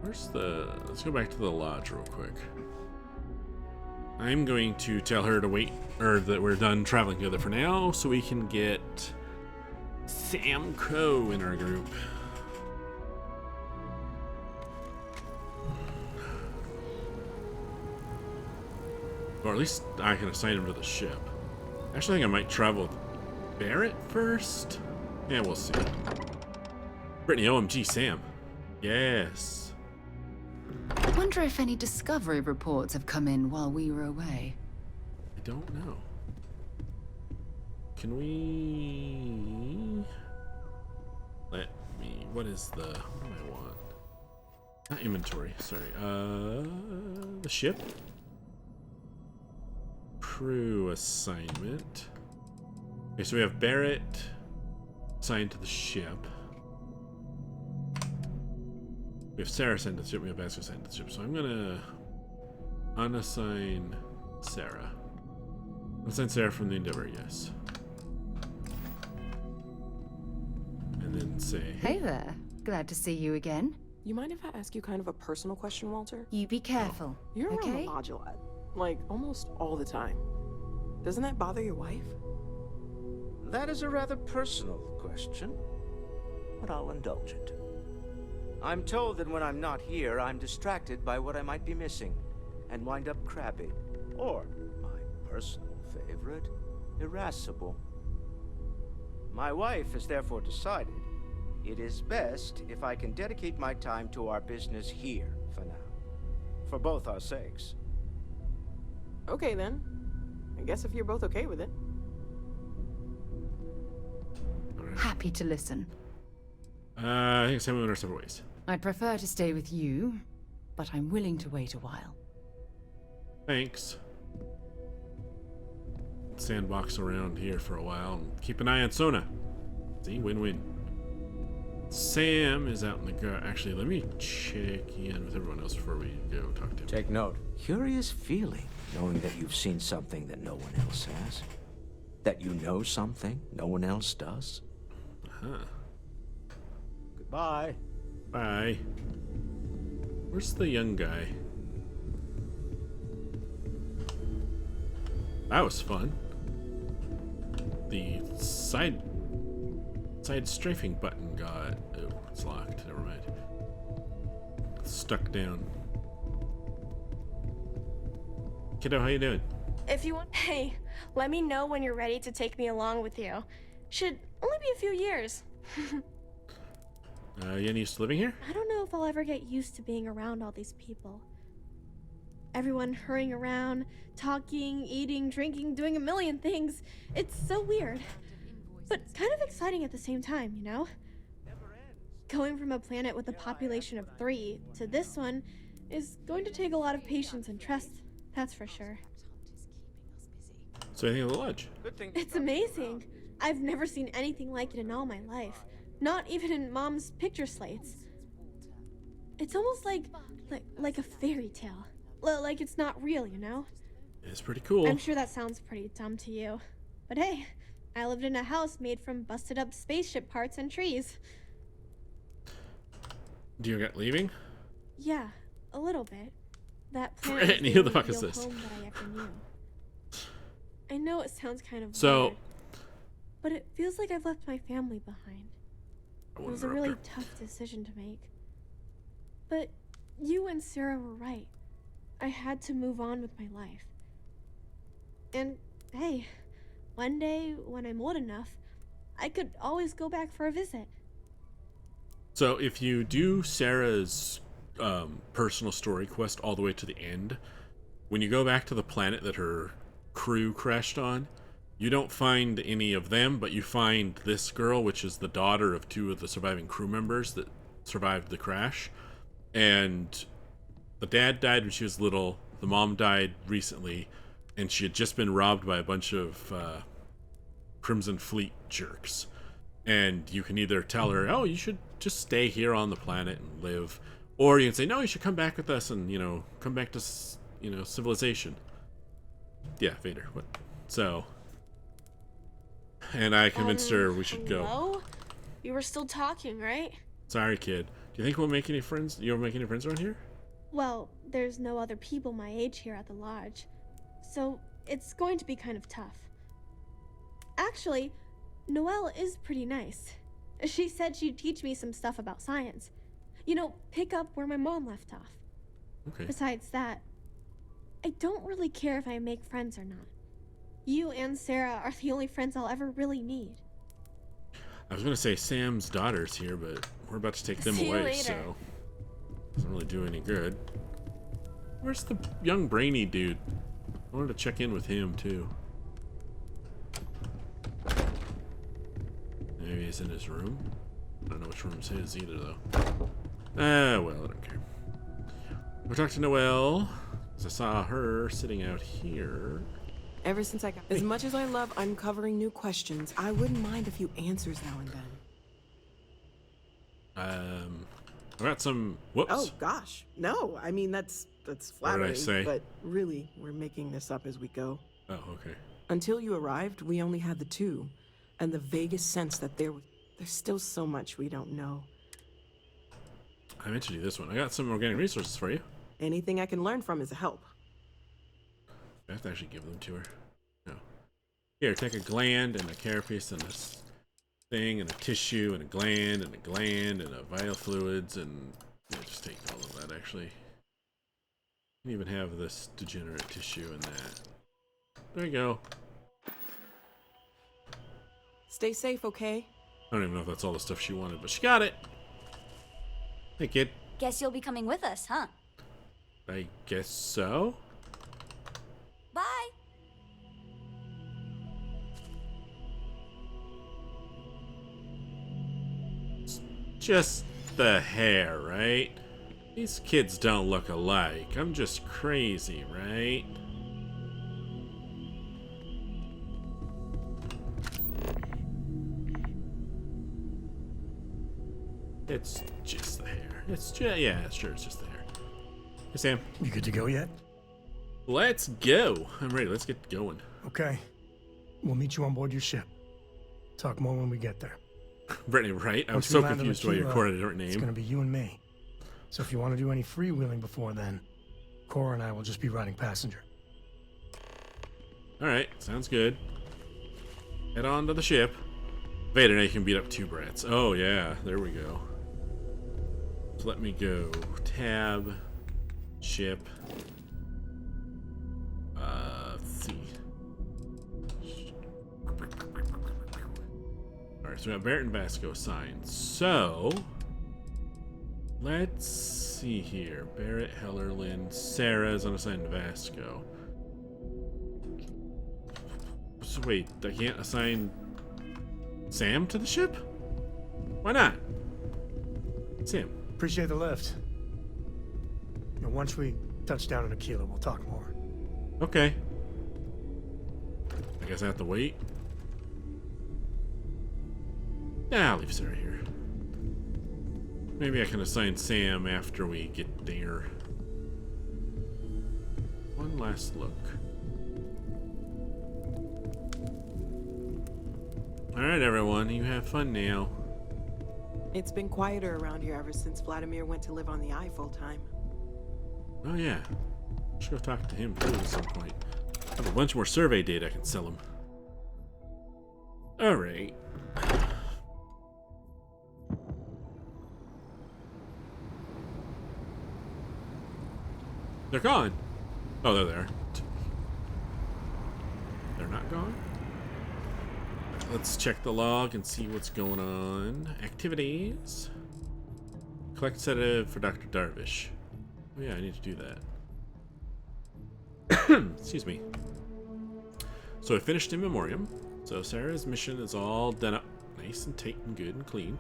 Where's the... Let's go back to the lodge real quick. I'm going to tell her to wait, or that we're done traveling together for now, so we can get Sam Crow in our group. Or at least I can assign him to the ship. Actually, I think I might travel with Barrett first. Yeah, we'll see. Brittany, OMG, Sam. Yes. I wonder if any discovery reports have come in while we were away. I don't know. Can we... Let me... What is the... What do I want? Not inventory, sorry. The ship? Crew assignment. Okay, so we have Barrett assigned to the ship. We have Sarah assigned to the ship. We have Vasco assigned to the ship. So I'm gonna unassign Sarah. Assign Sarah from the Endeavor, yes. And then say, Hey there. Glad to see you again. You mind if I ask you kind of a personal question, Walter? You be careful. You're around okay? the module, like, almost all the time. Doesn't that bother your wife? That is a rather personal question, but I'll indulge it. I'm told that when I'm not here, I'm distracted by what I might be missing, and wind up crabby, or, my personal favorite, irascible. My wife has therefore decided it is best if I can dedicate my time to our business here for now, for both our sakes. Okay then. I guess if you're both okay with it. Happy to listen. I think Sam and I are separate ways. I'd prefer to stay with you, but I'm willing to wait a while. Thanks. Sandbox around here for a while and keep an eye on Sona. See, win-win. Sam is out in the garden. Actually, let me check in with everyone else before we go talk to him. Take note. Curious feeling, knowing that you've seen something that no one else has. That you know something no one else does. Huh. Goodbye. Bye. Where's the young guy? That was fun. The side strafing button got... Oh, it's locked. Never mind. It's stuck down. Kiddo, how you doing? If you want... Hey, let me know when you're ready to take me along with you. Should only be a few years. You any used to living here? I don't know if I'll ever get used to being around all these people. Everyone hurrying around, talking, eating, drinking, doing a million things. It's so weird. But kind of exciting at the same time, you know? Going from a planet with a population of 3 to this one is going to take a lot of patience and trust, that's for sure. So anything at the lodge? It's amazing. I've never seen anything like it in all my life. Not even in Mom's picture slates. It's almost like a fairy tale. Like it's not real, you know? It's pretty cool. I'm sure that sounds pretty dumb to you. But hey, I lived in a house made from busted up spaceship parts and trees. Do you regret leaving? Yeah, a little bit. That planet was Brittany, the who the only fuck is real this? home that I ever knew. I know it sounds kind of So, weird, but it feels like I've left my family behind. It was a really tough decision to make. But you and Sarah were right. I had to move on with my life. And hey, one day when I'm old enough, I could always go back for a visit. So if you do Sarah's personal story quest all the way to the end, when you go back to the planet that her crew crashed on, you don't find any of them, but you find this girl, which is the daughter of two of the surviving crew members that survived the crash. And the dad died when she was little, the mom died recently, and she had just been robbed by a bunch of Crimson Fleet jerks. And you can either tell her, oh, you should just stay here on the planet and live, or you can say, no, you should come back with us and, come back to, civilization. Yeah, Vader. What? So, and I convinced her we should go. Hello? You were still talking, right? Sorry, kid. Do you think we'll make any friends? You'll make any friends around here? Well, there's no other people my age here at the lodge, so it's going to be kind of tough. Actually, Noelle is pretty nice. She said she'd teach me some stuff about science. Pick up where my mom left off. Okay. Besides that, I don't really care if I make friends or not. You and Sarah are the only friends I'll ever really need. I was going to say Sam's daughter's here, but we're about to take them See you away, later. so doesn't really do any good. Where's the young brainy dude? I wanted to check in with him, too. Maybe he's in his room? I don't know which room's his either, though. Well, I don't care. We'll talk to Noelle, because I saw her sitting out here. Ever since I got... As much as I love uncovering new questions, I wouldn't mind a few answers now and then. I got some... Whoops. Oh, gosh. No, I mean, that's flattering. What did I say? But really, we're making this up as we go. Oh, okay. Until you arrived, we only had the two. And the vaguest sense that there's still so much we don't know. I mentioned you this one. I got some organic resources for you. Anything I can learn from is a help. I have to actually give them to her. No. Here, take a gland and a carapace and a thing and a tissue and a gland and a gland and a vital fluids and just take all of that actually. You can even have this degenerate tissue and that. There you go. Stay safe, okay? I don't even know if that's all the stuff she wanted, but she got it. Hey, kid. Guess you'll be coming with us, huh? I guess so. Bye. It's just the hair, right? These kids don't look alike. I'm just crazy, right? It's just the hair. It's just, yeah, sure, it's just the hair. Hey, Sam. You good to go yet? Let's go. I'm ready. Let's get going. Okay. We'll meet you on board your ship. Talk more when we get there. Brittany, right? I was Once we so land on confused why you Aquila, recorded a different name. It's gonna be you and me. So if you want to do any freewheeling before then, Cora and I will just be riding passenger. Alright, sounds good. Head on to the ship. Vader, now you can beat up two brats. Oh, yeah, there we go. So let me go. Tab. Ship. Let's see. Alright, so we got Barrett and Vasco assigned. So, let's see here. Barrett, Hellerlin, Sarah is unassigned to Vasco. So wait, I can't assign Sam to the ship? Why not? Sam. Appreciate the lift. Once we touch down in Aquila, we'll talk more. Okay. I guess I have to wait. Nah, I'll leave Sarah here. Maybe I can assign Sam after we get there. One last look. Alright, everyone, you have fun now. It's been quieter around here ever since Vladimir went to live on the Eye full-time. Oh yeah. Should have talked to him too at some point. I have a bunch more survey data I can sell him. Alright. They're gone. Oh, there they are. They're not gone? Let's check the log and see what's going on. Activities. Collect sedative for Dr. Darvish. Oh yeah, I need to do that. Excuse me. So I finished in memoriam. So Sarah's mission is all done up nice and tight and good and clean.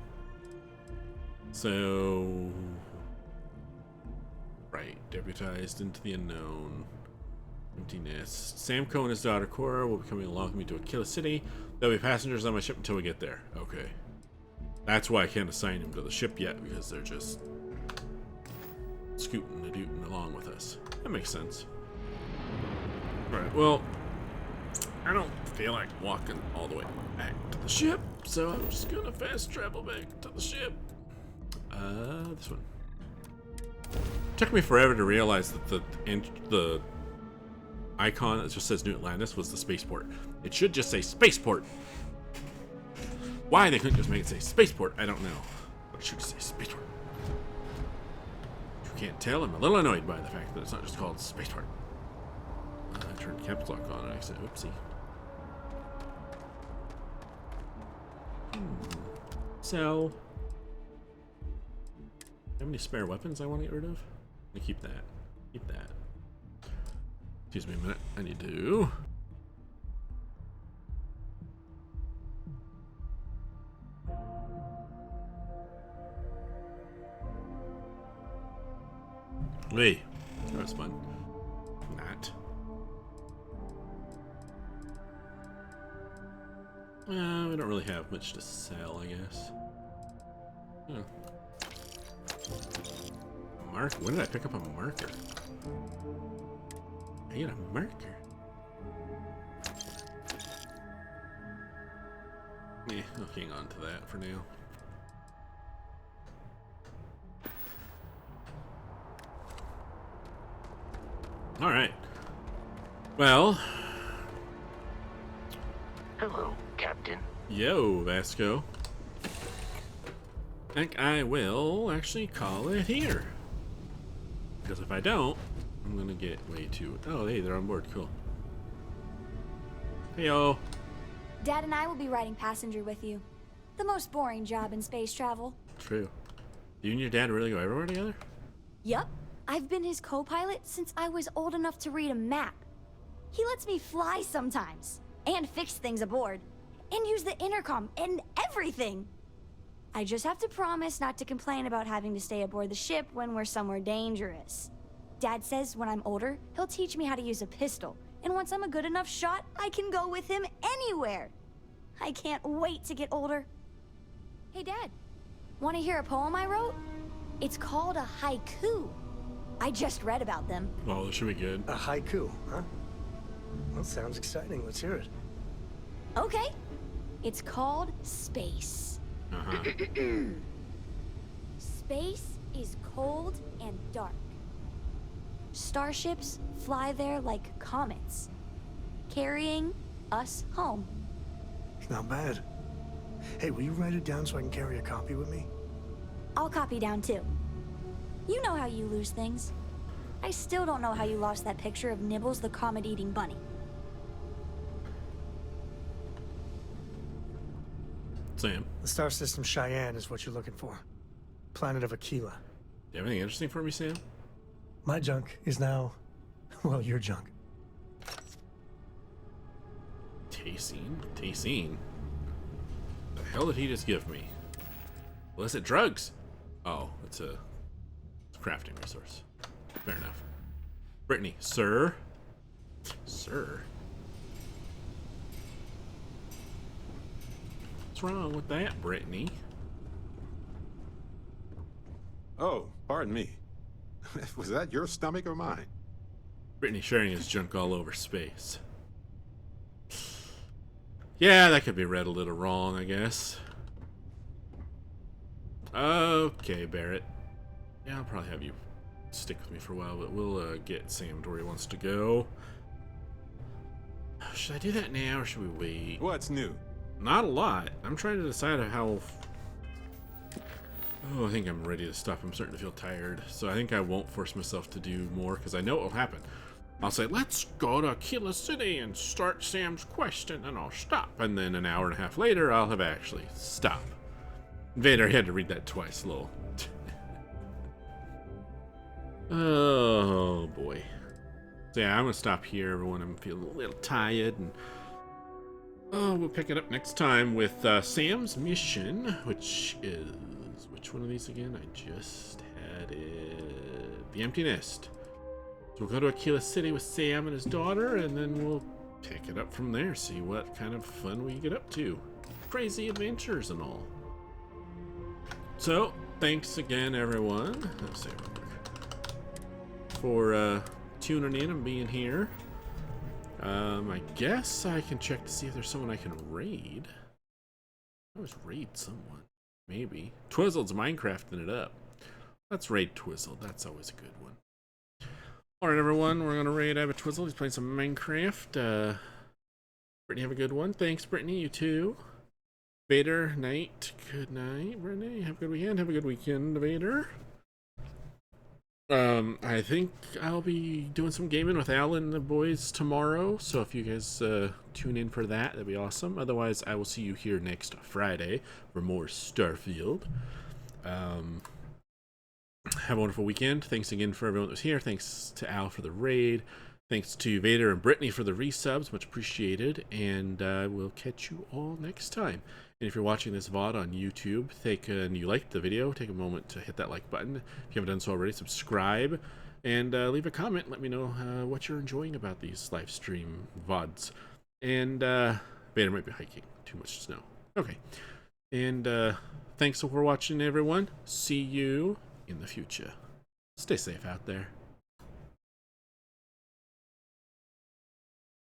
So... Right, deputized into the unknown. Empty nest. Samco and his daughter Cora will be coming along with me to Aquila City. There'll be passengers on my ship until we get there. Okay. That's why I can't assign him to the ship yet, because they're just scooting and dooting along with us. That makes sense. Alright, well, I don't feel like walking all the way back to the ship, so I'm just gonna fast travel back to the ship. This one. Took me forever to realize that the icon that just says New Atlantis was the spaceport. It should just say spaceport. Why they couldn't just make it say spaceport, I don't know. But it should say spaceport. If you can't tell, I'm a little annoyed by the fact that it's not just called spaceport. I turned caps lock on and I said, oopsie. So, have any spare weapons I want to get rid of? Let me keep that. Keep that. Excuse me a minute. I need to... Hey, that was fun. Not. We don't really have much to sell, I guess. Oh. Mark? When did I pick up a marker? I get a marker. Yeah, I'll hang on to that for now. Alright. Well. Hello, Captain. Yo, Vasco. I think I will actually call it here. Because if I don't, I'm gonna get way too... Oh, hey, they're on board. Cool. Heyo. Dad and I will be riding passenger with you. The most boring job in space travel. True. You and your dad really go everywhere together? Yup. I've been his co-pilot since I was old enough to read a map. He lets me fly sometimes, and fix things aboard, and use the intercom, and everything. I just have to promise not to complain about having to stay aboard the ship when we're somewhere dangerous. Dad says when I'm older, he'll teach me how to use a pistol, and once I'm a good enough shot, I can go with him anywhere. I can't wait to get older. Hey, Dad, want to hear a poem I wrote? It's called a haiku. I just read about them. Oh, this should be good. A haiku, huh? Well, sounds exciting. Let's hear it. Okay. It's called Space. Space is cold and dark. Starships fly there like comets, carrying us home. It's not bad. Hey, will you write it down so I can carry a copy with me? I'll copy down too. You know how you lose things. I still don't know how you lost that picture of Nibbles the comet-eating bunny. Sam. The star system Cheyenne is what you're looking for. Planet of Aquila. Do you have anything interesting for me, Sam? My junk is now, well, your junk. Tasine? The hell did he just give me? Illicit drugs? Oh, it's a crafting resource. Fair enough. Brittany, sir? Sir? What's wrong with that, Brittany? Oh, pardon me. Was that your stomach or mine? Brittany sharing his junk all over space. Yeah, that could be read a little wrong, I guess. Okay, Barrett. Yeah, I'll probably have you stick with me for a while, but we'll get Sam to where he wants to go. Should I do that now, or should we wait? What's new? Not a lot. I'm trying to decide how... Oh, I think I'm ready to stop. I'm starting to feel tired. So I think I won't force myself to do more, because I know it will happen. I'll say, let's go to Killa City and start Sam's quest, and then I'll stop. And then an hour and a half later, I'll have actually stopped. Vader, I had to read that twice, lol. Oh, boy. So yeah, I'm going to stop here, everyone. I'm feeling a little tired, and we'll pick it up next time with Sam's mission, which is... Which one of these again? I just had it. The Empty Nest. So we'll go to Aquila City with Sam and his daughter, and then we'll pick it up from there, see what kind of fun we get up to. Crazy adventures and all. So, thanks again, everyone. Let's see, for tuning in and being here. I guess I can check to see if there's someone I can raid. I always raid someone. Maybe. Twizzled's Minecrafting it up. Let's raid Twizzled. That's always a good one. Alright, everyone. We're going to raid Abba Twizzled. He's playing some Minecraft. Brittany, have a good one. Thanks, Brittany. You too. Vader, night. Good night, Brittany. Have a good weekend. Have a good weekend, Vader. I think I'll be doing some gaming with Alan and the boys tomorrow, so if you guys tune in for that, that'd be awesome. Otherwise, I will see you here next Friday for more Starfield. Have a wonderful weekend. Thanks again for everyone that was here. Thanks to Al for the raid. Thanks to Vader and Brittany for the resubs. Much appreciated. And we'll catch you all next time. And if you're watching this VOD on YouTube, and you liked the video, take a moment to hit that like button. If you haven't done so already, subscribe. And leave a comment. Let me know what you're enjoying about these live stream VODs. And Vader might be hiking. Too much snow. Okay. And thanks for watching, everyone. See you in the future. Stay safe out there.